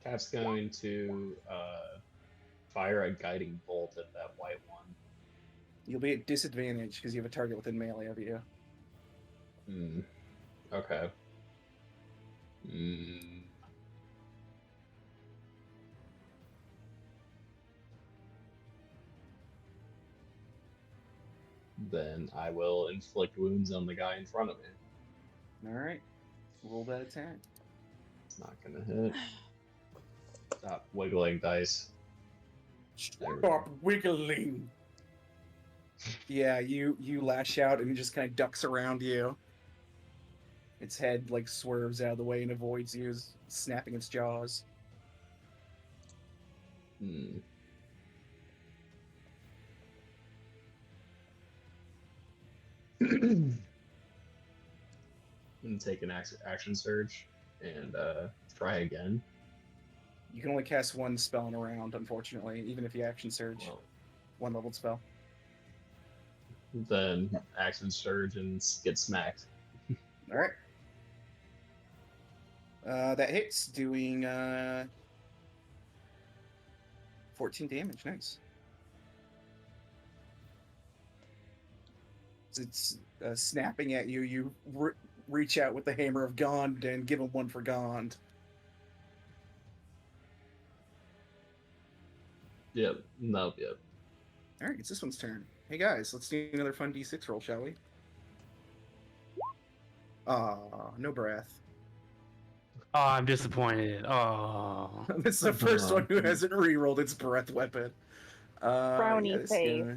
Cap's going to fire a guiding bolt at that white one. You'll be at disadvantage because you have a target within melee of you. Okay. Then I will inflict wounds on the guy in front of me. All right, roll that attack. It's not gonna hit. Stop wiggling dice. Stop wiggling. Yeah, you lash out and it just kind of ducks around you. Its head like swerves out of the way and avoids you, snapping its jaws. I'm gonna take an action surge and try again. You can only cast 1 spell in a round, unfortunately, even if you action surge. Well, 1 leveled spell. then action surge and get smacked. All right. That hits, doing 14 damage. Nice. It's snapping at you. You reach out with the hammer of Gond and give him 1 for Gond. Yep. Yep. All right, it's this one's turn. Hey guys, let's do another fun D6 roll, shall we? No breath. Oh, I'm disappointed. Oh. This is the first one who hasn't rerolled its breath weapon. Frowny this face. guy.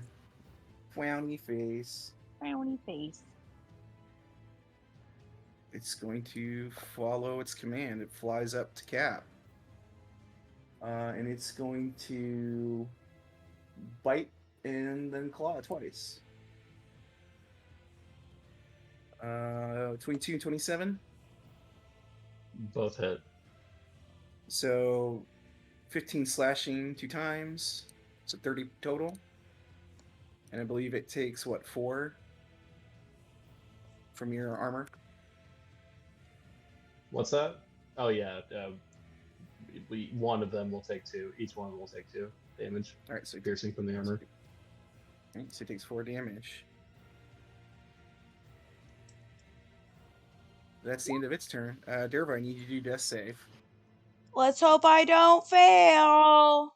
Frowny face. Frowny face. It's going to follow its command. It flies up to Cap. And it's going to bite and then claw twice. 22 and 27. Both hit. So 15 slashing 2 times. So 30 total. And I believe it takes, what, 4 from your armor? What's that? Oh yeah. One of them will take 2. Each one will take 2 damage. All right, so Piercing from the armor. All right, so it takes 4 damage. That's the end of its turn. Derva, I need you to do death save. Let's hope I don't fail.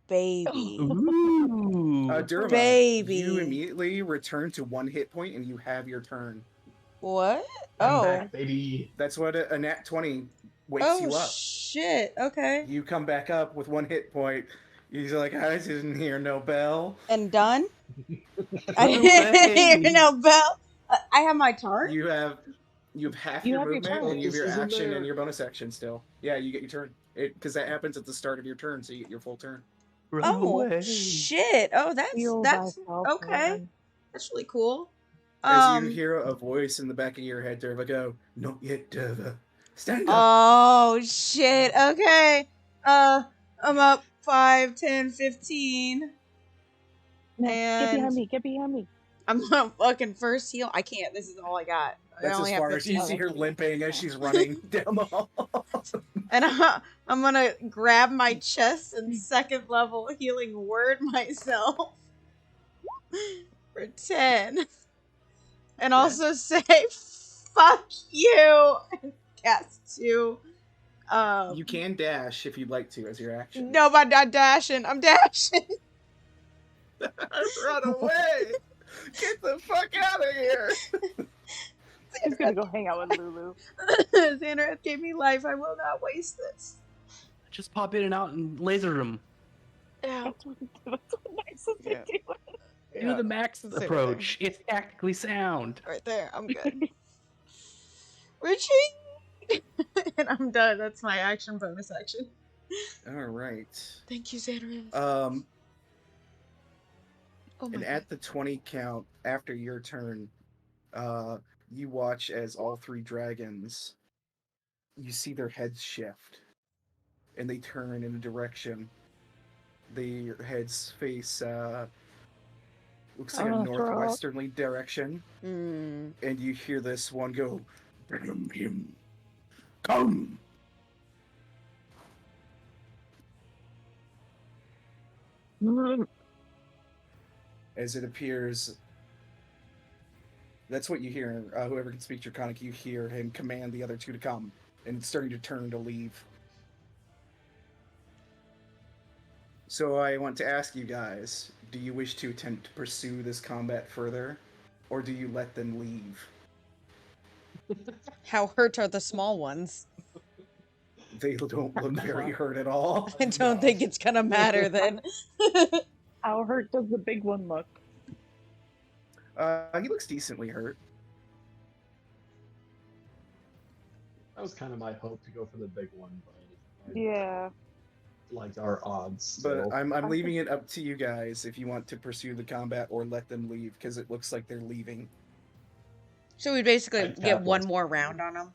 Baby. Ooh. Derva, Baby. you immediately return to 1 hit point and you have your turn. What? I'm Oh. back, baby. That's what a nat 20 wakes Oh, you up. shit. Okay. You come back up with 1 hit point. He's like, I didn't hear no bell. And done? I No didn't way. hear no bell. I have my turn? You have half You your have your movement turn. and you have your Isn't action there- and your bonus action still. Yeah, you get your turn. Because that happens at the start of your turn, so you get your full turn. Run Oh, away. shit. Oh, Feel that's thyself okay. run. That's really cool. As you hear a voice in the back of your head, Derva, go, not yet, Derva. Stand up. Oh, shit. Okay. I'm up 5, 10, 15. No, get behind And- me. Get behind me. I'm gonna fucking first heal. I can't. This is all I got. I That's only as have far as you 15. see her limping as she's running down the hall. And I'm gonna grab my chest and second level healing word myself for 10. And also say, fuck you! And cast 2. You can dash if you'd like to as your action. No, I'm not dashing. I'm dashing. Run away! Get the fuck out of here! He's gonna go hang out with Lulu. Xandereth gave me life. I will not waste this. Just pop in and out and laser him. Yeah. That's what Max is Yeah. Do the max Sit right approach. It's tactically sound. Right there. I'm good. Retreat! And I'm done. That's my action bonus action. Alright. Thank you, Xandereth. Oh Oh my And god. at the 20 count, after your turn, you watch as all 3 dragons, you see their heads shift. And they turn in a direction. Their heads face, looks like a I'm gonna throw up. northwesterly direction. Mm. And you hear this one go, "Bring him. Come!" As it appears, that's what you hear. Whoever can speak Draconic, you hear him command the other 2 to come, and it's starting to turn to leave. So I want to ask you guys, do you wish to attempt to pursue this combat further, or do you let them leave? How hurt are the small ones? They don't look very hurt at all. I don't think it's gonna matter then. How hurt does the big one look? He looks decently hurt. That was kind of my hope to go for the big one, but Yeah. like our odds. But So I'm leaving it up to you guys if you want to pursue the combat or let them leave, because it looks like they're leaving. So we basically I'd get one capitalize. more round on them.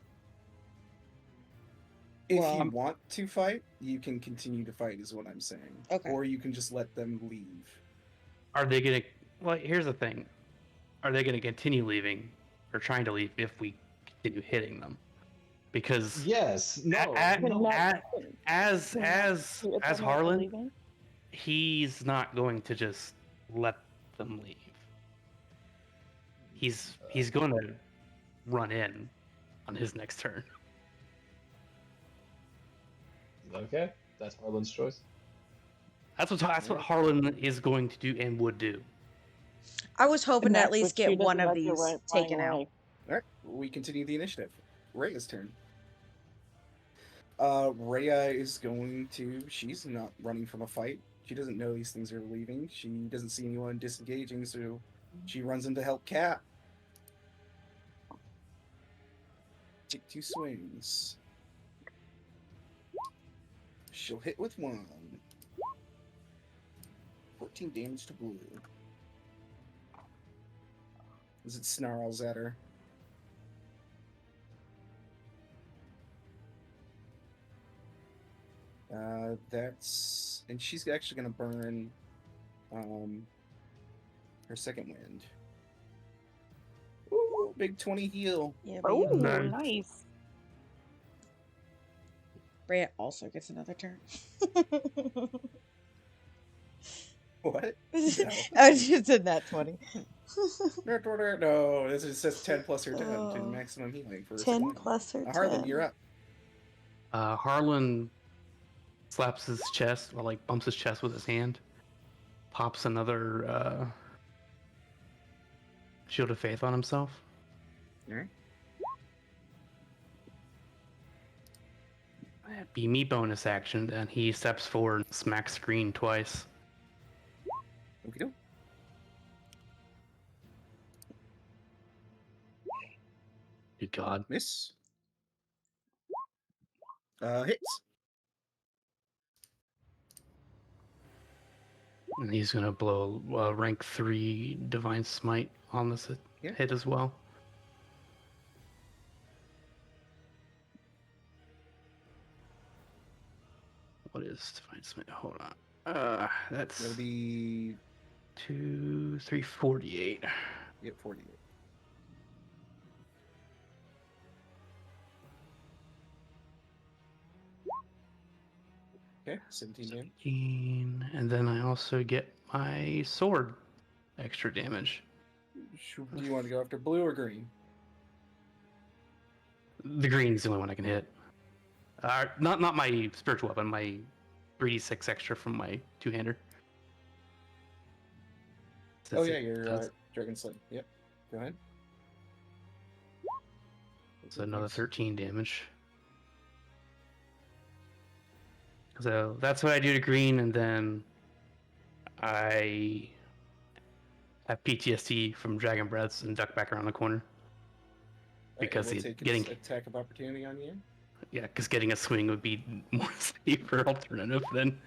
If Well, you want to fight, you can continue to fight, is what I'm saying. Okay. Or you can just let them leave. Are they gonna? Well, here's the thing. Are they gonna continue leaving, or trying to leave if we continue hitting them? Because yes, no, At- no. at- as Can if they're not Harlan, leaving? he's not going to just let them leave. He's going to run in on his next turn. Okay, that's Harlan's choice. That's what Harlan is going to do and would do. I was hoping to And at that's least what you get one doesn't of let your these right taken flying out. away. All right, we continue the initiative. Rhea's turn. Rhea is going to. She's not running from a fight. She doesn't know these things are leaving. She doesn't see anyone disengaging, so she runs in to help Cap. Take 2 swings. She'll hit with 1. 14 damage to Blue. As it snarls at her. That's... And she's actually going to burn her second wind. Ooh, big 20 heal. Yeah, Oh, baby. Nice. nice. Brea also gets another turn. What? I just said that 20. No, this says 10 plus her 10 to Oh. maximum healing for her 10 second wind. plus her 10. Harlan, you're up. Harlan slaps his chest, or like bumps his chest with his hand, pops another Shield of Faith on himself. Alright. That'd be me bonus action, and he steps forward and smacks screen twice. Okie doke. Good God. Miss. Hits. And he's gonna blow rank 3 Divine Smite on this Yeah. hit as well. What is Divine Smite? Hold on. That's That'll be 2, 3, 48. 48. Okay, 17 damage. 17, and then I also get my sword extra damage. Do you want to go after blue or green? The green's the only one I can hit. Not my spiritual weapon, my 3d6 extra from my two-hander. Oh yeah, your Dragon Sling. Yep. Go ahead. So another 13 damage. So that's what I do to green, and then I have PTSD from Dragon Breaths and duck back around the corner. Because we'll he's take getting- an attack of opportunity on you. Yeah, because getting a swing would be more safer alternative than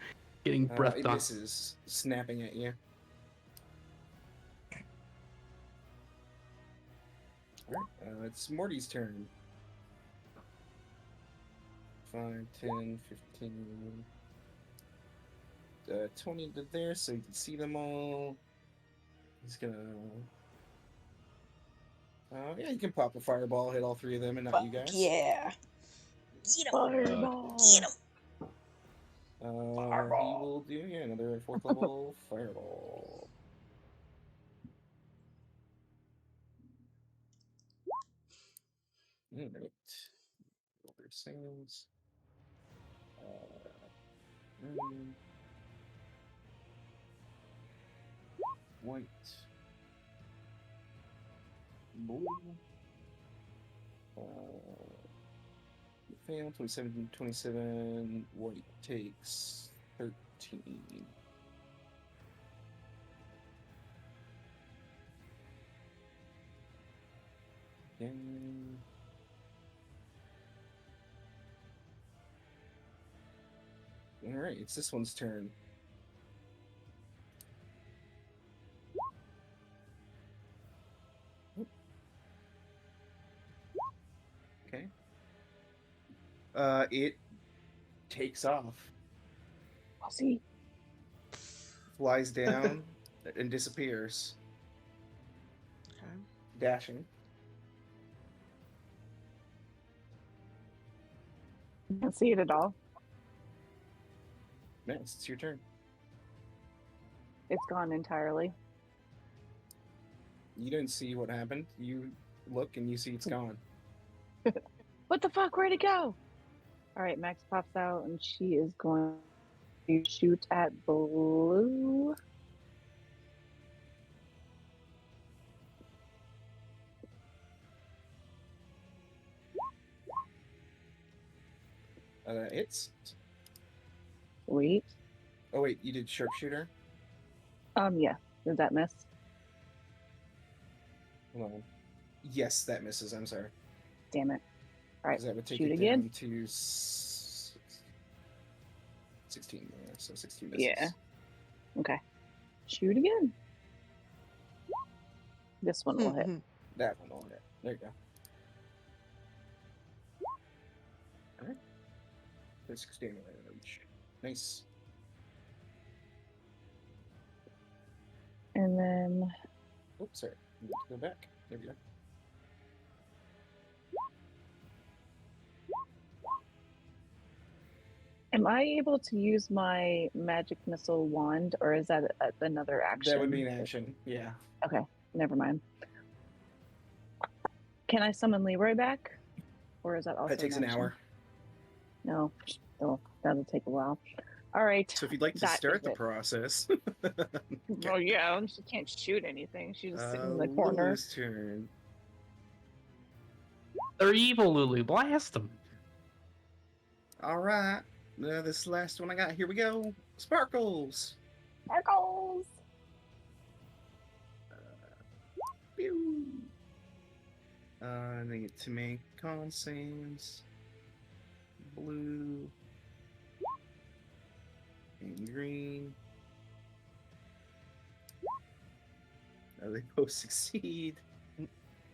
getting breathed It on. misses, snapping at you. Alright, it's Morty's turn. 5, 10, 15, 20 to there, so you can see them all. He's gonna... yeah, you can pop a fireball, hit all 3 of them, and not you guys. Yeah. Get him. Fireball. Get him. He will do, another 4th level fireball. Alright. Roll their sails. White. Blue. Fail, 27, 27. White takes 13. And... Alright, it's this one's turn. Okay. It takes off, I'll see. flies down, and disappears, Okay. dashing. I can't see it at all. Next, it's your turn. It's gone entirely. You didn't see what happened. You look and you see it's gone. What the fuck? Where'd it go? All right, Max pops out and she is going to shoot at Blue. It's. Sweet. Oh wait, you did sharpshooter. Yeah. Did that miss? Hold on. Yes, that misses. I'm sorry. Damn it. All right. 'Cause that would take Shoot it again. down to 16. So 16 misses. Yeah. Okay. Shoot again. This one will hit. That one will hit. There you go. All right. That's 16 damage. Nice. And then Oops, sorry. I need to go back. There we go. am I able to use my magic missile wand, or is that another action? That would be an action. Yeah. Okay, never mind. Can I summon Leroy back? Or is that also That takes an action? hour. No. Oh, that'll take a while. All right. So if you'd like to That start is the it. process. Oh yeah, she can't shoot anything. She's just sitting in the corner. Lulu's turn. They're evil, Lulu. Blast them. All right. This last one I got. Here we go. Sparkles. Sparkles. Pew. They get to make con saves. Blue. And green. They both succeed.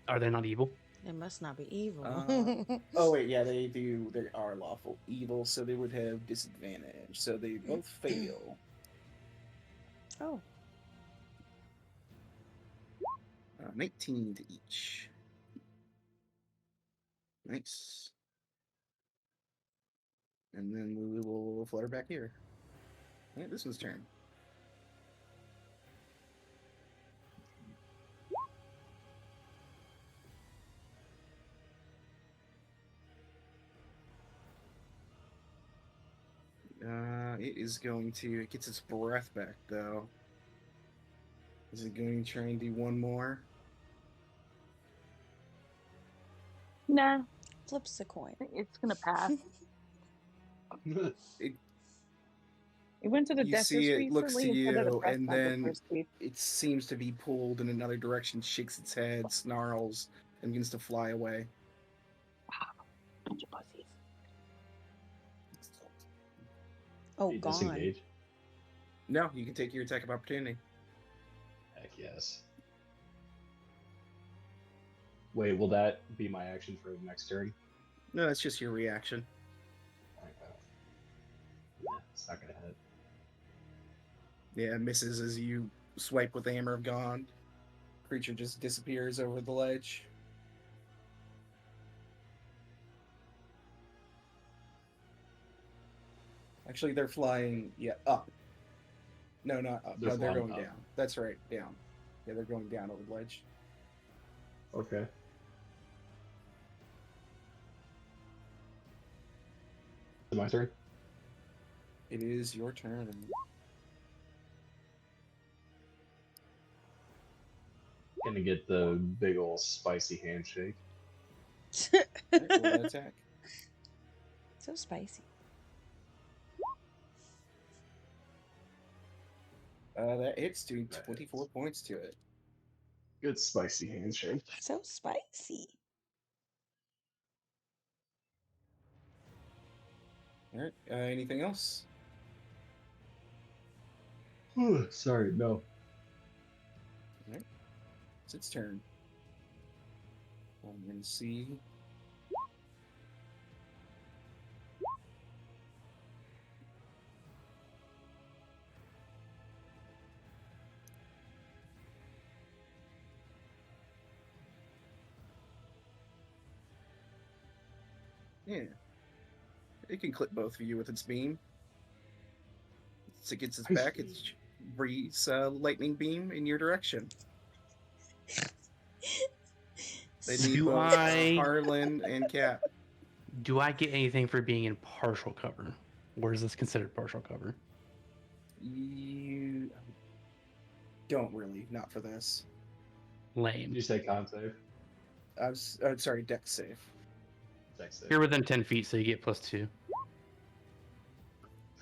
Are they not evil? It must not be evil. Oh wait, yeah, they do. They are lawful evil, so they would have disadvantage. So they both fail. Oh. 19 to each. Nice. And then Lulu will flutter back here. Alright, this one's turn. It is going to. It gets its breath back though. Is it going to try and do one more? Nah, Flips the coin. it's gonna pass. It, It went to the You dentist see it looks to recently instead of the you, press and pad the then first week. it seems to be pulled in another direction, shakes its head, snarls, and begins to fly away. Bunch of pussies. Oh, You gone. disengage. No, you can take your attack of opportunity. Heck yes. Wait, will that be my action for the next turn? No, that's just your reaction. Yeah, it's not gonna hit. Yeah, it misses as you swipe with the Hammer of God. Creature just disappears over the ledge. Actually, they're flying, up. No, not up. They're No, they're flying going up. down. That's right, down. Yeah, they're going down over the ledge. Okay. Is it my turn? It is your turn. Gonna get the big ol' spicy handshake. Alright, roll that attack. So spicy. That hits, doing That 24 hits. points to it. Good spicy handshake. So spicy. Alright, anything else? Sorry, no. Alright, it's its turn. I'm gonna see. Yeah. It can clip both of you with its beam. Once it gets its back, it breathes lightning beam in your direction. They need Do both I- Harlan and Cap. Do I get anything for being in partial cover? Or is this considered partial cover? You don't really, not for this. Did Lame. you say con save? Sorry, deck save. Dex save. You're within 10 feet, so you get +2.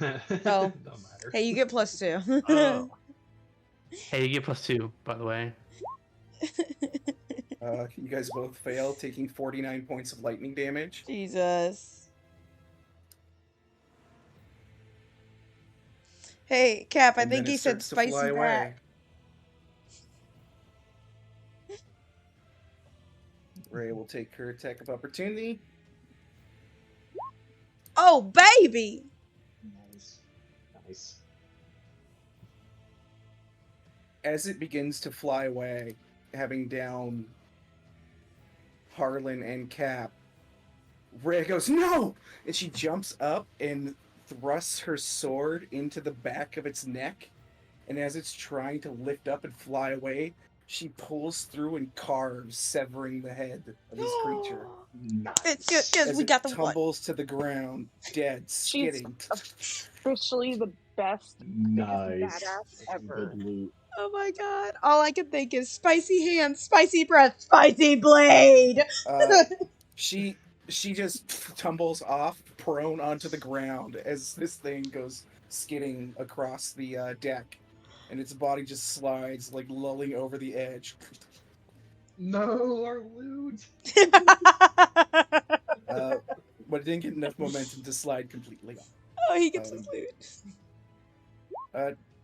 Oh. Don't matter. Hey, you get +2. Oh. Hey, you get +2, by the way. You guys both fail, taking 49 points of lightning damage. Jesus. Hey, Cap, I And think then he it said starts to fly spicy away. back. Ray will take her attack of opportunity. Oh, baby! Nice. Nice. As it begins to fly away, having down Harlan and Cap, Ray goes, "No!" And she jumps up and thrusts her sword into the back of its neck. And as it's trying to lift up and fly away, she pulls through and carves, severing the head of this creature. Nice. As We it got the one. tumbles to the ground, dead, She's skidding. officially the best Nice. badass That's some ever. good loot. Oh my god. All I can think is spicy hands, spicy breath, spicy blade! She just tumbles off prone onto the ground as this thing goes skidding across the deck, and its body just slides, like lulling over the edge. No, our loot. But it didn't get enough momentum to slide completely. Oh, he gets his loot.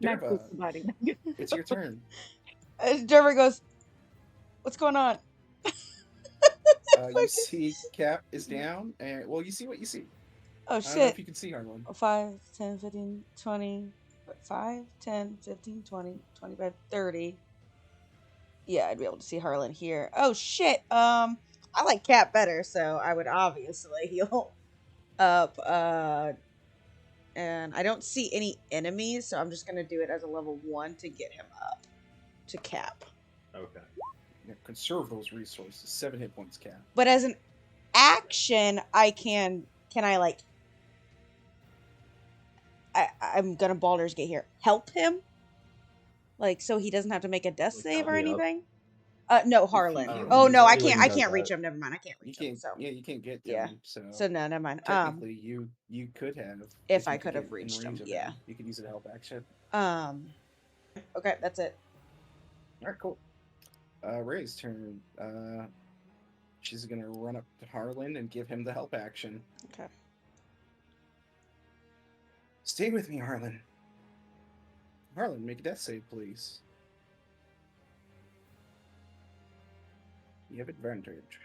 Max Derva, is providing. it's your turn. Derver goes, what's going on? You see Cap is down, and well, you see what you see. Oh I don't know if shit. you can see Harlan. 5, 10, 15, 20, 5, 10, 15, 20, 25, 30. Yeah, I'd be able to see Harlan here. Oh shit. I like Cap better, so I would obviously heal up. And I don't see any enemies, so I'm just gonna do it as a level 1 to get him up to Cap. Okay. Yeah, conserve those resources. 7 hit points, Cap. But as an action, can I like I'm gonna Baldur's Gate here. Help him? Like so he doesn't have to make a death Like, save help or me up? anything? No, Harlan. heal Oh him, no, I healing can't does reach that. him. Never mind, I can't You reach him. can't. So Yeah, you can't get to yeah. him. So no, never mind. technically, you could have. if you I could have get in reached range him, of yeah. You could use it to help action. Okay, that's it. All right, cool. Ray's turn. She's gonna run up to Harlan and give him the help action. Okay. Stay with me, Harlan. Harlan, make a death save, please. You have advantage.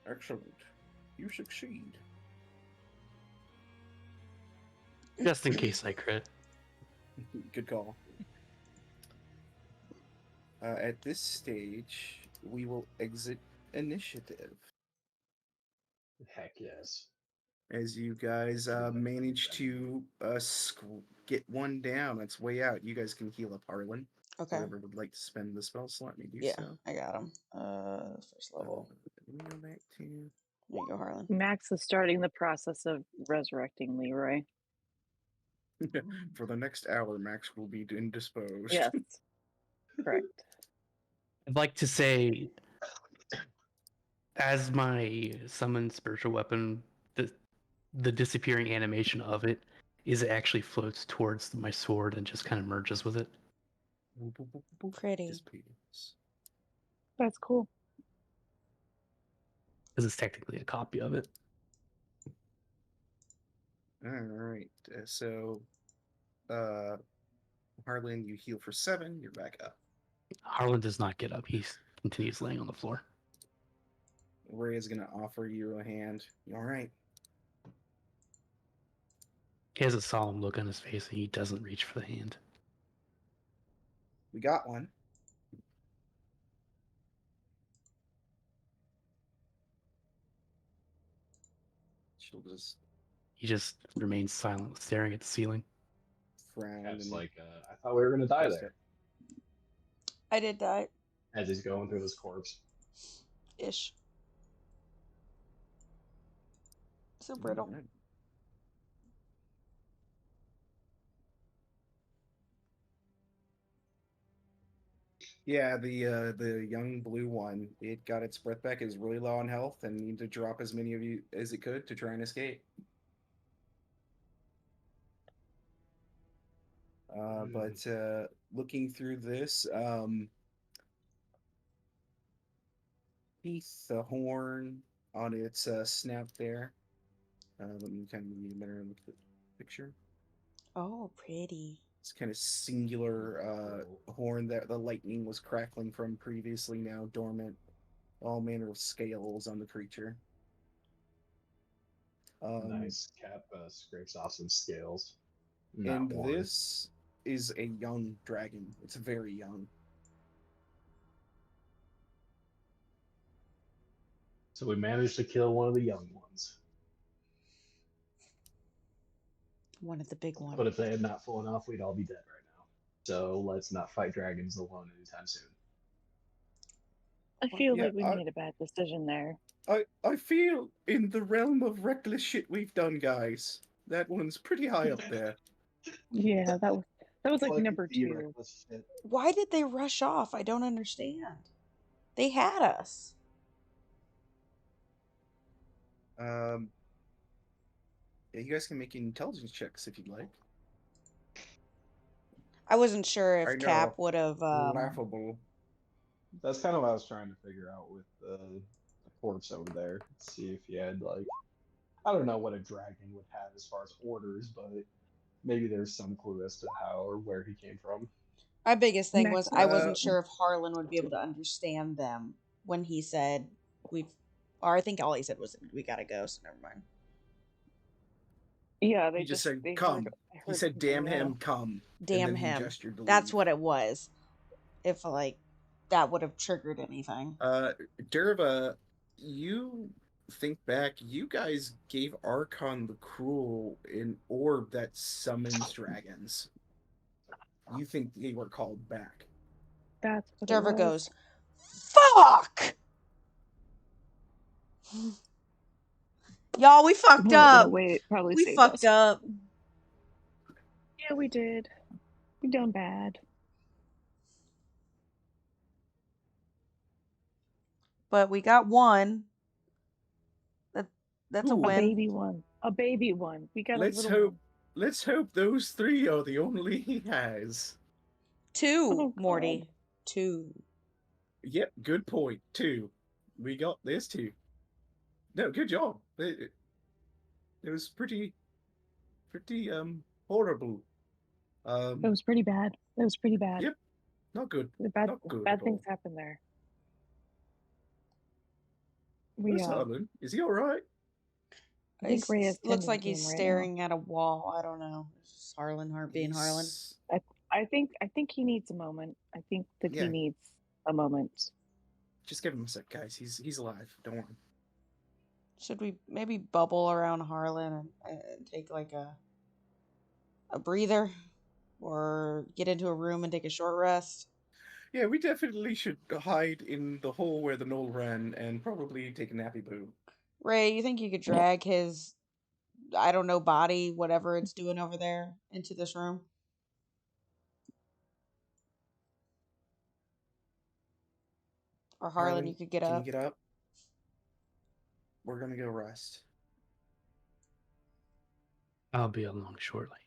Excellent. You succeed. Just in case I crit. Good call. At this stage, we will exit initiative. Heck yes. As you guys manage to get one down, that's way out. You guys can heal up Harlan. Okay. Whoever would like to spend the spell slot may do Yeah, so. I got him. First level. Let me go back to. There you go, Harlan. Max is starting the process of resurrecting Leroy. For the next hour, Max will be indisposed. Yes. Correct. I'd like to say, as my summoned spiritual weapon, the disappearing animation of it is it actually floats towards my sword and just kind of merges with it. Pretty. Dissipates. That's cool. Because it's technically a copy of it. All right. Harlan, you heal for 7. You're back up. Harlan does not get up. He continues laying on the floor. Ray is gonna offer you a hand. You all right? He has a solemn look on his face and he doesn't reach for the hand. We got one. He just remains silent, staring at the ceiling. Frown. Cap's and like, I thought we were gonna die post there. I did die. As he's going through his corpse. Ish. So brittle. Alright. Yeah, the young blue one, it got its breath back, is really low on health, and needed to drop as many of you as it could to try and escape. But looking through this, piece the horn on its snout there. Let me kind of give you a better look at the picture. Oh, pretty. It's kind of singular horn that the lightning was crackling from previously, now dormant. All manner of scales on the creature. Nice. Cap scrapes off some scales. Not And one. this is a young dragon. It's very young. So we managed to kill one of the young ones. One of the big ones. But if they had not fallen off, we'd all be dead right now. So let's not fight dragons alone anytime soon. I feel Yeah, like we made a bad decision there. I feel in the realm of reckless shit we've done, guys, that one's pretty high up there. Yeah, that was like Fucking number 2. reckless shit. Why did they rush off? I don't understand. They had us. Yeah, you guys can make intelligence checks if you'd like. I wasn't sure I if know. Cap would have. Laughable. That's kind of what I was trying to figure out with the corpse over there. See if he had, like, I don't know what a dragon would have as far as orders, but maybe there's some clue as to how or where he came from. My biggest thing was I wasn't Uh, sure if Harlan would be able to understand them when he said or I think all he said was we gotta go, so never mind. Yeah, they He just said, they "Come." I He heard said, something, "Damn yeah. him, come." Damn and then him. He gestured to That's leave. what it was. If like that would have triggered anything. Derva, you think back, you guys gave Archon the Cruel an orb that summons dragons. You think they were called back. That's what it Derva was. goes, "Fuck! Y'all, we fucked Well, in a up. way, it probably We saved fucked us. up." Yeah, we did. We done bad. But we got one. That's a Ooh. A win. baby one. A baby one. We got Let's a little hope. one. Let's hope those 3 are the only he has. 2, Oh, God. Morty. 2. Yep, good point. 2. We got this 2. No, good job. It was pretty horrible. It was pretty bad. It was pretty bad. Yep, not good. Bad, Not good bad at things all. happened there. Where's Harlan? Is he all right? I think Ray is looks tending like to he's him right staring at a wall. I don't know. It's just Harlan being Harlan. He's- I think he needs a moment. I think that Yeah. he needs a moment. Just give him a sec, guys. He's alive. Don't worry. Should we maybe bubble around Harlan and take like a breather, or get into a room and take a short rest? Yeah, we definitely should hide in the hole where the knoll ran and probably take a nappy poo. Ray, you think you could drag his, I don't know, body, whatever it's doing over there, into this room? Or Harlan, you could get can up. you get up? We're gonna go rest. I'll be along shortly.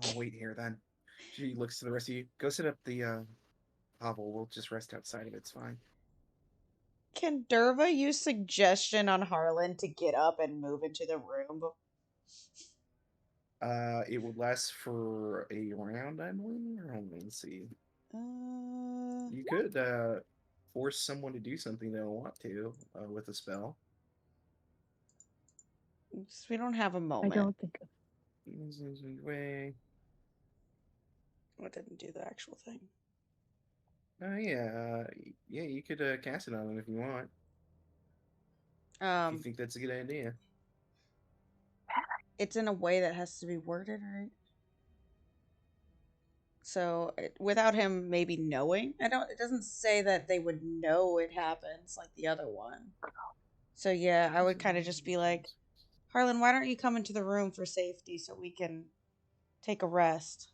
I'll wait here then. She looks to the rest of you. Go set up the hovel. We'll just rest outside of it. It's fine. Can Derva use suggestion on Harlan to get up and move into the room? It would last for a round, I believe. Let's see. You could force someone to do something they don't want to with a spell. We don't have a moment. I don't think. Way. I didn't do the actual thing. Yeah, you could cast it on him if you want. If you think that's a good idea. It's in a way that has to be worded, right? So without him maybe knowing, it doesn't say that they would know it happens like the other one. So yeah, I would kind of just be like, Harlan, why don't you come into the room for safety so we can take a rest?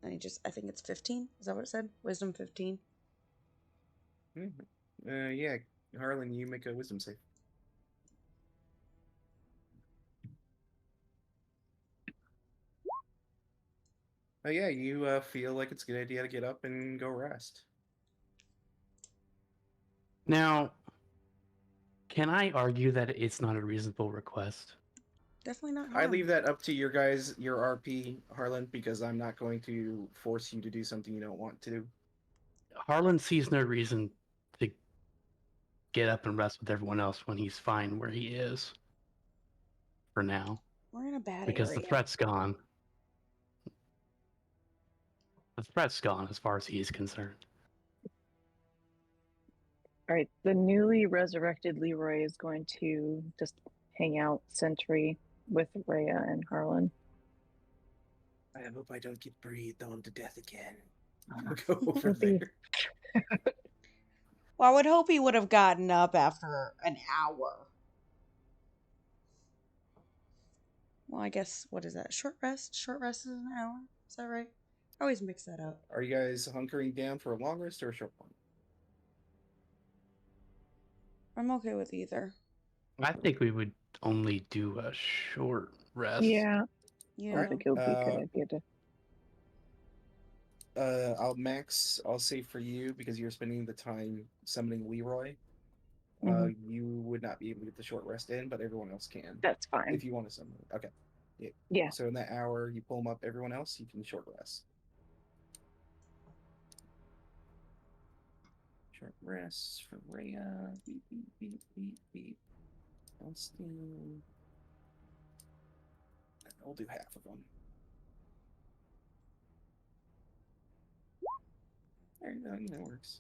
I think it's 15. Is that what it said? Wisdom 15. Yeah, Harlan, you make a wisdom save. Oh yeah, you feel like it's a good idea to get up and go rest. Now, can I argue that it's not a reasonable request? Definitely not I harm. leave that up to your RP, Harlan, because I'm not going to force you to do something you don't want to. Harlan sees no reason to get up and rest with everyone else when he's fine where he is. For now. We're in a bad Because area. the threat's gone. The threat's gone as far as he's concerned. All right, the newly resurrected Leroy is going to just hang out sentry with Rhea and Harlan. I hope I don't get breathed on to death again. I'll go over He'll be- there. Well, I would hope he would have gotten up after an hour. Well, I guess, what is that? Short rest? Short rest is an hour? Is that right? I always mix that up. Are you guys hunkering down for a long rest or a short one? I'm okay with either. I think we would only do a short rest. Yeah, Yeah. I think it would be a good idea to. I'll say for you, because you're spending the time summoning Leroy, Mhm. you would not be able to get the short rest in, but everyone else can. That's fine. If you want to summon. Okay. Yeah. So in that hour, you pull them up. Everyone else, you can short rest. Short rest for Rhea. Beep, beep, beep, beep, beep. Elston. I'll do half of them. There you go. That works.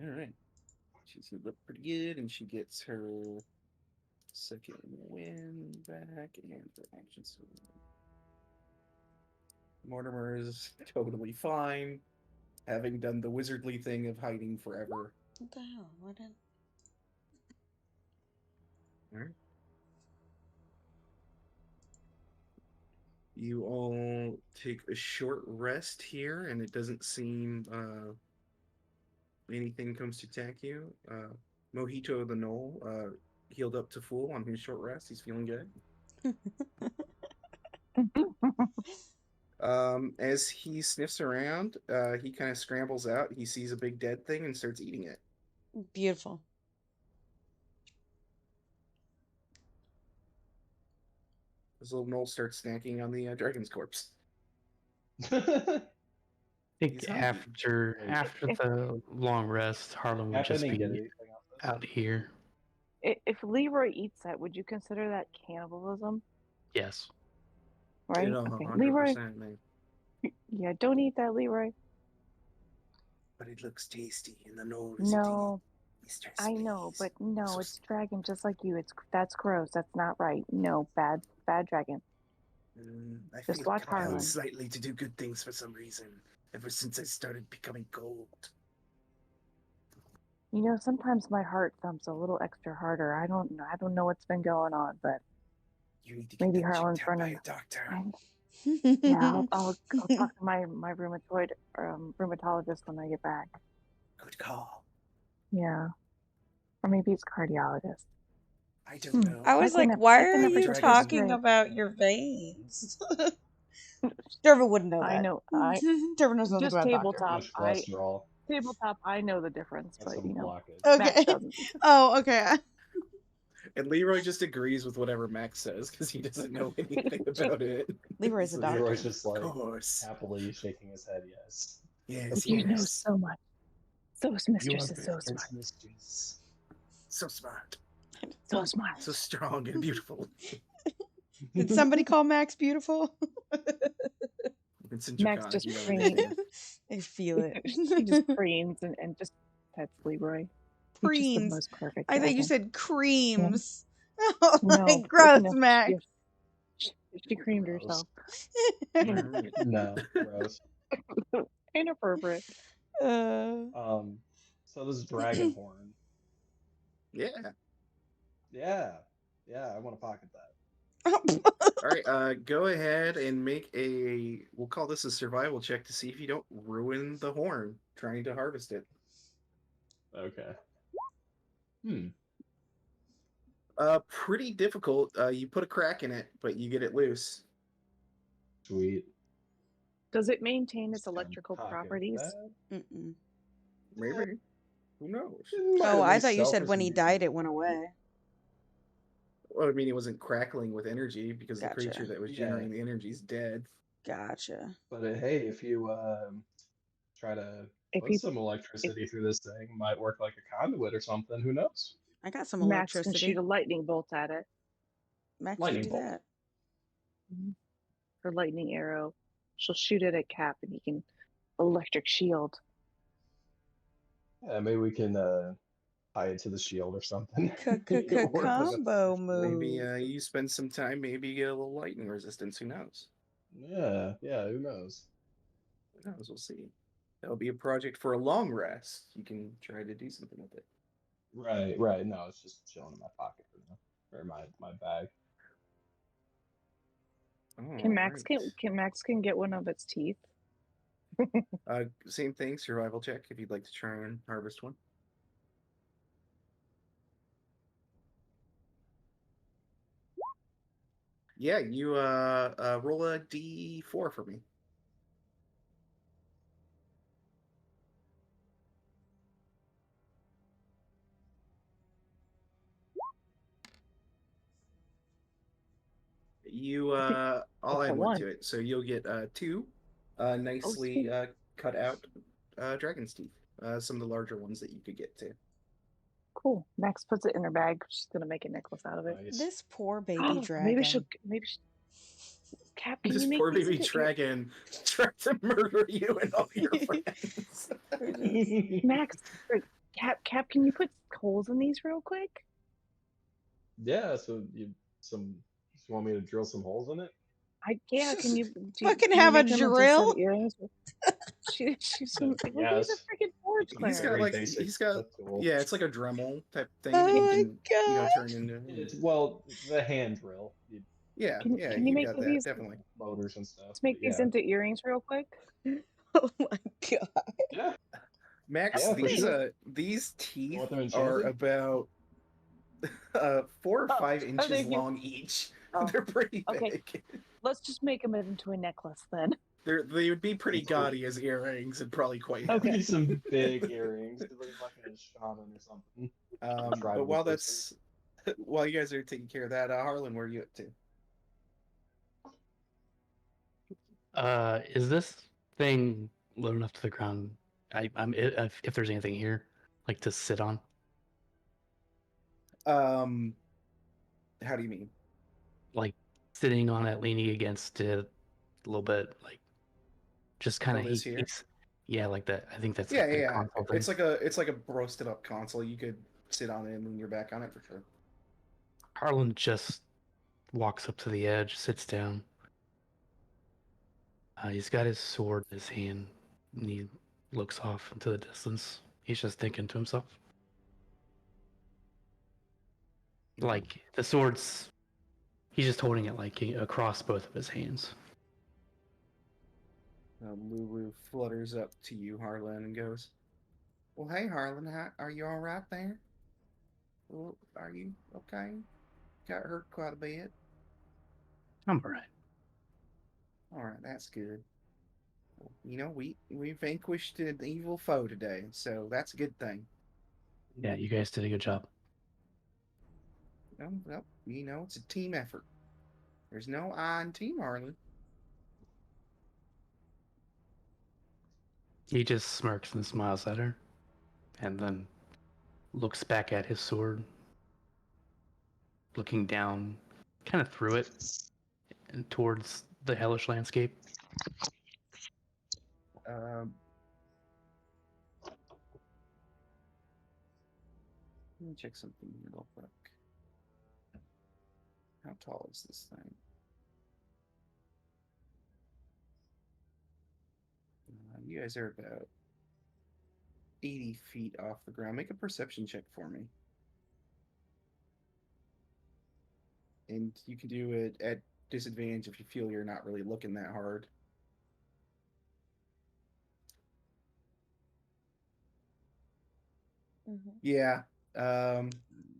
All right. She's gonna look pretty good, and she gets her second win back and her action sword. Mortimer is totally fine, having done the wizardly thing of hiding forever. What the hell? What did... Alright. You all take a short rest here, and it doesn't seem anything comes to attack you. Mojito the Knoll healed up to full on his short rest. He's feeling good. As he sniffs around, he kind of scrambles out. He sees a big dead thing and starts eating it. Beautiful. This little Knoll starts snacking on the dragon's corpse. I think He's hungry. after the long rest, Harlan would just Didn't get be anything off this. out here. If Leroy eats that, would you consider that cannibalism? Yes. Right? You know, Okay. 100%, Leroy, man. yeah, don't eat that, Leroy. But it looks tasty, and the Knoll is No, eating Easter I know, space. but no, So it's dragon just like you. That's gross. That's not right. No, bad dragon. I Just feel watch compelled Harlan. slightly to do good things for some reason, ever since I started becoming cold. You know, sometimes my heart thumps a little extra harder. I don't know what's been going on, but You need to get maybe that Harlan's checked out by running. a doctor. Yeah, I'll talk to my rheumatologist when I get back. Good call. Yeah, or maybe it's cardiologist. I don't know. I was Like like, why are whenever you Dragon- talking about your veins? Dervin wouldn't know that. I know. Dervin knows nothing Just about tabletop. doctors. Too much cholesterol. Tabletop. I know the difference, That's but some you know, blockage. Max Okay. doesn't. Oh, okay. And Leroy just agrees with whatever Max says because he doesn't know anything about it. Leroy's a doctor. Leroy's just like Of course. happily shaking his head, yes. Yes, You know yes. so much. Those You mistress are is so brilliant, smart. mistress. So smart. So smart. So strong and beautiful. Did somebody call Max beautiful? Vincent Max Chacon, just you know preened. what I feel it. She just preens and just pets Leroy. You're just the Preens. most perfect. I thought you dragon. said creams. Oh, No, my gross, no, Max. She creamed Gross. herself. Alright. No, gross. Inappropriate. So this dragon horn. Yeah. Yeah, I want to pocket that. All right, go ahead and make we'll call this a survival check to see if you don't ruin the horn trying to harvest it. Okay. Pretty difficult. You put a crack in it, but you get it loose. Sweet. Does it maintain its Just gonna electrical pocket properties? that. Mm-mm. Maybe. Who knows? It might Oh, at I least thought you sell said for when some he damage. died, it went away. Well, I mean, it wasn't crackling with energy because the Gotcha. creature that was Yeah. generating the energy is dead. Gotcha. But hey, if you try to If put you, some if electricity through this thing, it might work like a conduit or something. Who knows? I got some Max can shoot electricity. a lightning bolt at it, Max, you Lightning do bolt. that. or lightning arrow. She'll shoot it at Cap, and he can electric shield. Yeah, maybe we can tie it to the shield or something. It'll work like a Combo Maybe move. you spend some time, maybe you get a little lightning resistance. Who knows? Yeah, who knows? Who knows? We'll see. That'll be a project for a long rest. You can try to do something with it. Right. No, it's just chilling in my pocket for now. Or my bag. Can Max Alright. can Max can get one of its teeth? Same thing, survival check if you'd like to try and harvest one. Yeah, you roll a d4 for me. You I'll That's a add one one. to it, so you'll get two nicely sweet. cut out dragon's teeth. Some of the larger ones that you could get to. Cool. Max puts it in her bag. She's gonna make a necklace out of it. Nice. This poor baby Maybe dragon. she'll. Cap, can This you make poor these baby into dragon tried to murder you and all your friends. Max, or Cap, can you put holes in these real quick? Yeah, so you want me to drill some holes in it? Can you Fucking can you have a make them into drill? some earrings? She's gonna look at Yes. the freaking boards, He's He's Claire. got Very like basic he's got tool. yeah, it's like a Dremel type thing Oh that you my can god. turn into. Well, the hand drill. Yeah, Can you you make got that these? definitely. Motors and stuff. Let's make but these yeah. into earrings real quick. Oh my god. Yeah. Max, Yeah, for sure. these teeth want them are enchanted? about 4 or 5 inches thank you. long each. Oh, They're pretty okay. big. Let's just make them into a necklace then. They would be pretty Cool. gaudy as earrings and probably quite Okay. heavy. Need some big earrings. It looks like a shaman or something. But tribal while person. while you guys are taking care of that, Harlan, where are you up to? Is this thing low enough to the ground? If there's anything here, like to sit on. How do you mean? Like sitting on it, leaning against it a little bit, like just kind of this here? Yeah, like that. I think that's Yeah, like the yeah. console thing. It's like a roasted up console. You could sit on it and lean your back on it for sure. Harlan just walks up to the edge, sits down. He's got his sword in his hand, and he looks off into the distance. He's just thinking to himself. Like, the sword's... He's just holding it, like, across both of his hands. Lulu flutters up to you, Harlan, and goes, "Well, hey, Harlan, are you all right there? Well, are you okay? Got hurt quite a bit. I'm alright. All right, that's good. Well, you know, we vanquished an evil foe today, so that's a good thing. Yeah, you guys did a good job. Well, you know, it's a team effort. There's no I in Team Harlan." He just smirks and smiles at her, and then looks back at his sword, looking down, kind of through it, and towards the hellish landscape. Let me check something real quick. How tall is this thing? You guys are about 80 feet off the ground. Make a perception check for me. and you can do it at disadvantage if you feel you're not really looking that hard. Yeah.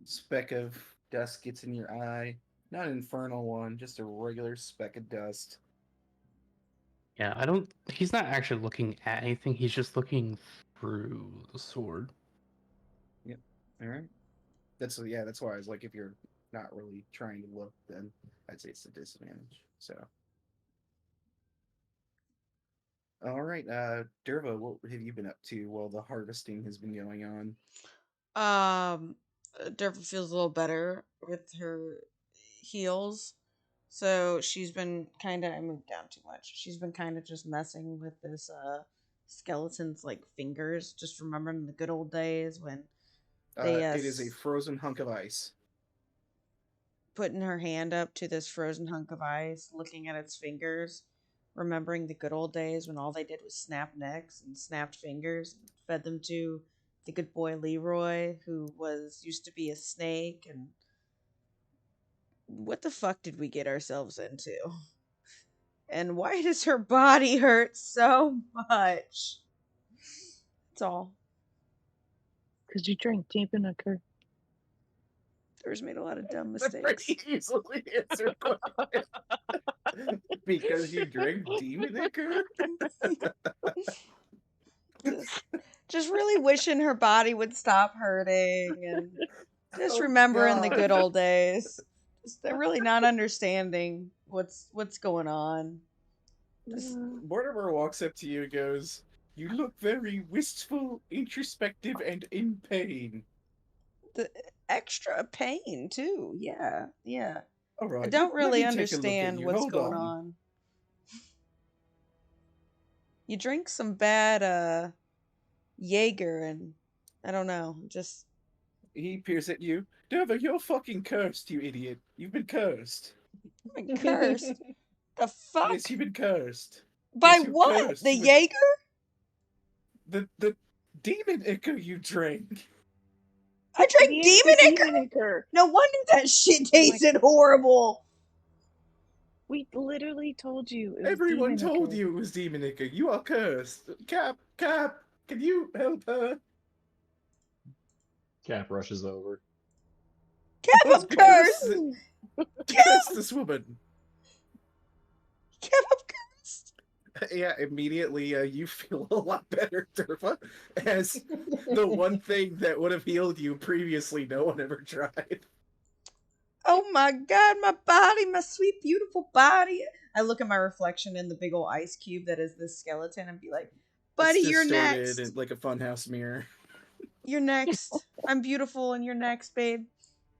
Speck of dust gets in your eye. Not an infernal one, just a regular speck of dust. Yeah, I don't. He's not actually looking at anything. He's just looking through the sword. Yep. All right. That's why I was like, if you're not really trying to look, then I'd say it's a disadvantage. So. All right, Derva, what have you been up to while the harvesting has been going on? Derva feels a little better with her heals. So she's been I moved down too much. She's been kind of just messing with this skeleton's like fingers, just remembering the good old days when they It is a frozen hunk of ice. putting her hand up to this frozen hunk of ice, looking at its fingers, remembering the good old days when all they did was snap necks and snapped fingers, and fed them to the good boy Leroy, who used to be a snake. And what the fuck did we get ourselves into? And why does her body hurt so much? That's all. Because you drank deep in a curve. There's made a lot of dumb That's mistakes. pretty easily answered question. Because you drank demon ichor? Just really wishing her body would stop hurting and just Oh, remembering the God. good old days. They're really not understanding what's going on. Mortimer walks up to you and goes, "You look very wistful, introspective, and in pain." The extra pain too. Yeah. All right. I don't let really me take a look at understand you. what's Hold going on. You drink some bad Jaeger and I don't know, just He peers at you. Derva, you're fucking cursed, you idiot. You've been cursed. I'm cursed. The fuck? Yes, you've been cursed. By yes, you're what? cursed The with Jaeger? The demon ichor you drank. I drank demon ichor? No wonder that shit tasted horrible. We literally told you. It was Everyone demon told ichor. you it was demon ichor. You are cursed. Cap, can you help her? Cap rushes over. Cap, I'm cursed. Curse this woman. Cap, I'm cursed. Yeah, immediately you feel a lot better, Derva, as the one thing that would have healed you previously no one ever tried. Oh my god, my body, my sweet, beautiful body. I look at my reflection in the big old ice cube that is this skeleton and be like, buddy, it's you're distorted next. like a funhouse mirror. You're next. I'm beautiful and you're next, babe.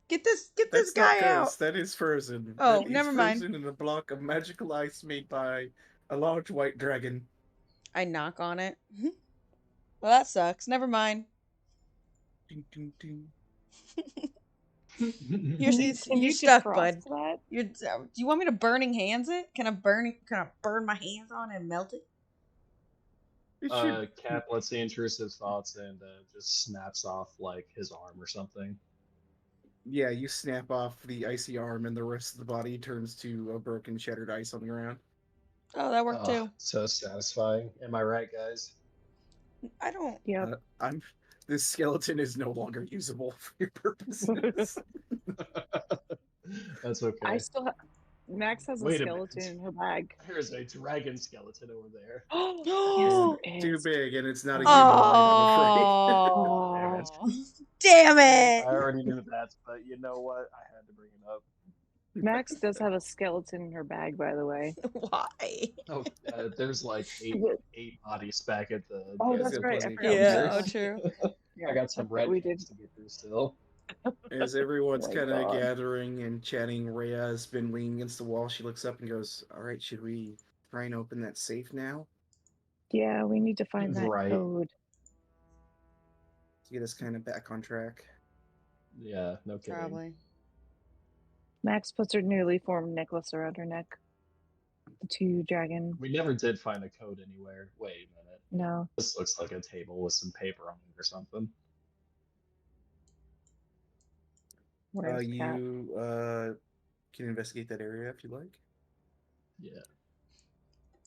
Get this That's guy not out. cursed. That is frozen. Oh, that is never mind. Frozen in a block of magical ice made by a large white dragon. I knock on it. Well, that sucks. Never mind. Ding, ding, ding. You're stuck, bud. Do you want me to burning hands it? Can I burn my hands on it and melt it? Cap lets the intrusive thoughts and just snaps off like his arm or something. Yeah, you snap off the icy arm and the rest of the body turns to a broken, shattered ice on the ground. Oh, that worked too. So satisfying. Am I right, guys? I don't. Yeah. This skeleton is no longer usable for your purposes. That's okay. I still have. Max has a skeleton in her bag. There's a dragon skeleton over there. Yes, there Too is. big, and it's not a humanoid, I'm afraid. Damn it! I already knew that, but you know what? I had to bring it up. Max does have a skeleton in her bag, by the way. Why? Oh, there's like eight bodies back at the. Oh, that's right. Yeah, true. I got some red we things to get through still. As everyone's Oh my kind of God. gathering and chatting, Rhea's been leaning against the wall. She looks up and goes, "All right, should we try and open that safe now?" Yeah, we need to find that Right. code. To get us kind of back on track. Yeah, no kidding. Probably. Max puts her newly formed necklace around her neck. The two dragon. We never did find a code anywhere. Wait a minute. No. This looks like a table with some paper on it or something. Where's Cat? You can investigate that area if you like. Yeah.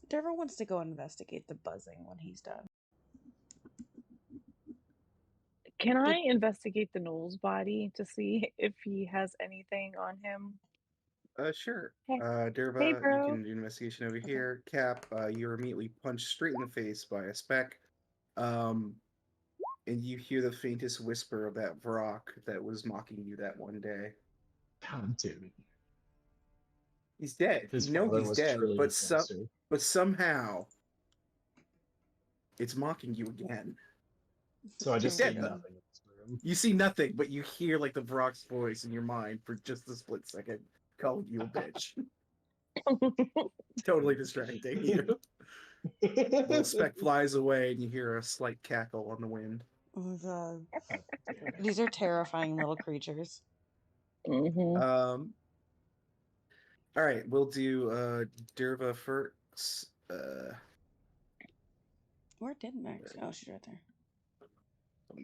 Derva wants to go investigate the buzzing when he's done. Can I investigate the Knoll's body to see if he has anything on him? Sure. Hey. Derva, Hey, you bro. can do an investigation over Okay. here. Cap, you're immediately punched straight in the face by a speck. And you hear the faintest whisper of that Vrock that was mocking you that one day. God damn it. He's dead. His You know father he's was dead, truly but his master. somehow it's mocking you again. So I just He's see dead, though. nothing in this room. You see nothing, but you hear like the Vrock's voice in your mind for just a split second, calling you a bitch. Totally distracting you. Little speck flies away, and you hear a slight cackle on the wind. Oh my god. These are terrifying little creatures. Mm-hmm. All right, we'll do Derva first. Where did Max go? Oh, she's right there.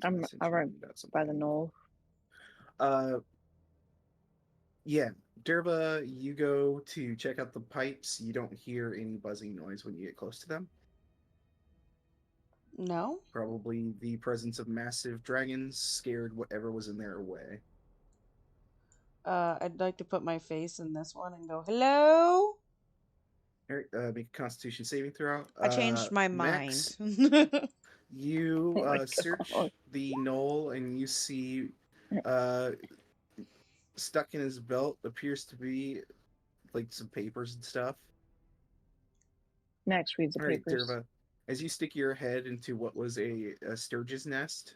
someone's I'm messaging right me about by the something. knoll. Yeah, Derva, you go to check out the pipes. You don't hear any buzzing noise when you get close to them. No? Probably the presence of massive dragons scared whatever was in there away. I'd like to put my face in this one and go, hello? All right, make a Constitution saving throw. I changed my Max, mind. you Oh my search God. the knoll and you see stuck in his belt appears to be like some papers and stuff. Max reads the All right, papers. Derva, as you stick your head into what was a sturge's nest,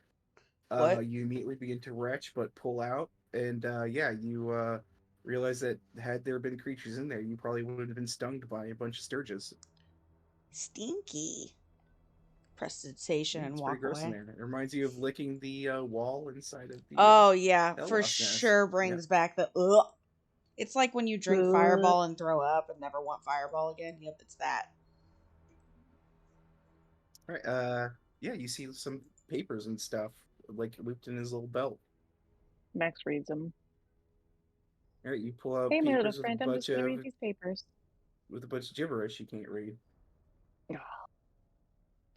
What? you immediately begin to retch but pull out, and you realize that had there been creatures in there, you probably would have been stung by a bunch of sturges. Stinky. Prestidigitation and It's pretty walk gross in away. there. It reminds you of licking the wall inside of the Oh, yeah. hell For wasp nest. sure brings back the ugh. It's like when you drink Ugh. Fireball and throw up and never want Fireball again. Yep, it's that. All right, yeah, you see some papers and stuff like looped in his little belt. Max reads them. All right, you pull out Hey, my little papers with a friend, I'm bunch just gonna of read these papers. gibberish you can't read.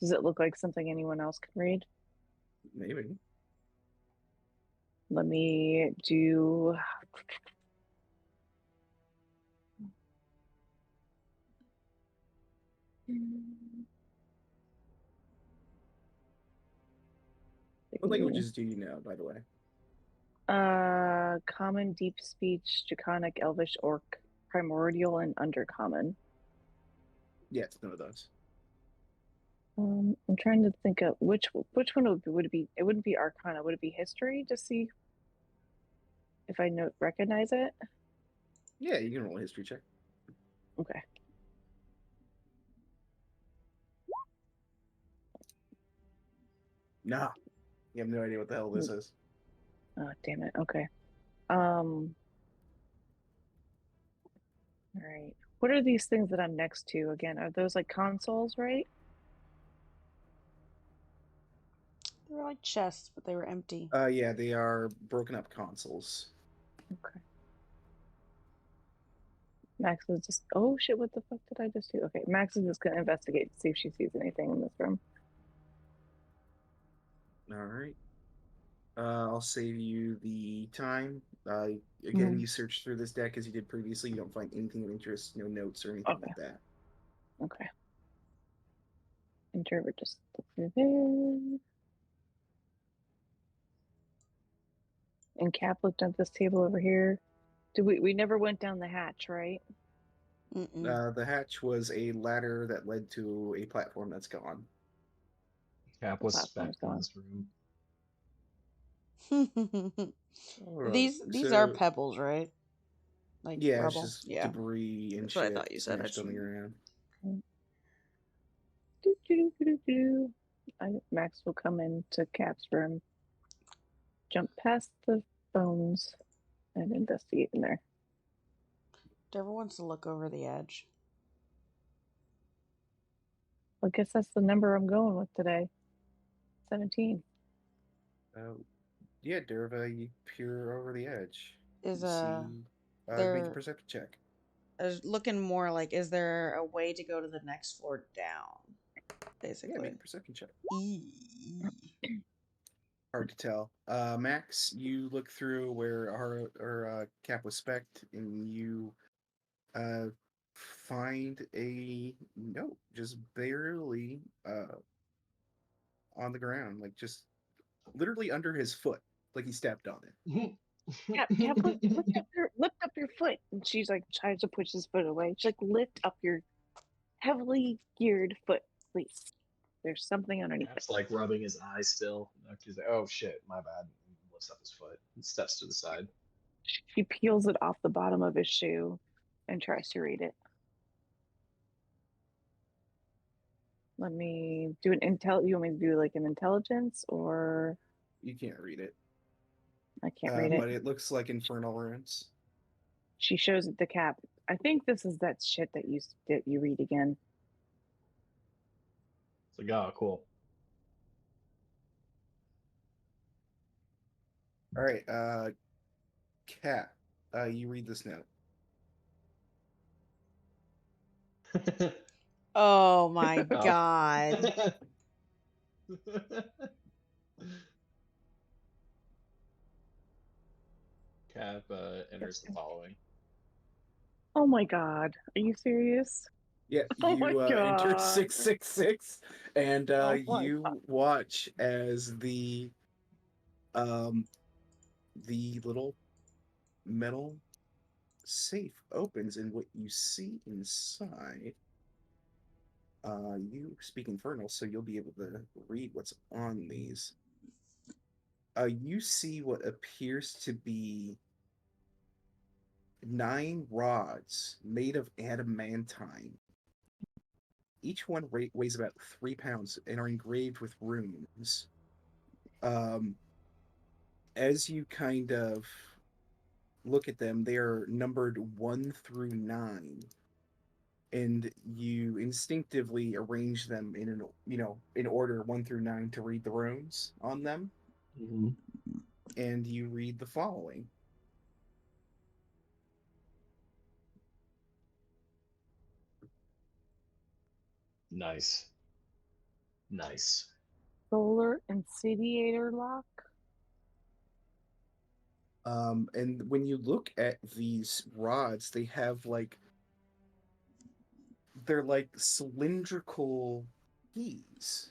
Does it look like something anyone else can read? Maybe. Let me do. What languages do you know, by the way? Common, deep speech, Draconic, Elvish, Orc, Primordial, and Undercommon. Yeah, it's none of those. I'm trying to think of which one would it be? It wouldn't be Arcana. Would it be History to see if I recognize it? Yeah, you can roll a history check. Okay. Nah, you have no idea what the hell this is. Oh, damn it. Okay. All right. What are these things that I'm next to again? Are those like consoles, right? They were like chests, but they were empty. Yeah, they are broken up consoles. Okay. Max is just, oh shit, what the fuck did I just do? Okay, Max is just gonna investigate to see if she sees anything in this room. All right. I'll save you the time. Again, you search through this deck as you did previously. You don't find anything of interest, no notes or anything like that. Okay. Introvert just look through there. And Cap looked at this table over here. Did we never went down the hatch, right? The hatch was a ladder that led to a platform that's gone. Cap was specked in this room. Right, These are pebbles, right? Like yeah, rubble. it's just Yeah. debris and That's what I shit thought you said. smashed on the ground. Max will come into Cap's room, jump past the bones, and investigate in there. Deborah wants to look over the edge. I guess that's the number I'm going with today. 17. Yeah, Derva, you peer over the edge. Is you see Make a They're perception check. looking more like, is there a way to go to the next floor down? Yeah, Basically. make a perception check. Eee. Hard to tell. Max, you look through where our Cap was spec'd, and you find a note just barely on the ground, like just literally under his foot, like he stepped on it. Cap, lift up your foot. And she's like tries to push his foot away. She's like, lift up your heavily geared foot, please. There's something underneath it. Cap's like rubbing his eyes still. He's like, oh shit, my bad. And lifts up his foot and steps to the side. She peels it off the bottom of his shoe and tries to read it. Let me do an intel. You want me to do like an intelligence, or You can't read it, I can't read it. but it looks like infernal runes. She shows it to Cap. I think this is that shit that you read again. It's like, oh, cool. All right, Cap, you read this note. Oh my Oh. god. Cap enters the following. Oh my god, are you serious? Yeah, Oh my you enter God. 666, and Oh my you God. watch as the little metal safe opens, and what you see inside. You speak infernal, so you'll be able to read what's on these. You see what appears to be 9 rods made of adamantine. Each one weighs about 3 pounds and are engraved with runes. As you kind of look at them, they are numbered 1 through 9, and you instinctively arrange them in order 1 through 9 to read the runes on them. Mm-hmm. And you read the following. Nice. Solar incendiator lock? And when you look at these rods, they have they're like cylindrical keys.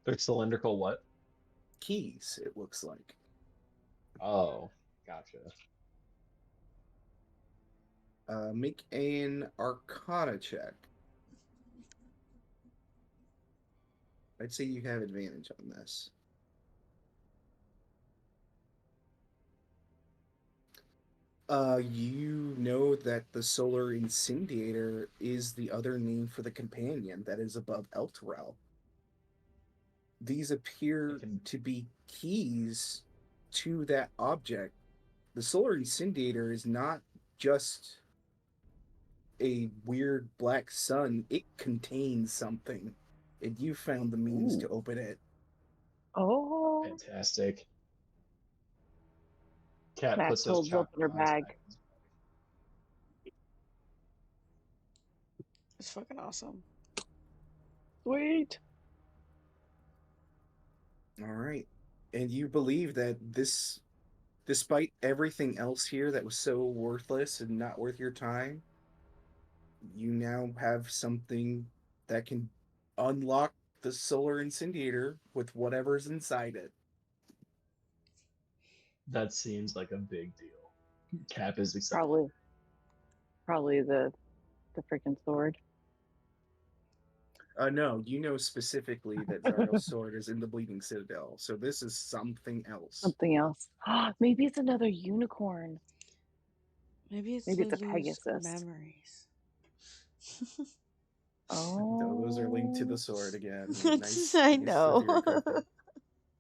They're cylindrical what? Keys, it looks like. Oh, gotcha. Make an Arcana check. I'd say you have advantage on this. You know that the solar incendiator is the other name for the companion that is above Elturel. These appear to be keys to that object. The solar incendiator is not just a weird black sun, it contains something, and you found the means to open it. Oh. Fantastic. Cat Max puts those holds open her chocolate eyes bag. back in his bag. It's fucking awesome. Sweet. All right. And you believe that this, despite everything else here that was so worthless and not worth your time, you now have something that can unlock the solar incendiator with whatever's inside it. That seems like a big deal. Cap is excited. Probably the freaking sword. No, you know specifically that Zardo's sword is in the Bleeding Citadel, so this is something else. Something else. Maybe it's another unicorn. Maybe it's Maybe to it's a lose Pegasus. memories. Oh. Those are linked to the sword again. Nice, I nice know. stuff here,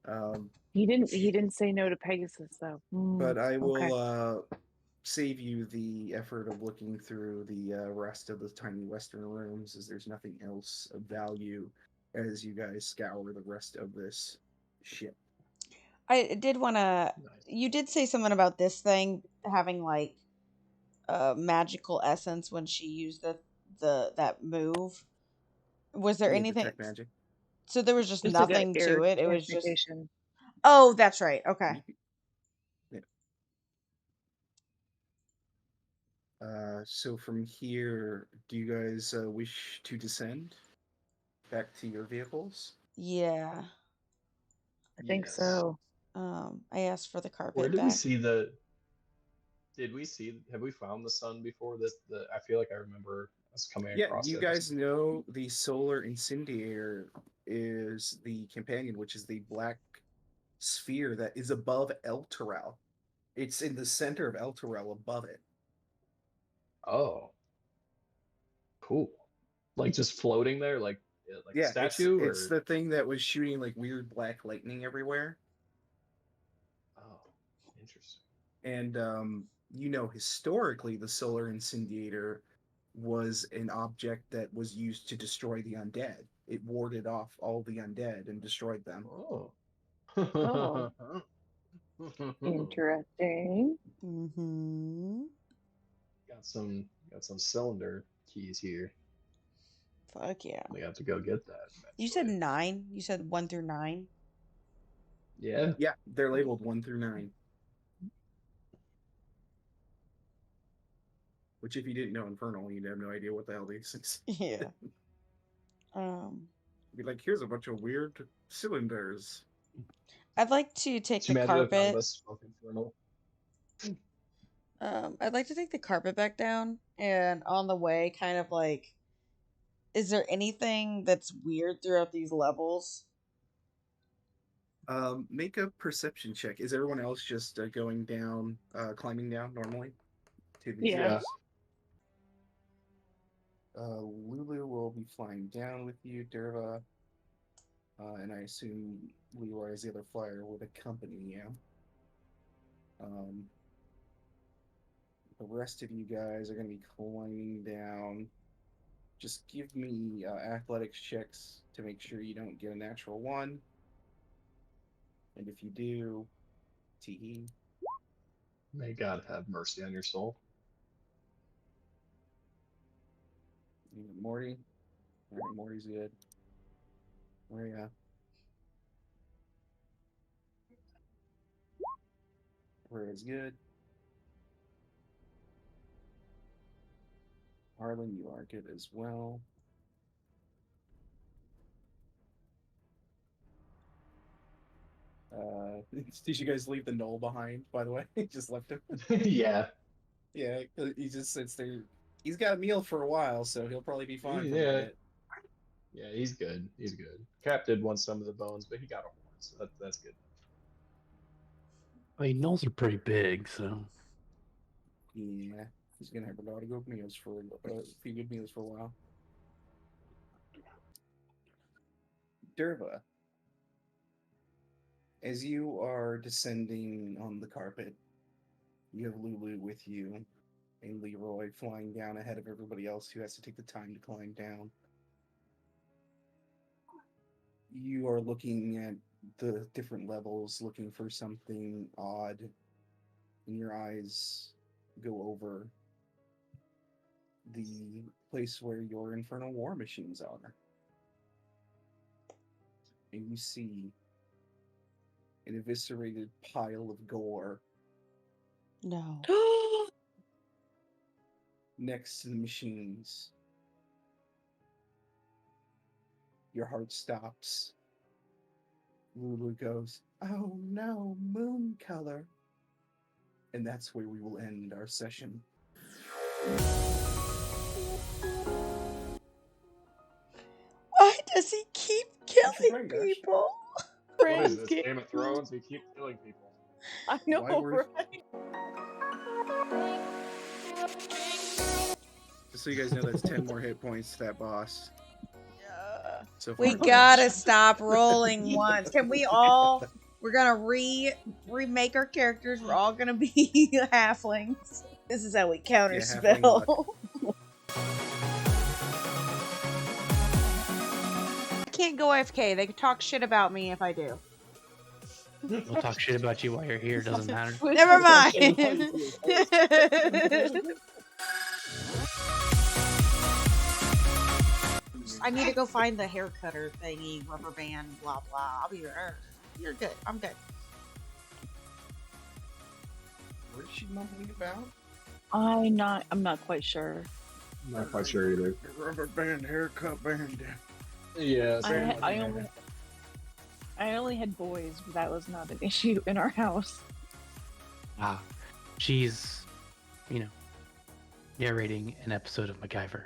Coco. He didn't say no to Pegasus though. But I will Okay. save you the effort of looking through the rest of the tiny western rooms, as there's nothing else of value as you guys scour the rest of this ship. I did want to. Nice. You did say something about this thing having like magical essence when she used that move. Was there Yeah, anything? detect magic. So there was just Just like a nothing air to it. It was just. transmutation. Oh, that's right. Okay. Yeah. So from here, do you guys wish to descend back to your vehicles? Yeah. I think Yes. so. I asked for the carpet Where did we back. see the? Did we see? Have we found the sun before this? I feel like I remember us coming Yeah, across you it. guys know the solar incendiator is the companion, which is the black sphere that is above Elturel. It's in the center of Elturel above it. Oh, cool. Like just floating there, like a Yeah, statue, it's or the thing that was shooting like weird black lightning everywhere. oh, interesting. And historically the solar incendiator was an object that was used to destroy the undead. It warded off all the undead and destroyed them. Oh. Oh. Interesting. Mm-hmm. Got some cylinder keys here. Fuck yeah. We have to go get that. You said eventually. 9. You said 1 through 9. Yeah. Yeah, they're labeled 1 through 9. Which, if you didn't know Infernal, you'd have no idea what the hell these things. Yeah. Be like, here's a bunch of weird cylinders. I'd like to take Just the imagine if none of carpet. us spoke Infernal. I'd like to take the carpet back down, and on the way, kind of like, is there anything that's weird throughout these levels? Make a perception check. Is everyone else just going down, climbing down normally? To these Yeah. areas? Lulu will be flying down with you, Derva. And I assume Leroy is the other flyer would accompany you. The rest of you guys are going to be climbing down. Just give me athletics checks to make sure you don't get a natural 1. And if you do, tee. May God have mercy on your soul. Morty. All right, Morty's good. Maria. Maria's good. Harlan, you are good as well. Did you guys leave the knoll behind, by the way? Just left him? Yeah. Yeah, he just sits there. He's got a meal for a while, so he'll probably be fine for a Yeah. little bit. Yeah, he's good. He's good. Cap did want some of the bones, but he got a horn, so that's good. I mean, gnolls are pretty big, so. Yeah, he's gonna have a lot of good meals for a few good meals for a while. Derva, as you are descending on the carpet, you have Lulu with you, and Leroy flying down ahead of everybody else who has to take the time to climb down. You are looking at the different levels, looking for something odd, and your eyes go over the place where your infernal war machines are. And you see an eviscerated pile of gore No. next to the machines. Your heart stops. Lulu goes, "Oh no, moon color." And that's where we will end our session. Why does he keep killing brain, Dash. people? What is this? Game of Thrones? We keep killing people. I know, Why were- right? Just so you guys know, that's 10 more hit points to that boss. So far. We gotta stop rolling once. Can we all? We're gonna remake our characters. We're all gonna be halflings. This is how we counter halfling spell. I can't go AFK. They could talk shit about me if I do. We'll talk shit about you while you're here. Doesn't matter. Never mind. I need to go find the hair cutter thingy, rubber band, blah blah. I'll be there. You're good. I'm good. What is she mumbling about? I'm not quite sure. I'm not quite sure either. Rubber band, haircut band. Yeah. I only had boys, but that was not an issue in our house. She's, narrating an episode of MacGyver.